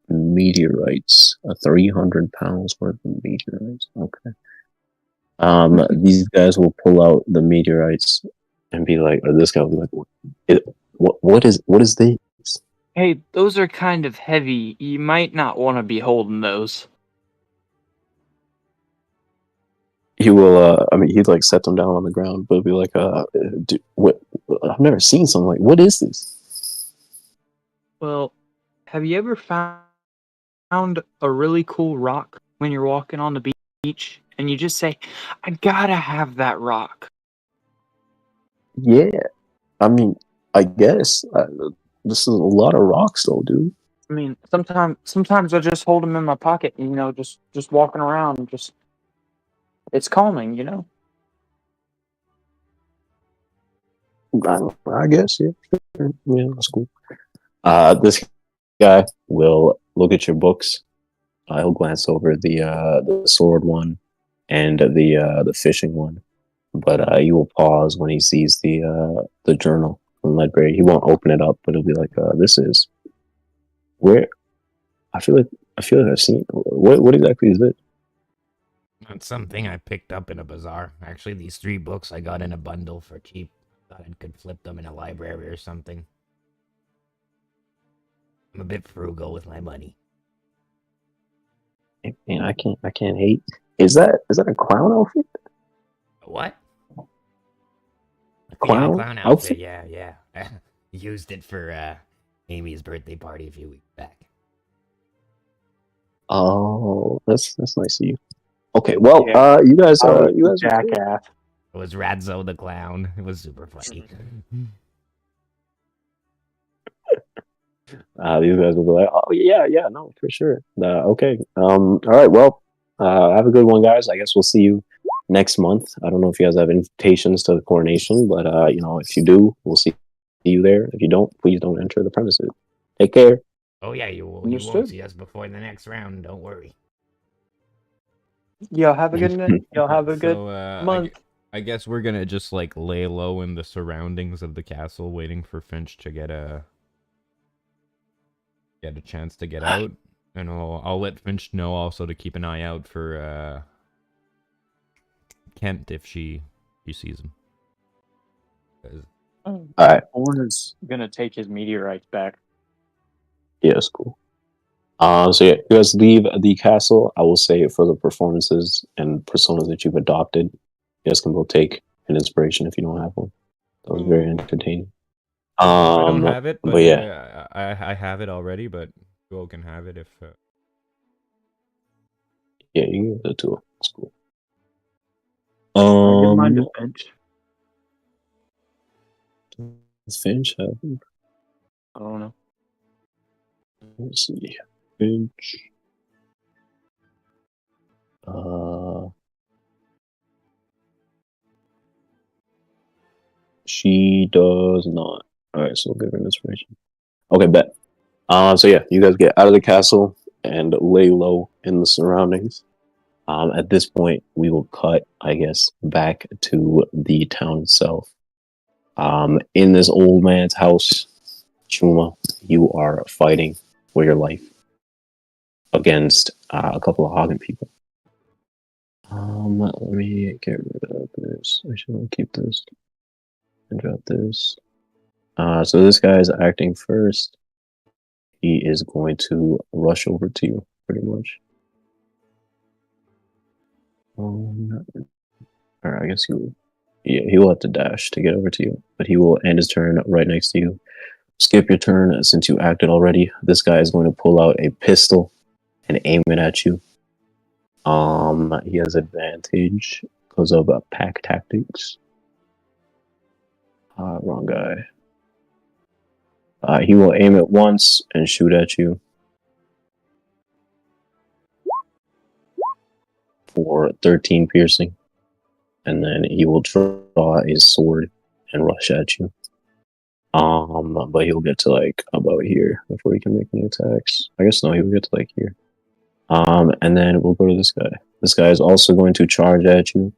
Meteorites. 300 pounds worth of meteorites. Okay. These guys will pull out the meteorites and be like, or this guy will be like, what is this? Hey, those are kind of heavy. You might not want to be holding those. He will, he'd like set them down on the ground, but be like, dude, what? I've never seen something like, what is this? Well, have you ever found a really cool rock when you're walking on the beach and you just say, I gotta have that rock? Yeah. I guess. This is a lot of rocks though, dude. I mean, sometimes I just hold them in my pocket, just walking around, it's calming, I guess, yeah. Yeah, that's cool. This guy will look at your books. He'll glance over the sword one and the fishing one, but he will pause when he sees the journal from Ledbury. He won't open it up, but he'll be like, "This is where." I feel like I've seen. What exactly is it? That's something I picked up in a bazaar. Actually, these 3 books I got in a bundle for cheap. Thought I could flip them in a library or something. I'm a bit frugal with my money. Man, I can't hate. Is that a clown outfit? What? Clown outfit? Yeah. Used it for Amy's birthday party a few weeks back. Oh, that's nice of you. Okay, well, you guys jackass. It was Radzo the clown. It was super funny. These guys will be like, "Oh yeah, no, for sure." Okay, all right, well, have a good one, guys. I guess we'll see you next month. I don't know if you guys have invitations to the coronation, but if you do, we'll see you there. If you don't, please don't enter the premises. Take care. Oh yeah, you won't see us before the next round. Don't worry. Y'all have a good night. Y'all have a good month. I guess we're gonna just like lay low in the surroundings of the castle, waiting for Finch to get a chance to get out, and I'll let Finch know also to keep an eye out for Kent if she sees him. All right, Orn is gonna take his meteorites back. Yeah, that's cool. So yeah, you guys leave the castle. I will say for the performances and personas that you've adopted, you guys can both take an inspiration if you don't have one. That was very entertaining. I don't have it, but yeah, I have it already. But Joel can have it if. Yeah, you can give that to her. It's cool. I give mine to Finch. Does Finch have it? I don't know. Let's see. Finch. She does not. Alright, so we'll give her an inspiration. Okay, bet. So yeah, you guys get out of the castle and lay low in the surroundings. At this point, we will cut, I guess, back to the town itself. In this old man's house, Chuma, you are fighting for your life against a couple of Hagen people. Let me get rid of this. I should keep this and drop this. So this guy is acting first. He is going to rush over to you, pretty much. Or I guess he will. Yeah, he will have to dash to get over to you, but he will end his turn right next to you. Skip your turn since you acted already. This guy is going to pull out a pistol and aim it at you. He has advantage because of pack tactics. Wrong guy. He will aim it once and shoot at you for 13 piercing. And then he will draw his sword and rush at you. But he'll get to like about here before he can make any attacks. I guess no, he will get to like here. And then we'll go to this guy. This guy is also going to charge at you.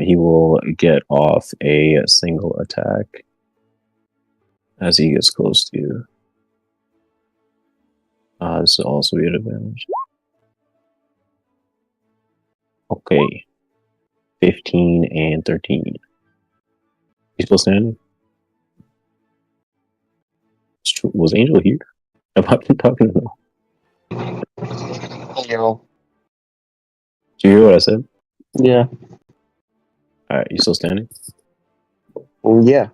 He will get off a single attack as he gets close to you. This will also be an advantage. Okay. 15 and 13. You still standing? Was Angel here? Have I been talking to him? Yo. Did you hear what I said? Yeah. Alright, you still standing? Yeah.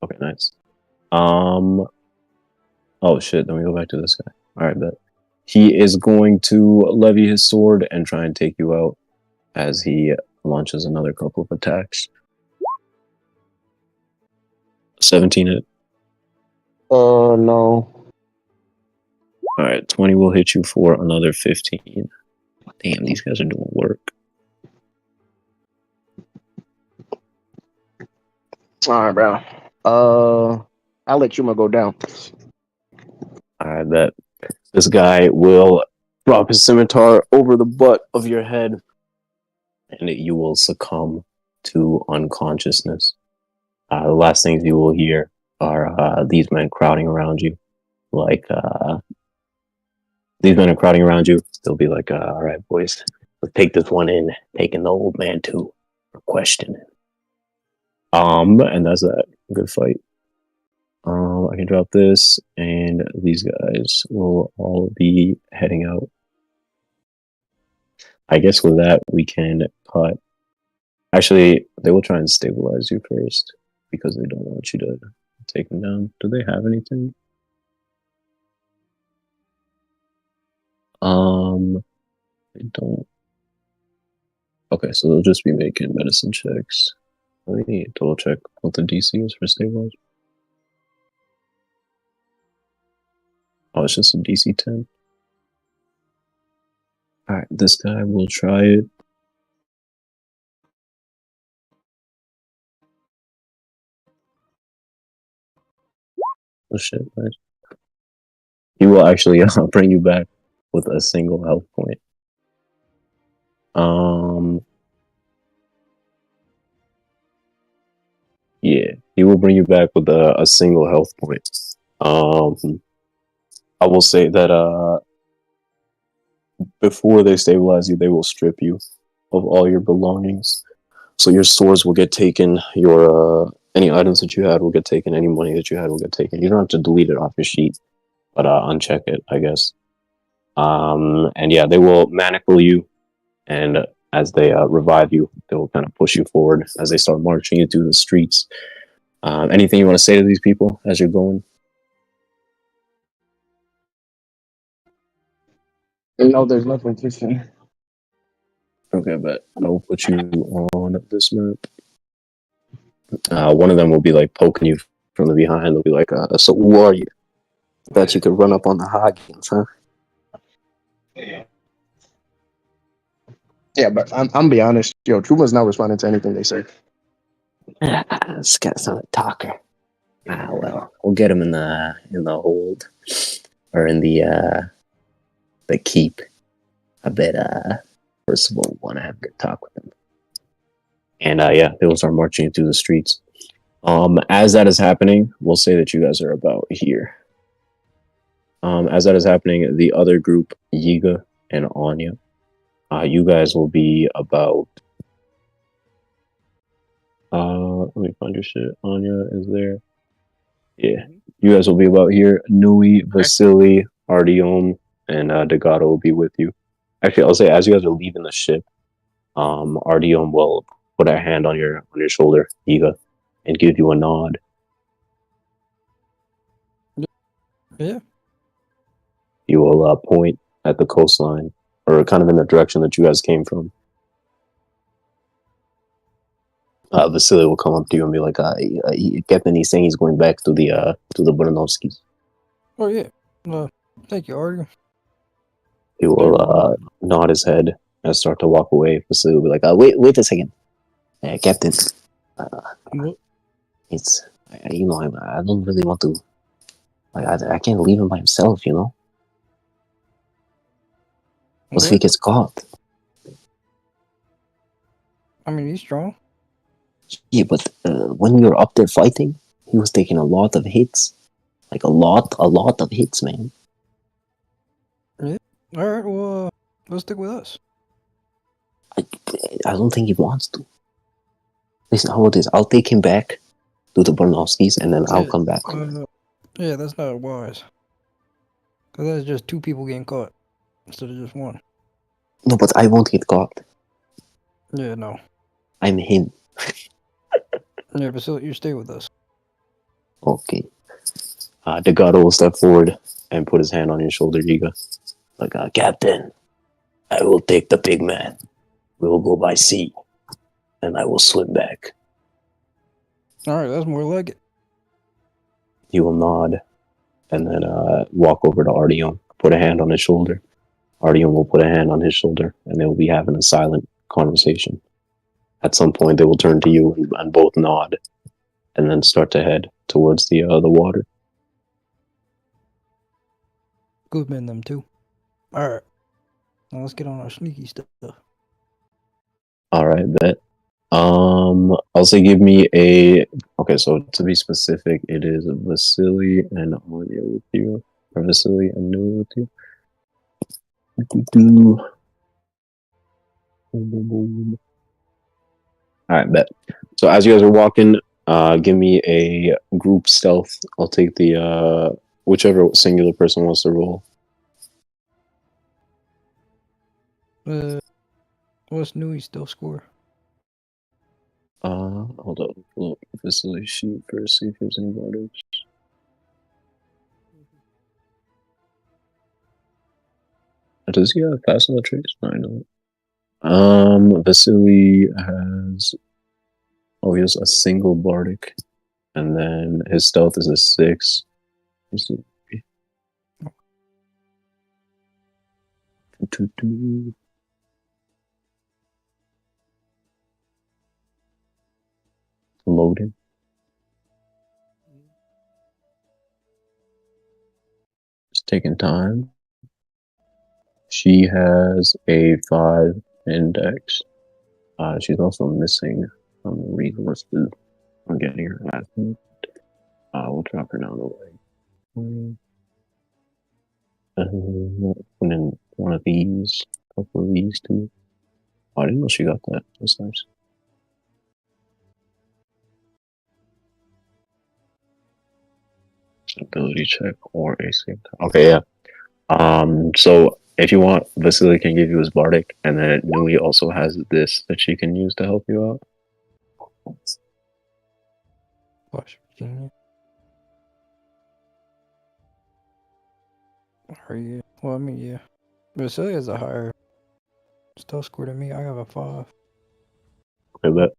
Okay, nice. Oh shit, then we go back to this guy. Alright, bet. He is going to levy his sword and try and take you out as he launches another couple of attacks. 17 hit. No. Alright, 20 will hit you for another 15. Damn, these guys are doing work. Alright, bro. I'll let Chuma go down. I bet. This guy will drop his scimitar over the butt of your head, and you will succumb to unconsciousness. The last things you will hear are these men crowding around you. These men are crowding around you. They'll be like, all right, boys, let's take this one in, taking the old man too for questioning. And that's that. Good fight. I can drop this, and these guys will all be heading out. I guess with that, we can cut. Actually, they will try and stabilize you first, because they don't want you to take them down. Do they have anything? They don't. Okay, so they'll just be making medicine checks. Let me double check what the DC is for stabilize. Oh, it's just a DC 10. Alright, this guy will try it. Oh shit, nice. He will actually bring you back with a single health point. Yeah, he will bring you back with a single health point. I will say that before they stabilize you, they will strip you of all your belongings. So your swords will get taken, your any items that you had will get taken, any money that you had will get taken. You don't have to delete it off your sheet, but uncheck it, I guess. And yeah, they will manacle you, and as they revive you, they will kind of push you forward as they start marching you through the streets. Anything you want to say to these people as you're going? No, there's nothing to say. Okay, but I'll put you on this map. One of them will be like poking you from the behind. They'll be like, "So who are you? Bet you could run up on the Hagens, huh?" Yeah, but I'm be honest. Yo, Chuma's not responding to anything they say. This guy's not a talker. Well, we'll get him in the hold or in the keep. I bet first of all, we want to have a good talk with him. And yeah, they will start marching through the streets. As that is happening, we'll say that you guys are about here. As that is happening, the other group, Yiga and Onya, you guys will be about. Let me find your shit. Onya is there. Yeah, you guys will be about here. Nui, Vasily, Artyom, and Dagato will be with you. Actually, I'll say as you guys are leaving the ship, Artyom will put a hand on your shoulder, Yiga, and give you a nod. Yeah. You will point at the coastline, or kind of in the direction that you guys came from. Vasily will come up to you and be like, Captain, he's saying he's going back to the Boranovskis. Oh, yeah. Thank you, Artyom. He will nod his head and start to walk away. Vasily will be like, wait a second. Captain. What? It's, I don't really want to, I can't leave him by himself, What if he gets caught? I mean, he's strong. Yeah, but when we were up there fighting, he was taking a lot of hits. Like a lot of hits, man. Yeah. Alright, well, let's stick with us. I don't think he wants to. Listen, how about this? I'll take him back to the Bornovskis, and then I'll come back. Yeah, that's not wise. Because that's just two people getting caught instead of just one. No, but I won't get caught. Yeah, no. I'm him. Yeah, Vasily, you stay with us. Okay. Dagato will step forward and put his hand on your shoulder, Yiga. Like, Captain, I will take the big man. We will go by sea, and I will swim back. Alright, that's more like it. He will nod, and then walk over to Artyom, put a hand on his shoulder. Artyom will put a hand on his shoulder, and they will be having a silent conversation. At some point, they will turn to you and both nod, and then start to head towards the water. Good men, them too. Alright. Now let's get on our sneaky stuff. Alright, bet. I'll say give me a... Okay, so to be specific, it is Vasily and Onya with you. Or Vasily and Nui with you. Alright, bet. So as you guys are walking, give me a group stealth. I'll take the whichever singular person wants to roll. What's Nui still score? Hold up. Look, facility sheet first, see if there's any borders. Does he have pass on the trace? No, I know. Vasily has... Oh, he has a single bardic. And then his stealth is a 6. Let's see. Loading. Just taking time. She has a 5 index. She's also missing some resources. I'm getting her at. We'll drop her down the way. And then one of these, a couple of these too. Oh, I didn't know she got that. That's nice. Ability check or AC. Okay, yeah. So If you want, Vasily can give you his bardic, and then Nui also has this that she can use to help you out. Flash Virginia. Yeah. Well, I mean, yeah. Vasily has a higher stealth score than me. I have a 5. Okay, but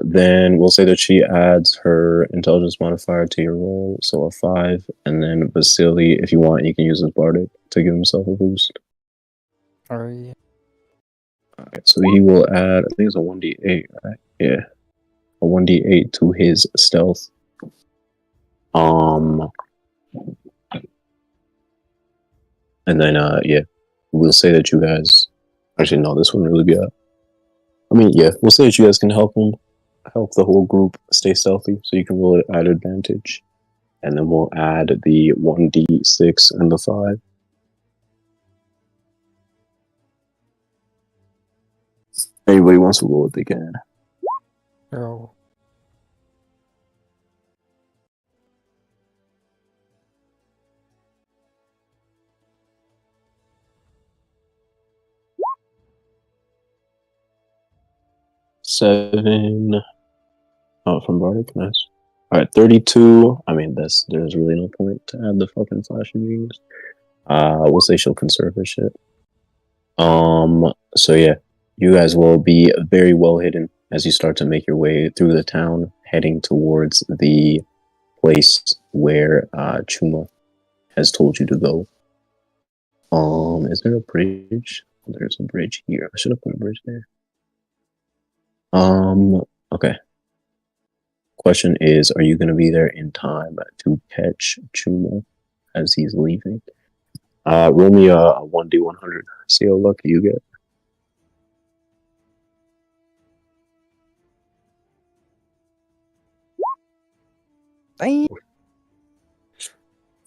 then we'll say that she adds her intelligence modifier to your roll, so a 5, and then Vasily, if you want, you can use his bardic to give himself a boost. Alright, yeah. Alright, so he will add, I think it's a 1d8, right? Yeah, a 1d8 to his stealth. And then yeah, we'll say that you guys, actually no, this wouldn't really be a, I mean, yeah, we'll say that you guys can help the whole group stay stealthy, so you can roll it at advantage. And then we'll add the 1d6 and the 5. Anybody wants to roll it, they can. Oh. Seven. Oh, from Bardic, nice. Alright, 32. I mean, there's really no point to add the fucking flashing genius. We'll say she'll conserve her shit. So yeah, you guys will be very well hidden as you start to make your way through the town, heading towards the place where Chuma has told you to go. Is there a bridge? There's a bridge here. I should have put a bridge there. Okay. Question is, are you going to be there in time to catch Chuma as he's leaving? Roll me a 1d100. See how lucky you get. Damn.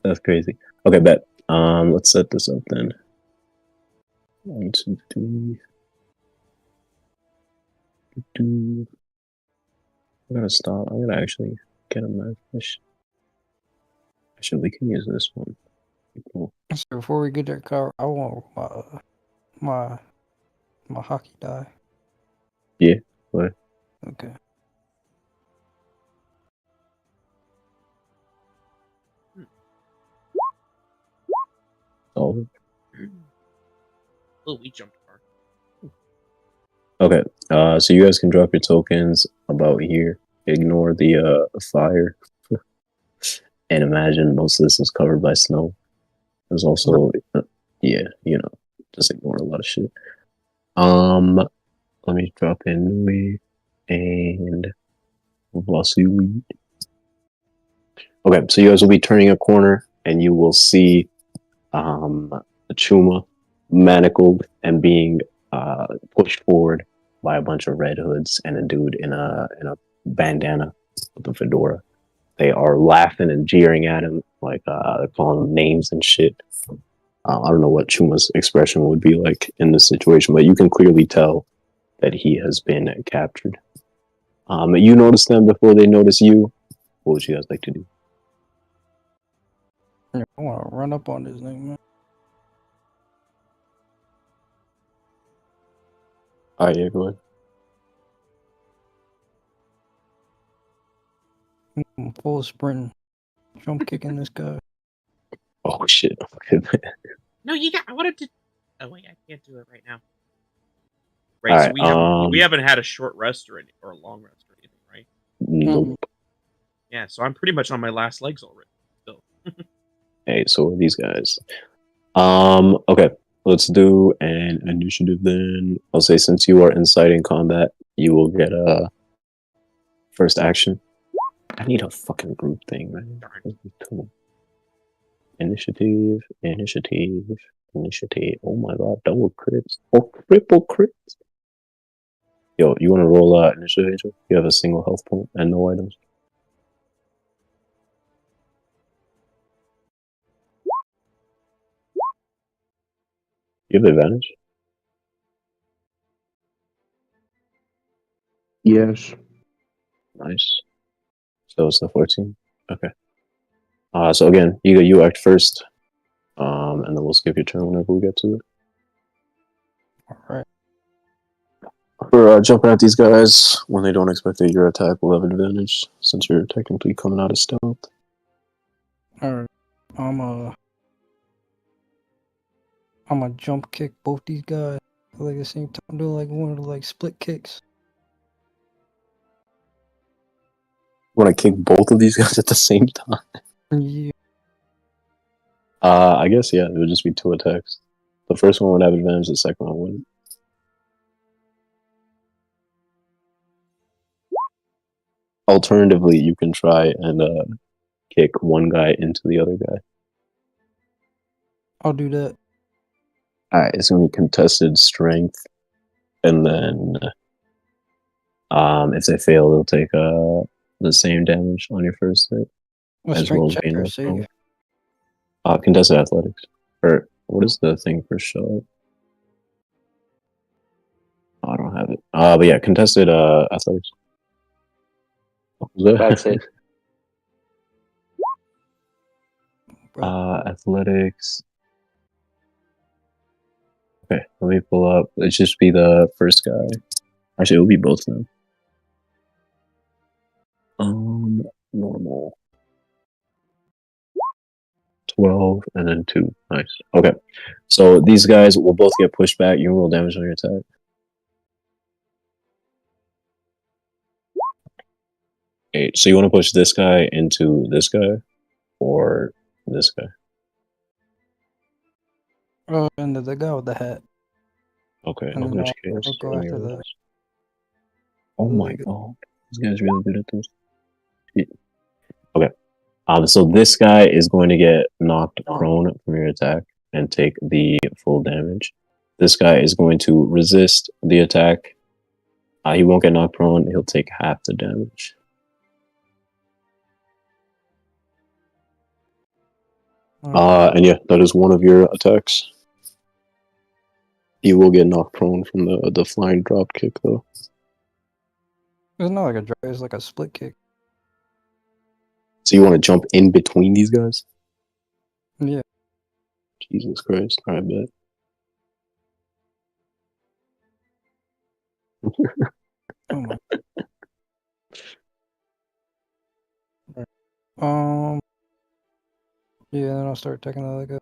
That's crazy. Okay, bet. Let's set this up then. 1, 2, 3. I'm gonna stop. I'm gonna actually get a knife fish. Actually, we can use this one. Cool. So before we get that car, I want my hockey die. Yeah. What? Okay. Oh. Oh, we jumped far. Okay. So you guys can drop your tokens about here. Ignore the fire. And imagine most of this is covered by snow. There's also yeah, just ignore a lot of shit. Let me drop in Nui and Vasily. Okay, so you guys will be turning a corner and you will see Chuma manacled and being pushed forward by a bunch of red hoods and a dude in a bandana with a fedora. They are laughing and jeering at him, like they're calling him names and shit. I don't know what Chuma's expression would be like in this situation, but you can clearly tell that he has been captured. You notice them before they notice you. What would you guys like to do? I want to run up on this thing, man. Alright, yeah, go ahead. I'm full sprint, jump kicking this guy. Oh shit! Okay. No, I wanted to. Oh wait, I can't do it right now. Right, so we haven't had a short rest or a long rest or anything, right? Nope. Yeah, so I'm pretty much on my last legs already. So. Hey, so are these guys. Okay, let's do an initiative then. I'll say since you are inciting combat, you will get a first action. I need a fucking group thing, man. Initiative. Oh my god, double crits. Or triple crits. Yo, you want to roll initiative, Angel? You have a single health point and no items. You have advantage? Yes. Nice. So it's the 14. Okay. So again, Yiga, you act first. And then we'll skip your turn whenever we get to it. Alright. For jumping at these guys, when they don't expect it, your attack will have advantage, since you're technically coming out of stealth. Alright. I'm a jump kick both these guys like at the same time. Do like one of the like split kicks. Want to kick both of these guys at the same time? Yeah. I guess, yeah, it would just be 2 attacks. The first one would have advantage, the second one wouldn't. Alternatively, you can try and kick one guy into the other guy. I'll do that. Alright, it's going to be contested strength. And then, if they fail, they'll take the same damage on your first hit. A As strength well as check being or knocked save. prone. Contested athletics. Or, what is the thing for show? Oh, I don't have it. But yeah, contested athletics. What was that? That's it. Athletics. Okay, let me pull up. It should just be the first guy. Actually, it will be both of them. Normal. 12 and then 2. Nice. Okay. So these guys will both get pushed back. You roll damage on your attack. Okay, so you want to push this guy into this guy or this guy? And the guy with the hat. Okay, And in then which I'll case, go after that. oh my god, this guy's really good at this. Yeah. Okay. So this guy is going to get knocked prone from your attack and take the full damage. This guy is going to resist the attack. He won't get knocked prone. He'll take half the damage. And yeah, that is one of your attacks. You will get knocked prone from the flying drop kick, though. It's not like a drop, it's like a split kick. So you want to jump in between these guys? Yeah. Jesus Christ. Alright, bet. Oh my. Right. Yeah, then I'll start taking the other guy.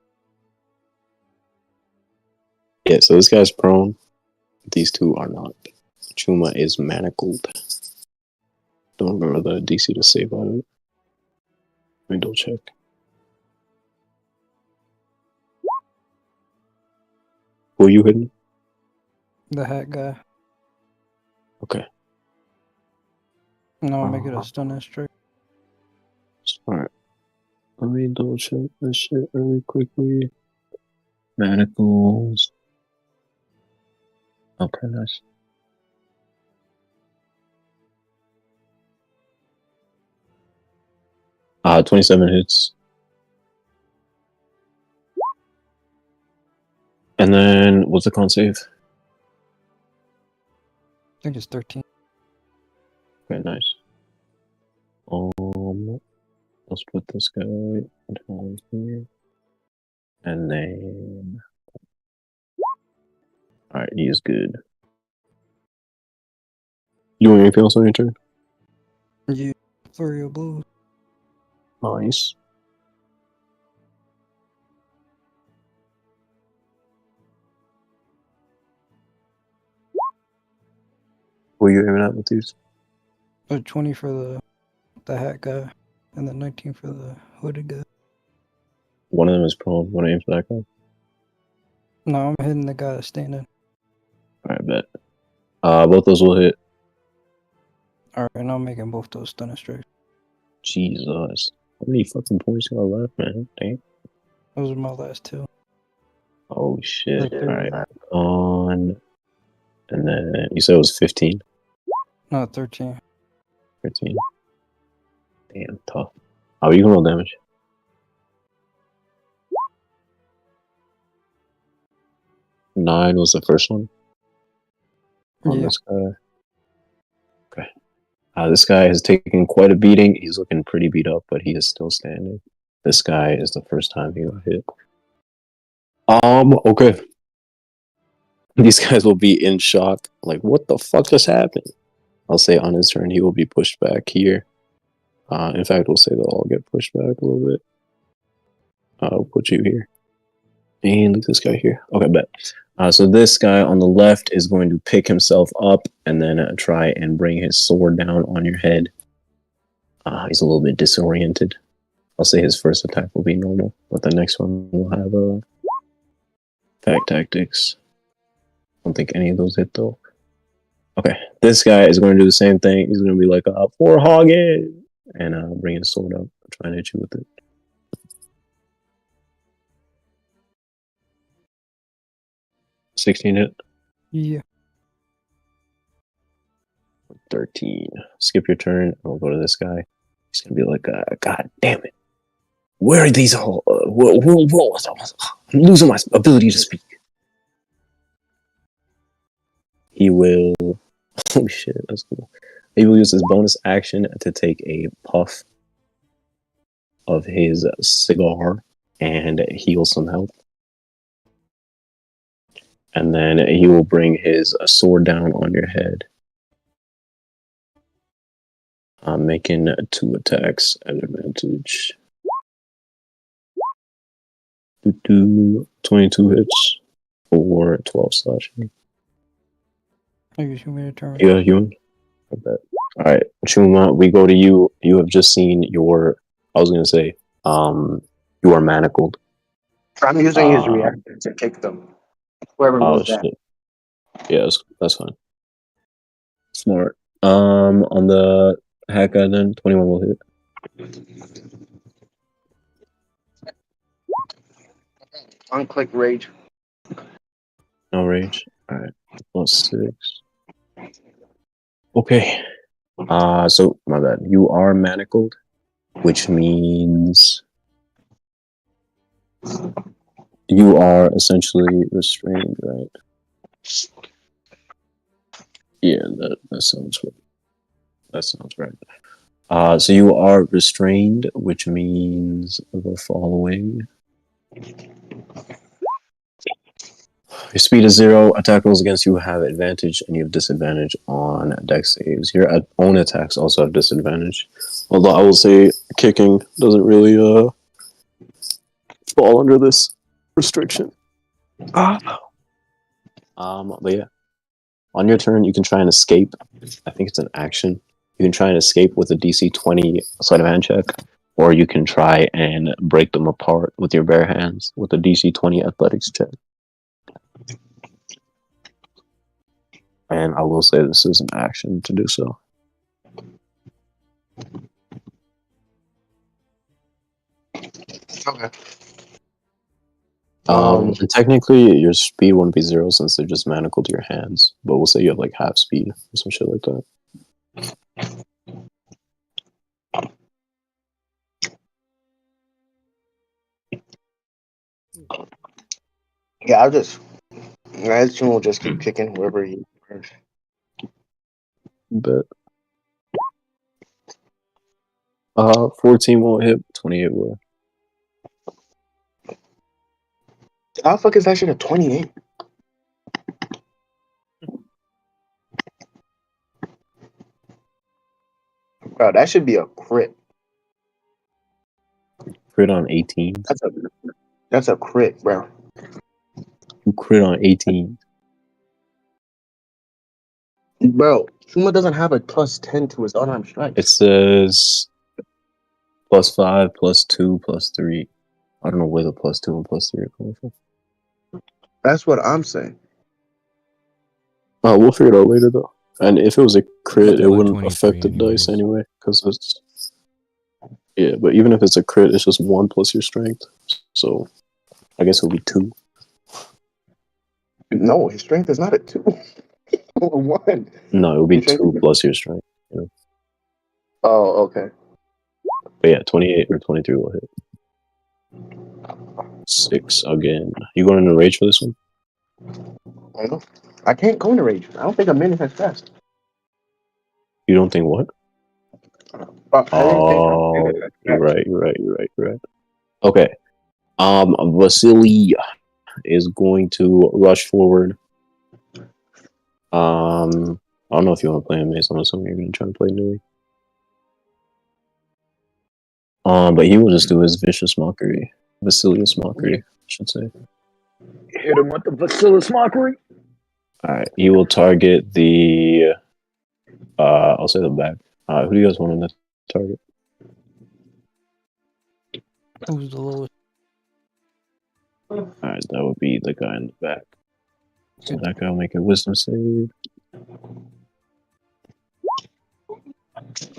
Yeah, so this guy's prone. These two are not. Chuma is manacled. Don't remember the DC to save on it. Let me double check. Who are you hitting? The hat guy. Okay. No, I'll make it a stun strike. Alright. Let me double check this shit really quickly. Manacles. Okay, nice. Ah, 27 hits. And then, what's the con save? I think it's 13. Okay, nice. Let's put this guy down here. And then... Alright, he is good. You want anything else on your turn? Yeah, flurry of blows. Nice. What are you aiming at with these? 20 for the hat guy, and then 19 for the hooded guy. One of them is prone. Want to aim for that guy? No, I'm hitting the guy that's standing. Alright, bet. Both those will hit. Alright, and I'm making both those stun strikes. Jesus. How many fucking points you got left, man? Damn. Those are my last 2. Oh shit. Like Alright. On. And then you said it was 15? No, 13. 13. Damn, tough. Oh, you can roll damage. Nine was the first one. On this guy. Okay. This guy has taken quite a beating. He's looking pretty beat up, but he is still standing. This guy is the first time he got hit. Okay. These guys will be in shock. Like, what the fuck just happened? I'll say on his turn, he will be pushed back here. In fact, we'll say they'll all get pushed back a little bit. I'll put you here. And leave this guy here. Okay, bet. So this guy on the left is going to pick himself up and then try and bring his sword down on your head. He's a little bit disoriented. I'll say his first attack will be normal, but the next one will have fact tactics. I don't think any of those hit though. Okay, this guy is going to do the same thing. He's going to be like, for Hagen! And bring his sword up, try and hit you with it. 16 hit? Yeah. 13. Skip your turn. I'll go to this guy. He's going to be like, God damn it. Where are these all? I'm losing my ability to speak. He will... Holy shit, that's cool. He will use his bonus action to take a puff of his cigar and heal some health. And then he will bring his sword down on your head. Making 2 attacks at advantage. 22 hits for 12 slashing. I guess you made a turn. Yeah, human. I bet. Alright, Chuma, we go to you. You have just seen your... I was going to say, you are manacled. I'm using his reaction to kick them. Whoever moves that. Shit. Yeah, that's fine. Smart. On the hack guy then, 21 will hit. Unclick rage. No rage. Alright. +6. Okay. So my bad. You are manacled, which means you are essentially restrained, right? Yeah, that sounds right. That sounds right. So you are restrained, which means the following. Your speed is 0. Attack rolls against you have advantage, and you have disadvantage on dex saves. Your own attacks also have disadvantage. Although I will say kicking doesn't really fall under this restriction. But yeah. On your turn, you can try and escape. I think it's an action. You can try and escape with a DC 20 sleight of hand check, or you can try and break them apart with your bare hands with a DC 20 athletics check. And I will say this is an action to do so. Okay. And technically, your speed wouldn't be 0 since they're just manacled to your hands. But we'll say you have like half speed or some shit like that. Yeah, I assume we'll just keep kicking wherever he first. Bet. 14 won't hit, 28 will. How the fuck is that shit a 28? Bro, that should be a crit. Crit on 18. That's a crit, bro. You crit on 18. Bro, Chuma doesn't have a +10 to his unarmed strike. It says +5, +2, +3. I don't know where the +2 and +3 are coming from. That's what I'm saying. We'll figure it out later though. And if it was a crit, it wouldn't affect the dice anyway, because it's... Yeah, but even if it's a crit, it's just 1 plus your strength. So, I guess it'll be 2. No, his strength is not a 2. 1. No, it'll be 2 plus your strength. You know? Oh, okay. But yeah, 28 or 23 will hit. 6 again. You going into rage for this one? I can't go into rage. I don't think a minute has passed. You don't think what? You're right. Okay. Vasily, is going to rush forward. I don't know if you want to play him, Mace. I'm assuming you're going to try to play Nui. But he will just do his vicious mockery. Basilius mockery, I should say. Hit him with the Basilius mockery. Alright, he will target the... I'll say the back. Who do you guys want on that target? Who's the lowest? Alright, that would be the guy in the back. So that guy will make a wisdom save.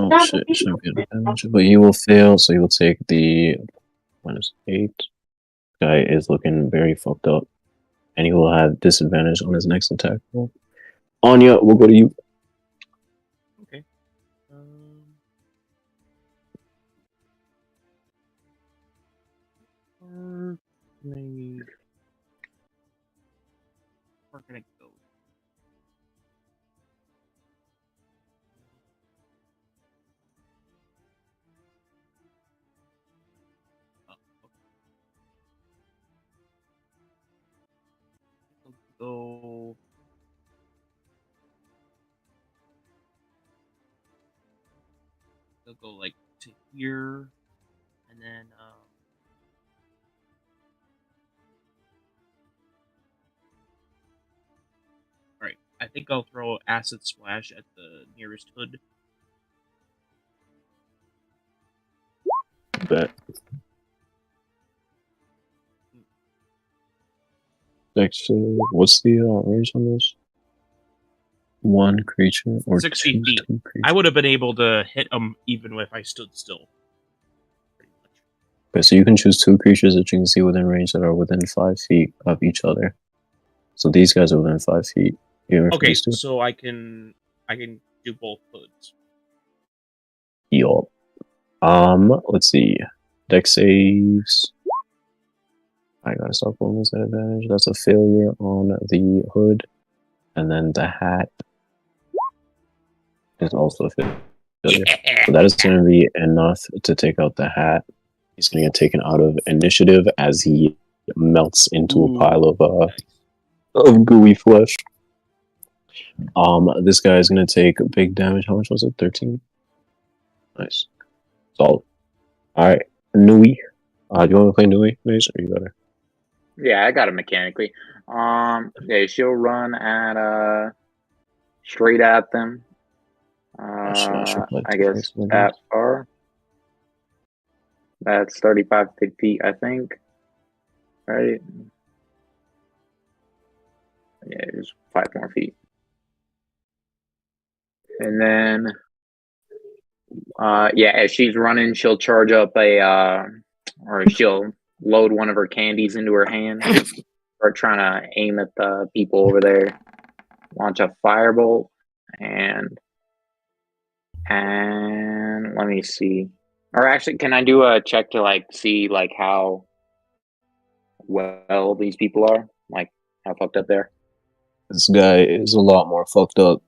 Oh shit, it shouldn't be enough damage. But he will fail, so he will take the -8. Guy is looking very fucked up. And he will have disadvantage on his next attack roll. Onya, we'll go to you. Okay. Where can I go? Go. They'll go like to here, and then all right. I think I'll throw acid splash at the nearest hood. Bet. Actually, what's the range on this? One creature or 60 two feet. creatures? I would have been able to hit them even if I stood still. Pretty much. Okay, so you can choose two creatures that you can see within range that are within 5 feet of each other. So these guys are within 5 feet. Okay, so I can do both hoods. Yup. Let's see. Dex saves. I gotta stop rolling this at advantage. That's a failure on the hood. And then the hat is also a failure. Yeah. So that is going to be enough to take out the hat. He's going to get taken out of initiative as he melts into a pile of gooey flesh. This guy is going to take big damage. How much was it? 13? Nice. Solid. Alright. Nui. Do you want to play Nui, Mace, or you better? Yeah, I got it mechanically. Yeah, she'll run at straight at them. I guess that far. That's 35 feet, I think. Right? Yeah, just 5 more feet. And then, yeah, as she's running, she'll charge up or she'll load one of her candies into her hand. Start trying to aim at the people over there. Launch a firebolt and let me see. Or actually, can I do a check to like see like how well these people are? Like how fucked up they're? This guy is a lot more fucked up.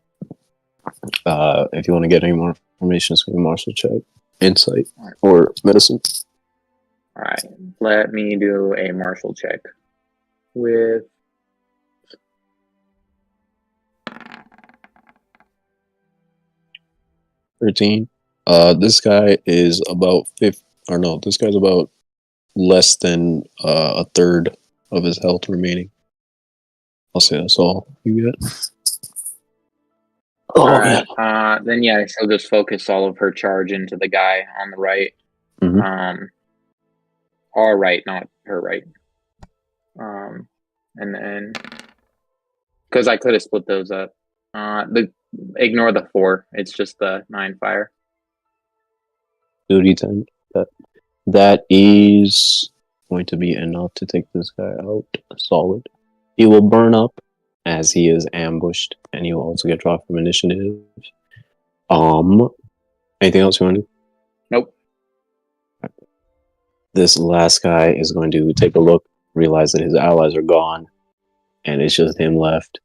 If you want to get any more information, it's going to be martial check, insight, or medicine. All right, let me do a martial check with 13. This guy is about this guy's about less than a third of his health remaining. I'll say that's all you get. All right. Then yeah, she'll just focus all of her charge into the guy on the right. Mm-hmm. Our right, not her right. And then because I could have split those up. Ignore the 4. It's just the 9 fire. 2d10. That is going to be enough to take this guy out. Solid. He will burn up as he is ambushed, and he will also get dropped from initiative. Anything else you want to do? Nope. This last guy is going to take a look, realize that his allies are gone, and it's just him left.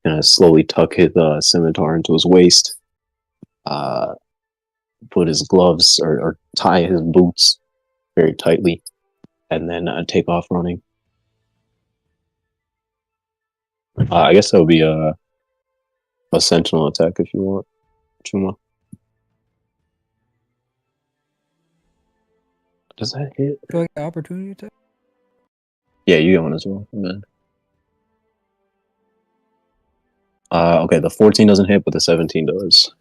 Gonna slowly tuck his scimitar into his waist, put his gloves or tie his boots very tightly, and then take off running. I guess that would be a sentinel attack if you want, Chuma. Does that hit? Do I get opportunity attack? Yeah, you get one as well, man. Okay, the 14 doesn't hit, but the 17 does.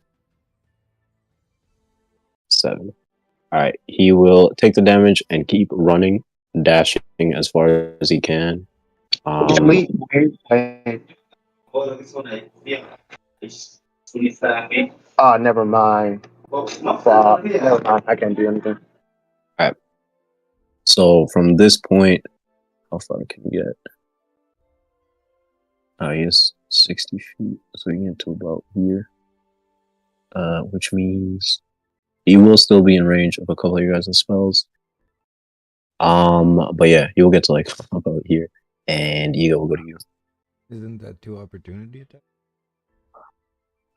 7. Alright, he will take the damage and keep running, dashing as far as he can. Never mind. Never mind. I can't do anything. Alright. So from this point, how far can you get? He is 60 feet, so you get to about here. Which means he will still be in range of a couple of your guys' spells. But yeah, he will get to like about here, and Yiga will go to you. Isn't that 2 opportunity attacks?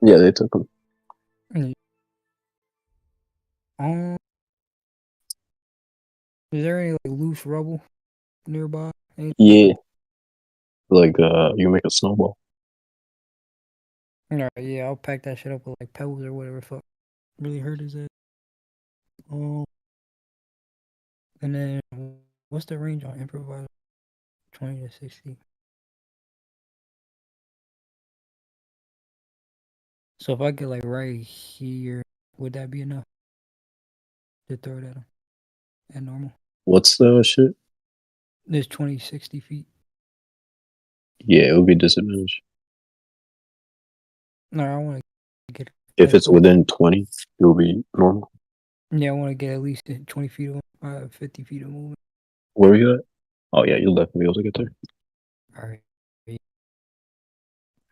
Yeah, they took him. Is there any like loose rubble nearby? Anything? Yeah. Like you make a snowball. Alright, yeah, I'll pack that shit up with like pebbles or whatever. Fuck, really hurt his head. And then what's the range on improviser? 20 to 60. So if I get like right here, would that be enough to throw it at him at normal? What's the shit? There's 20, 60 feet. Yeah, it would be disadvantage. No, I want to get. If it's within 20, it will be normal. Yeah, I want to get at least 20 feet of 50 feet of movement. Where are you at? Oh yeah, you'll definitely be able to get there. Alright.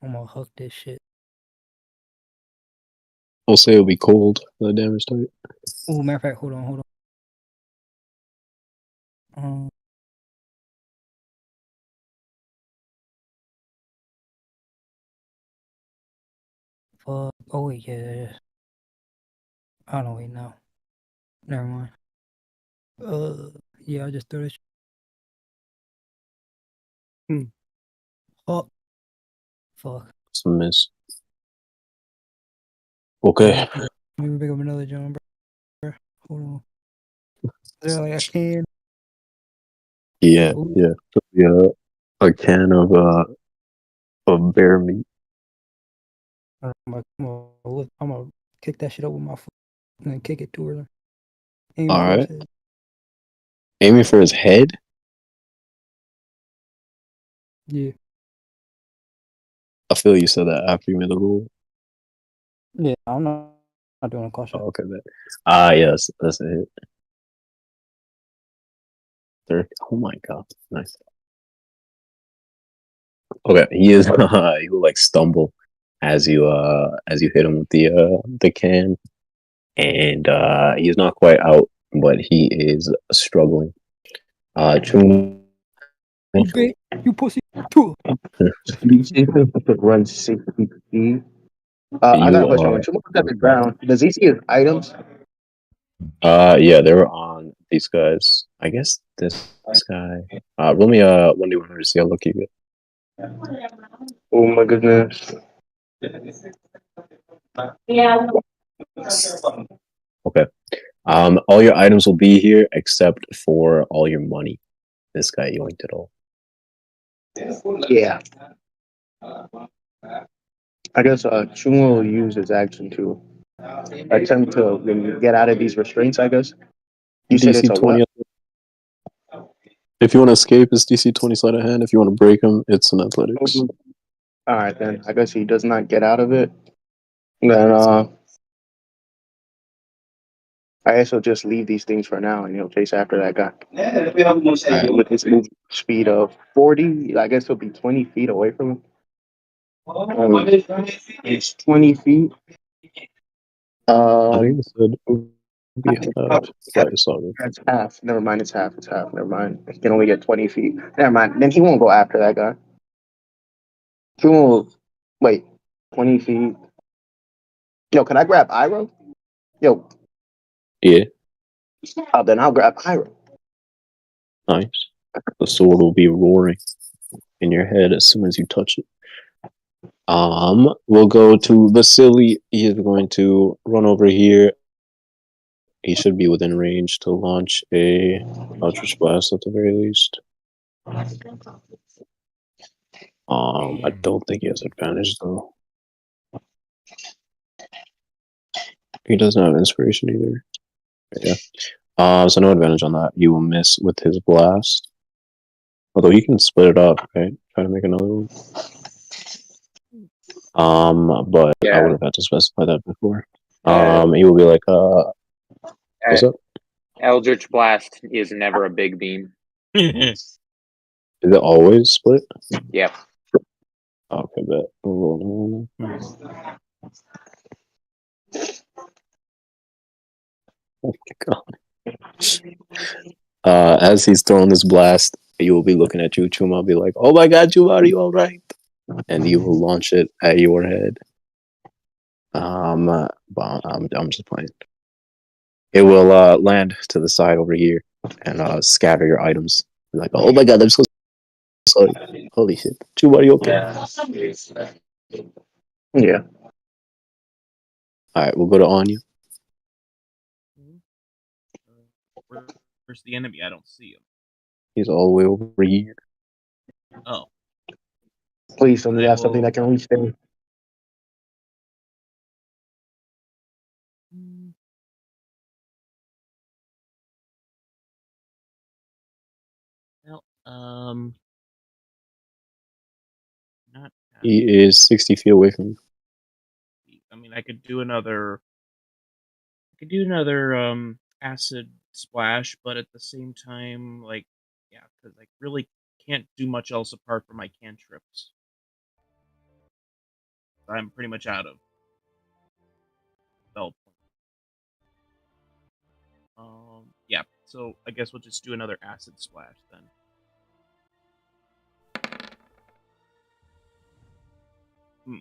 I'm gonna hook this shit. I'll say it'll be cold, the damage type. Oh, matter of fact, hold on. Oh wait, yeah. I don't know, wait, no. Never mind. Yeah, I just threw this. Oh, fuck. It's a miss. Okay. Let me pick up another John, bro. Hold on. Is there like a can? Yeah. A can of bear meat. I'm gonna kick that shit up with my foot and then kick it to her. Alright. Aiming for his head? Yeah. I feel you said that after you made the rule. Yeah, I'm not doing a call shot. Oh, okay, bet. Yes, that's a hit. 30. Oh my god, nice. Okay, he will like stumble as you hit him with the can, and he's not quite out, but he is struggling. Chuma. You pussy. Run 60 feet. I got a question. When Chuma looked at the ground, does he see his items? Yeah, they were on these guys. I guess this guy. Roll me 1d100 to see how lucky you get. Oh my goodness. Yeah. Okay. All your items will be here except for all your money. This guy yoinked it all. Yeah. I guess Chuma will use his action to attempt to get out of these restraints, I guess. You said it's a 20. If you want to escape, it's DC 20 sleight of hand. If you want to break him, it's an athletics. Alright then. I guess he does not get out of it. Then I guess he'll just leave these things for now and he'll chase after that guy. With his move speed of 40, I guess he'll be 20 feet away from him. It's 20 feet. I think it said be half. Right, sorry. It's half. Never mind, it's half. It's half. Never mind. He can only get 20 feet. Never mind. Then he won't go after that guy. He will wait. 20 feet. Yo, can I grab Iroh? Yo. Yeah. Then I'll grab Iroh. Nice. The sword will be roaring in your head as soon as you touch it. We'll go to Vasily. He is going to run over here. He should be within range to launch a Eldritch Blast at the very least. I don't think he has advantage though. He doesn't have inspiration either. Yeah. So no advantage on that. He will miss with his blast. Although he can split it up, right? Try to make another one. But I would have had to specify that before. He will be like, what's up? Eldritch Blast is never a big beam. Is it always split? Yep. Okay, bet. Oh my god. As he's throwing this blast, he will be looking at you, Chuma. I'll be like, oh my god, Chuma, are you alright? And he will launch it at your head. But I'm just playing. It will land to the side over here and scatter your items. Like, oh my god, I'm so sorry. Holy shit. Chuma, are you okay? Yeah. Alright, we'll go to Onya. Where's the enemy? I don't see him. He's all the way over here. Oh. Please, somebody have something that can reach there. Well, not. He is 60 feet away from you. I mean, I could do another acid splash, but at the same time, like, yeah, because I really can't do much else apart from my cantrips. I'm pretty much out of spell point. Yeah, so I guess we'll just do another acid splash then. Hmm.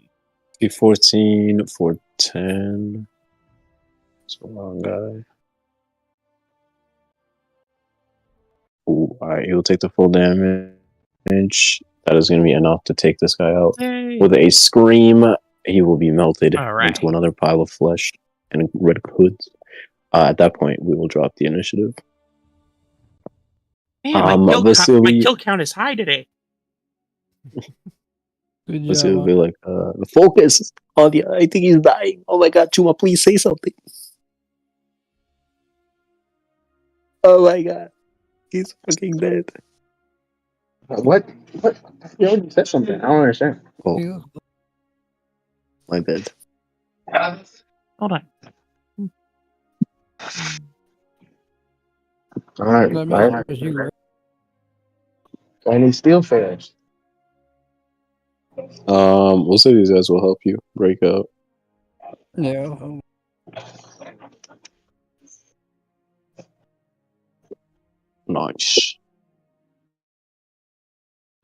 14 for 10. It's a long guy. Ooh, alright, he'll take the full damage. That is going to be enough to take this guy out. Yay. With a scream, he will be melted Right. into another pile of flesh and red hoods. At that point, we will drop the initiative. Man, my kill count is high today. Good Vasily will job. be like, focus on the. I think he's dying. Oh my god, Chuma, please say something. Oh my god. He's fucking dead. What? You already said something. I don't understand. Oh, Yeah. my bad. Hold on. Alright, Let me right. ask you, right? And he still fails. We'll say these guys will help you break out. Yeah. Nice.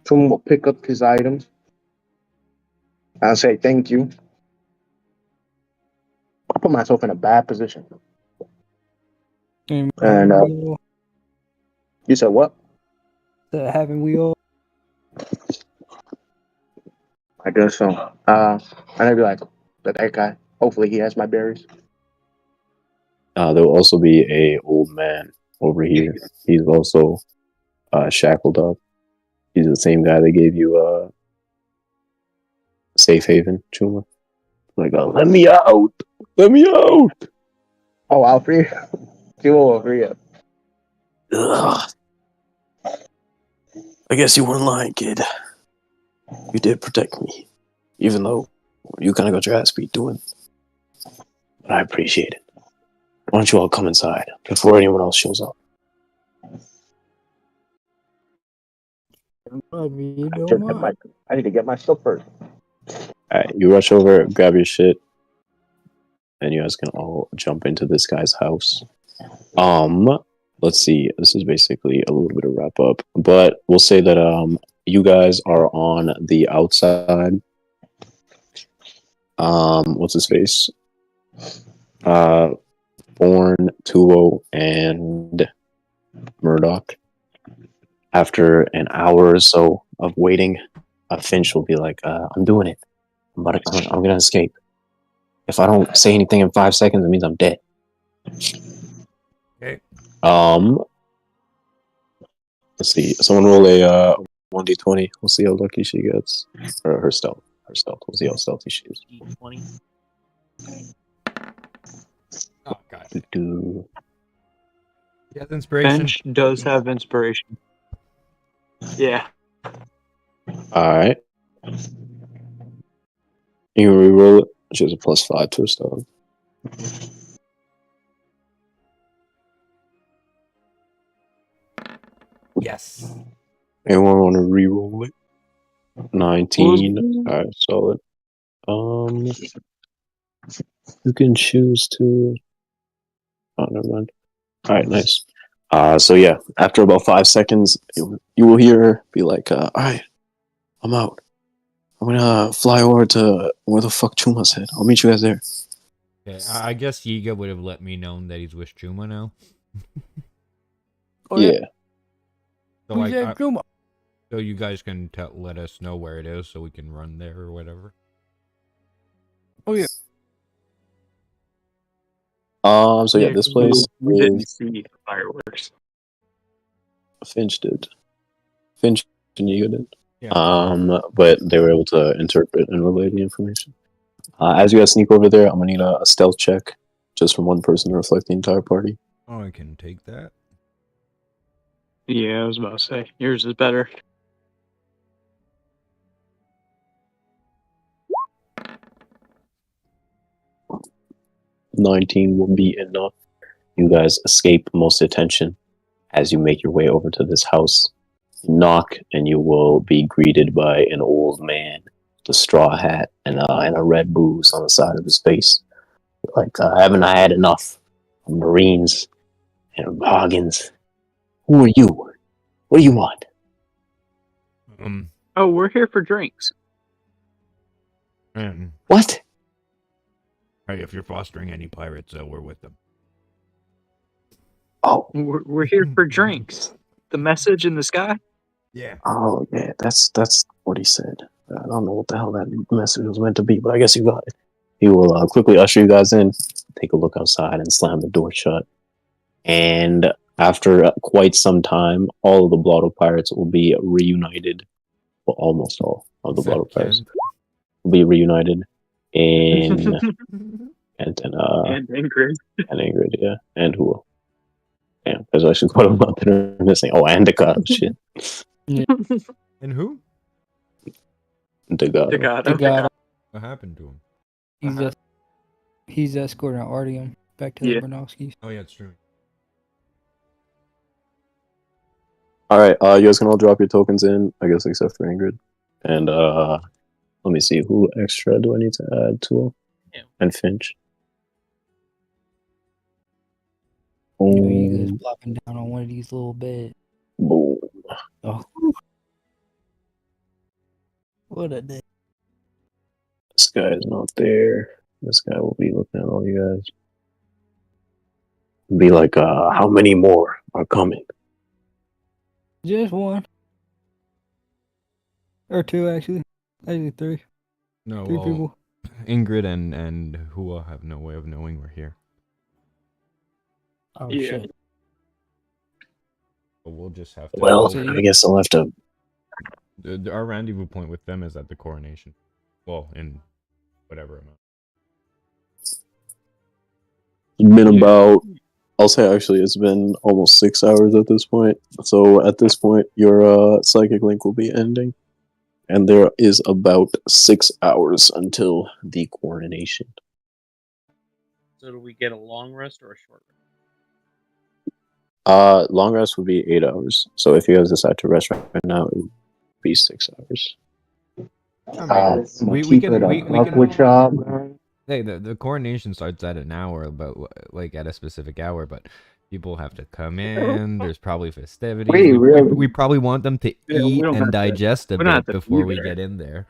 Chuma will pick up his items. I'll say thank you. I put myself in a bad position. And you said what? Haven't we all? I guess so. And I'd be like, that guy. Hopefully he has my berries. There will also be a old man over here. He's also shackled up. He's the same guy that gave you safe haven, Chuma. Like, let me out! Let me out! Oh, I'll free you. Chuma will free you. Ugh. I guess you weren't lying, kid. You did protect me. Even though you kind of got your ass beat doing it. But I appreciate it. Why don't you all come inside before anyone else shows up? I mean, I need to get my stuff first. Alright, you rush over, grab your shit, and you guys can all jump into this guy's house. Let's see. This is basically a little bit of wrap up, but we'll say that you guys are on the outside. What's his face? Born, Tuo, and Murdoch. After an hour or so of waiting, Finch will be like, "I'm doing it. I'm gonna escape. If I don't say anything in 5 seconds, it means I'm dead." Okay. Let's see. Someone roll a 1d20. We'll see how lucky she gets. Or her stealth. We'll see how stealthy she is. D20. Oh god. Do. He has inspiration. Bench does have inspiration. Yeah. Alright. You can reroll it. She has a +5 to her stealth. Yes. Anyone want to reroll it? 19. Alright, solid. You can choose to. Oh, never mind. Alright, nice. So yeah, after about 5 seconds, you will hear her be like, "Alright, I'm out. I'm gonna fly over to where the fuck Chuma's head. I'll meet you guys there." Okay, I guess Yiga would have let me know that he's with Chuma now. Oh, Yeah. So Who's that Chuma? So you guys can let us know where it is so we can run there or whatever. Oh yeah. So yeah, this place we didn't is see fireworks. Finch did. Finch and Yiga did. Yeah. But they were able to interpret and relay the information. As you guys sneak over there, I'm gonna need a stealth check, just from one person to reflect the entire party. Oh, I can take that. Yeah, I was about to say yours is better. 19 will be enough. You guys escape most attention as you make your way over to this house. You knock, and you will be greeted by an old man with a straw hat and a red bruise on the side of his face. Like, haven't I had enough of Marines and Hagens? Who are you? What do you want? Oh, we're here for drinks. What? Hey, if you're fostering any pirates, we're with them. Oh. We're here for drinks. The message in the sky? Yeah. Oh, yeah, that's what he said. I don't know what the hell that message was meant to be, but I guess you got it. He will quickly usher you guys in, take a look outside, and slam the door shut. And after quite some time, all of the Blotto Pirates will be reunited. Well, almost all of the Blotto Pirates will be reunited in... and Ingrydd. And Ingrydd, yeah. And who? Yeah, there's actually quite a lot that are missing. Oh, and Decado, shit. And who? Decado. What happened to him? He's escorting Artyom back to the Bronowskis. Oh yeah, it's true. Alright, you guys can all drop your tokens in, I guess except for Ingrydd. And let me see, who extra do I need to add to him? Yeah. And Finch. You guys plopping down on one of these little beds. Boom. Oh. What a day. This guy is not there. This guy will be looking at all you guys. Be like, how many more are coming? Just one. Or two, actually. Actually, three. No, Three people. Ingrydd and Hua have no way of knowing we're here. Oh, shit. But we'll just have to... Well, I guess I'll have to... Our rendezvous point with them is at the Coronation. Well, in whatever amount. It's been about... I'll say actually it's been almost 6 hours at this point. So at this point, your psychic link will be ending. And there is about 6 hours until the Coronation. So do we get a long rest or a short rest? Long rest would be 8 hours. So if you guys decide to rest right now, it would be 6 hours. We can Hey, the coronation starts at an hour, but like at a specific hour, but people have to come in. There's probably festivities. We probably want them to eat and digest a bit before we get in there.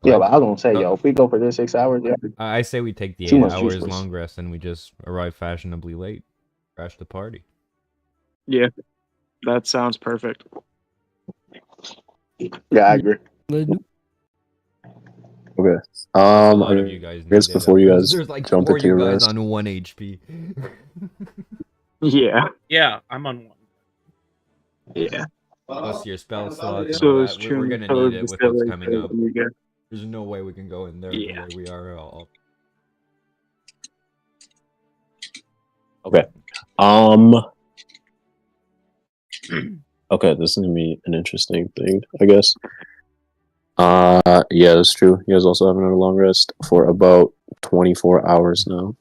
Yeah, but I was gonna say, if we go for this 6 hours, I say we take the 8 hours long rest and we just arrive fashionably late, crash the party. Yeah. That sounds perfect. Yeah, I agree. Okay. A lot of I you guys guess need it. before you guys There's like jump 4 into you your guys rest. on 1 HP. Yeah. Yeah, I'm on 1. Yeah. Plus your spell slots and So all is that. We're Chuma, gonna so need is it with what's Distillery, coming so is up. Yiga. There's no way we can go in there the way we are all. Okay. Okay, this is gonna be an interesting thing, I guess. Yeah, that's true. You guys also have another long rest for about 24 hours now,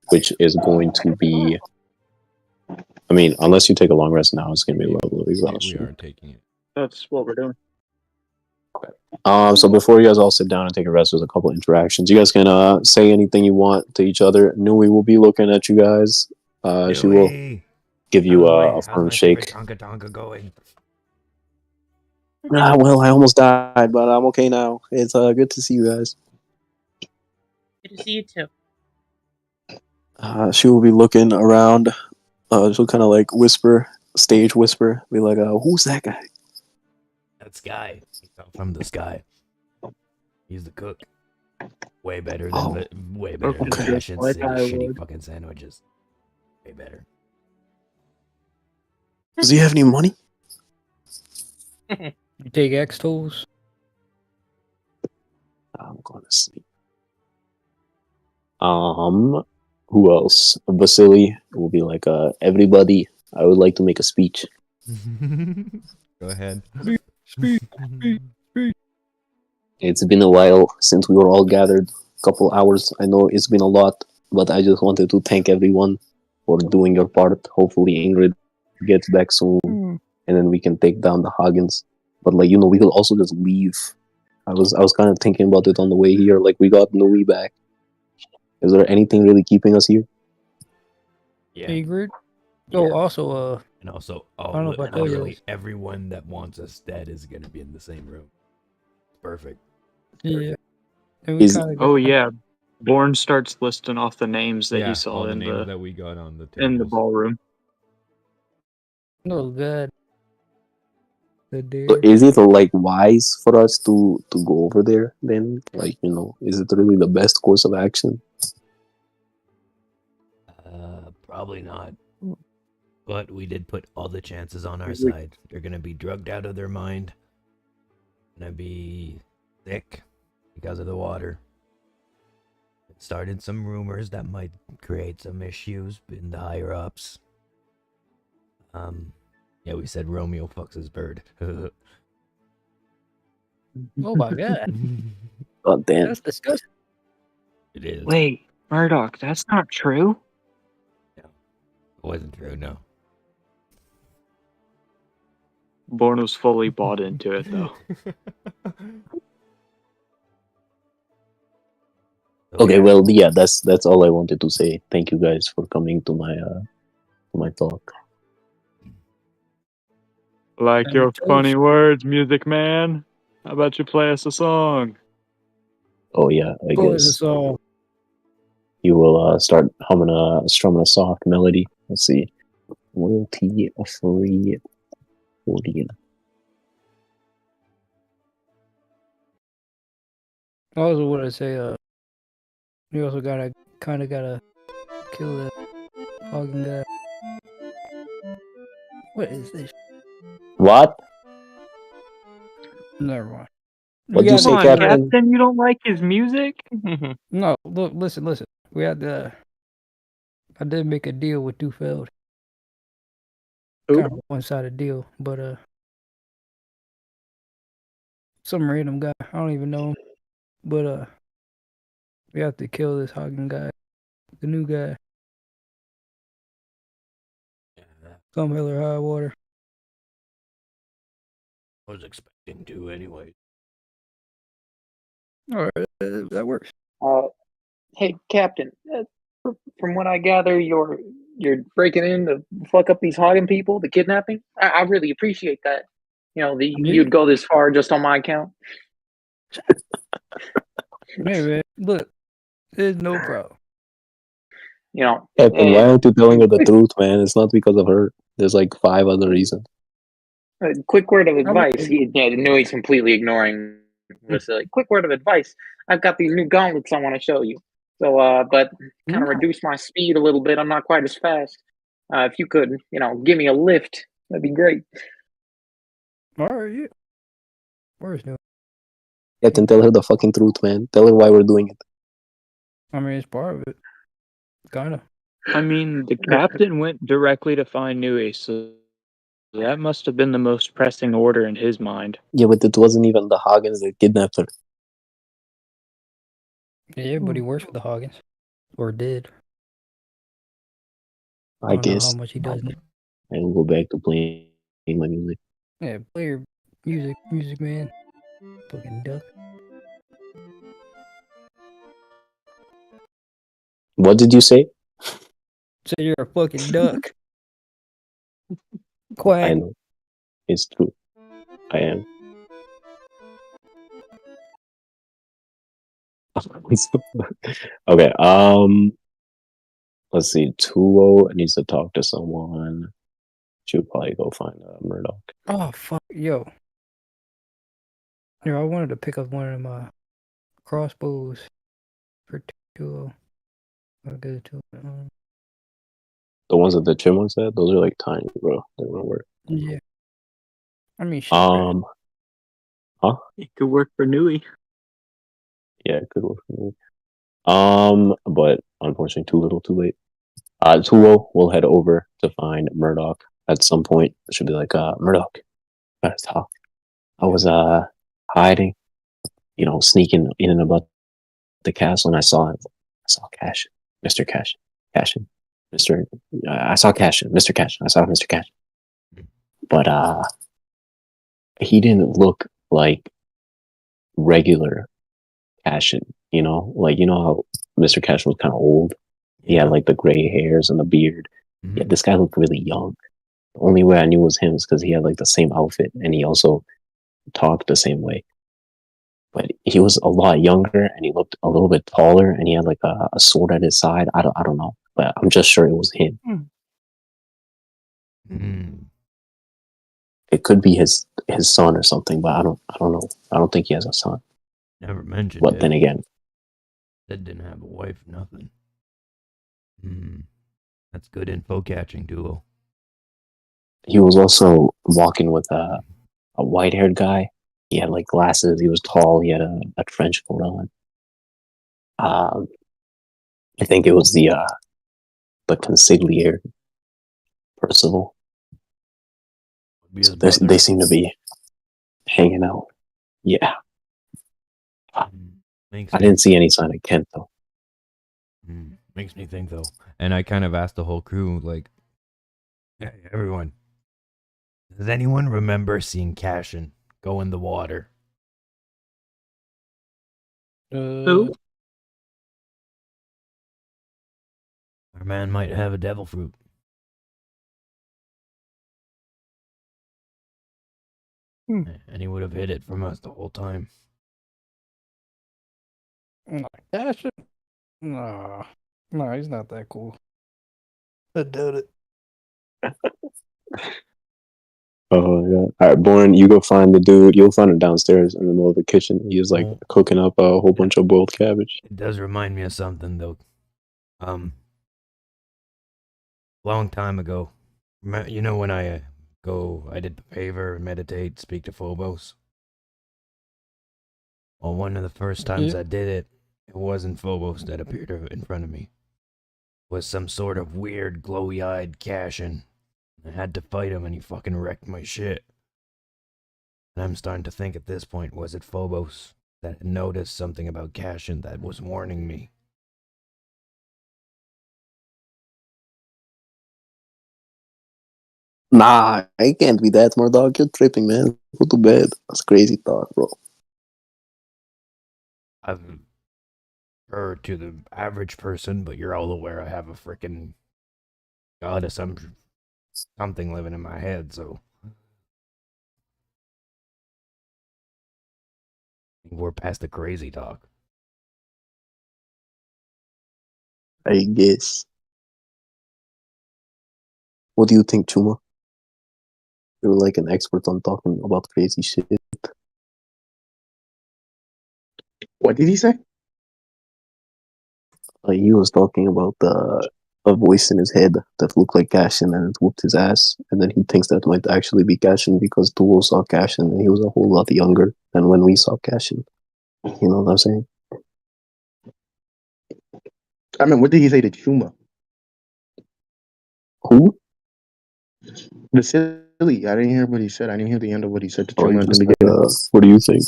which is going to be. I mean, unless you take a long rest now, it's gonna be a level of We exhaustion. are taking it. That's what we're doing. So before you guys all sit down and take a rest, there's a couple interactions. You guys can say anything you want to each other. Nui will be looking at you guys. She will give you a firm shake. Tonka Tonka going? Well, I almost died, but I'm okay now. It's good to see you guys. Good to see you too. She will be looking around. She'll kind of like whisper, stage whisper, be like, "Who's that guy?" That Sky. He fell from the sky. He's the cook. Way better than Okay. Fashion Like City I shitty would. fucking sandwiches. Way better. Does he have any money? You take X tools. I'm gonna sleep. Who else? Vasily will be like, everybody, I would like to make a speech. Go ahead. Speak. It's been a while since we were all gathered. Couple hours. I know it's been a lot, but I just wanted to thank everyone for doing your part. Hopefully Ingrydd gets back soon, and then we can take down the Hagens. But like, we could also just leave. I was kind of thinking about it on the way here. Like, we got Nui back. Is there anything really keeping us here? Yeah. Ingrid. Oh, also, And also, I don't know if I told you literally this. everyone that wants us dead is gonna be in the same room. Perfect. yeah. And we Is- kind of Oh yeah. Born starts listing off the names that Yeah, he saw all the in names the that we got on the in the tables. ballroom. Oh God. The So deer. is it like wise for us to go over there then? Like, is it really the best course of action? Probably not. But we did put all the chances on our We- side. They're gonna be drugged out of their mind. Gonna be sick because of the water. It started some rumors that might create some issues in the higher ups. Yeah, we said Romeo fucks his bird. Oh my God. Oh, damn. That's disgusting. It is. Wait, Murdoch, that's not true. It wasn't true, no. Born was fully bought into it though. Okay, well, yeah, that's all I wanted to say. Thank you guys for coming to my talk. Like And your toast. funny words, Music Man. How about you play us a song? Oh yeah, I Go ahead, guess so you will start strumming a soft melody. Let's see, royalty free audio. also what I say, you also gotta kill that Hagen guy. What is this? What? Never mind. What'd We you had say, Come to on, kill- Captain? Captain, you don't like his music? No, look, listen. We had I did make a deal with Dufeld. Who? Kind of one-sided deal, but some random guy. I don't even know him, but we have to kill this Hagen guy, the new guy. Come hell or high water. I was expecting to anyway. All right, that works. Hey, Captain. From what I gather, you're breaking in to fuck up these Hagen people, the kidnapping. I really appreciate that. You'd go this far just on my account. Hey man, look, there's no problem. Captain, why aren't you telling her the truth, man? It's not because of her. There's like 5 other reasons. A quick word of I mean, advice. He's completely ignoring this. Quick word of advice. I've got these new gauntlets I want to show you. So, but kind of no. reduce my speed a little bit. I'm not quite as fast. If you could, give me a lift, that'd be great. All right, yeah. Where's new? Captain, tell her the fucking truth, man. Tell her why we're doing it. I mean, it's part of it. Kinda. I mean, the captain went directly to find Nui, so that must have been the most pressing order in his mind. Yeah, but it wasn't even the Hagens that kidnapped her. Yeah, but he works for the Hagens. Or did. I don't know guess. how much he does now. And we'll go back to playing my music. Yeah, play your music, man. Fucking duck. What did you say? Say you're a fucking duck. Quack. I know. It's true. I am. Okay, let's see. Tuo needs to talk to someone. Should probably go find Murdoch. Oh, fuck. Yo, I wanted to pick up one of my crossbows for 2. I'll get it to him. The ones that the Chuma said, those are like tiny, bro. They won't work. Yeah. I mean, shit. Huh? It could work for Nui. Yeah, it could work for me. But unfortunately, too little, too late. Tuo will head over to find Murdoch at some point. It should be like, Murdoch, gotta talk. I was hiding, sneaking in and about the castle, and I saw Cash, Mr. Cash, I saw Cash, Mr. Cash, I saw Mr. Cash, but he didn't look like regular Cash. How Mr. Cash was kind of old. He had like the gray hairs and the beard. Mm-hmm. Yeah, this guy looked really young. The only way I knew was him is because he had like the same outfit and he also talked the same way. But he was a lot younger and he looked a little bit taller and he had like a sword at his side. I don't know, but I'm just sure it was him. Mm-hmm. It could be his son or something, but I don't know. I don't think he has a son. Never mentioned But it. then again, That didn't have a wife, nothing. That's good info catching, Duo. he was also walking with a white-haired guy. He had like glasses. He was tall. He had a trench coat on. I think it was the consigliere Percival. So they seem to be hanging out. Yeah. I didn't see any sign of Kent though. Makes me think though. And I kind of asked the whole crew, like, hey, everyone, does anyone remember seeing Cashin go in the water? Who? Our man might have a devil fruit. And he would have hid it from us the whole time. Cash? No, he's not that cool. I doubt it. Oh my god! All right, Born, you go find the dude. You'll find him downstairs in the middle of the kitchen. He was like cooking up a whole bunch of boiled cabbage. It does remind me of something though. Long time ago, you know when I did the favor, meditate, speak to Phobos. Well, one of the first times I did it, it wasn't Phobos that appeared in front of me. It was some sort of weird, glowy-eyed Cashin. I had to fight him and he fucking wrecked my shit. And I'm starting to think at this point, was it Phobos that had noticed something about Cashin that was warning me? Nah, I can't be that, Murdoch. You're tripping, man. Go to bed. That's crazy thought, bro. I've heard to the average person, but you're all aware I have a freaking goddess, something living in my head, so we're past the crazy talk. I guess. What do you think, Chuma? You're like an expert on talking about crazy shit. What did he say? He was talking about a voice in his head that looked like Cashin and it whooped his ass. And then he thinks that might actually be Cashin because Duo saw Cashin and he was a whole lot younger than when we saw Cashin. You know what I'm saying? I mean, what did he say to Chuma? Who? The silly. I didn't hear what he said. I didn't hear the end of what he said to Oh, Chuma you at the just beginning. what do you think?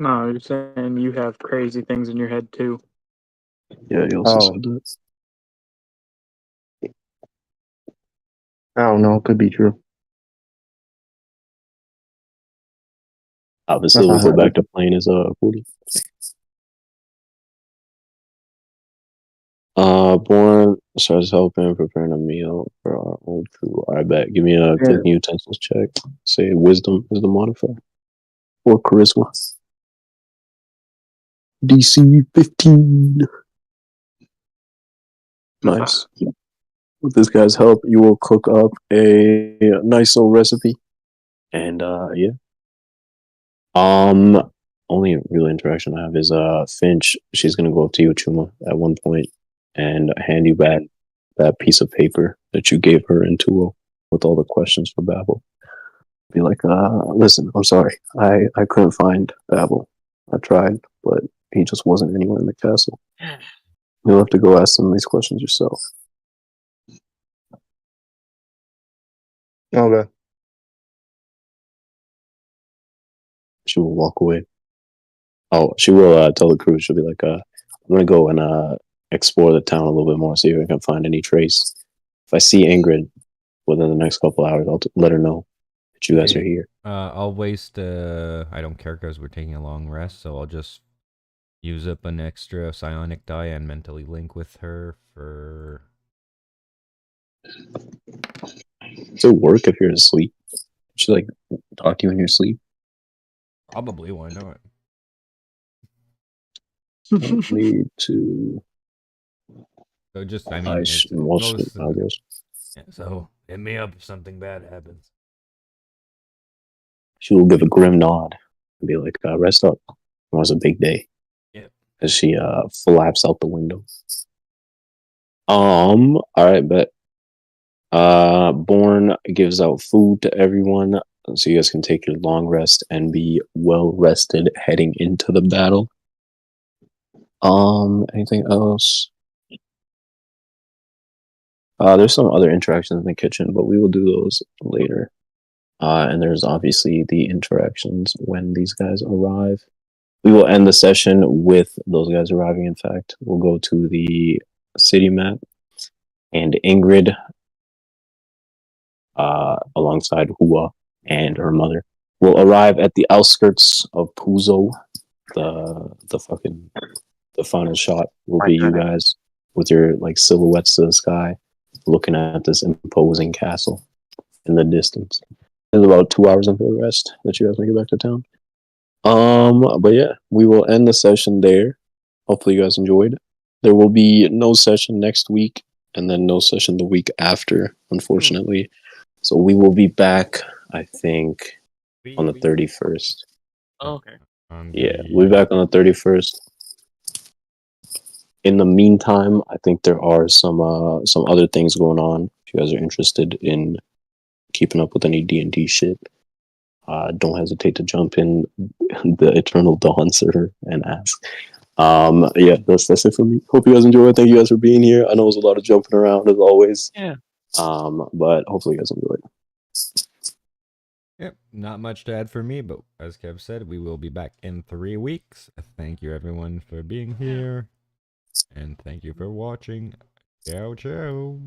No, you're saying you have crazy things in your head too. Yeah, he also Oh, said that. I don't know. It could be true. Obviously, we'll go back to playing his 40. Born starts helping preparing a meal for our old crew. I bet. Give me a cooking utensils check. Say wisdom is the modifier. Or charisma. DC 15. Nice. With this guy's help, you will cook up a nice little recipe. And yeah. Only real interaction I have is Finch. She's gonna go up to you, Chuma, at one point and hand you back that piece of paper that you gave her in Tuo with all the questions for Babel. Be like, listen, I'm sorry. I couldn't find Babel. I tried, but he just wasn't anywhere in the castle. You'll have to go ask some of these questions yourself. Okay. She will walk away. Oh, she will tell the crew. She'll be like, I'm gonna go and explore the town a little bit more, see if I can find any trace. If I see Ingrydd within the next couple hours, I'll let her know that you guys are here. I'll waste. I don't care because we're taking a long rest, so I'll just use up an extra psionic die and mentally link with her for. Does it work if you're asleep? She like talk to you in your sleep? Probably. Why not? Need to. So just, I mean, yeah, so hit me up if something bad happens. She will give a grim nod and be like, rest up. It was a big day. Yeah. As she flaps out the window. All right, bet. Born gives out food to everyone so you guys can take your long rest and be well rested heading into the battle. Anything else? There's some other interactions in the kitchen, but we will do those later. And there's obviously the interactions when these guys arrive. We will end the session with those guys arriving. In fact, we'll go to the city map, and Ingrydd, alongside Hua and her mother, will arrive at the outskirts of Puzo. The final shot will be you guys with your like silhouettes to the sky, looking at this imposing castle in the distance. There's about 2 hours until the rest that you guys make it back to town. But yeah, we will end the session there. Hopefully you guys enjoyed. There will be no session next week, and then no session the week after, unfortunately. So we will be back, I think, on the 31st. Oh, okay. Yeah, we'll be back on the 31st. In the meantime, I think there are some other things going on. If you guys are interested in keeping up with any D&D shit, don't hesitate to jump in the Eternal Dawn server and ask. Yeah, that's it for me. Hope you guys enjoy it. Thank you guys for being here. I know it was a lot of jumping around as always. Yeah. But hopefully you guys enjoy it. Yep, not much to add for me, but as Kev said, we will be back in 3 weeks. Thank you everyone for being here, and thank you for watching. Ciao, ciao.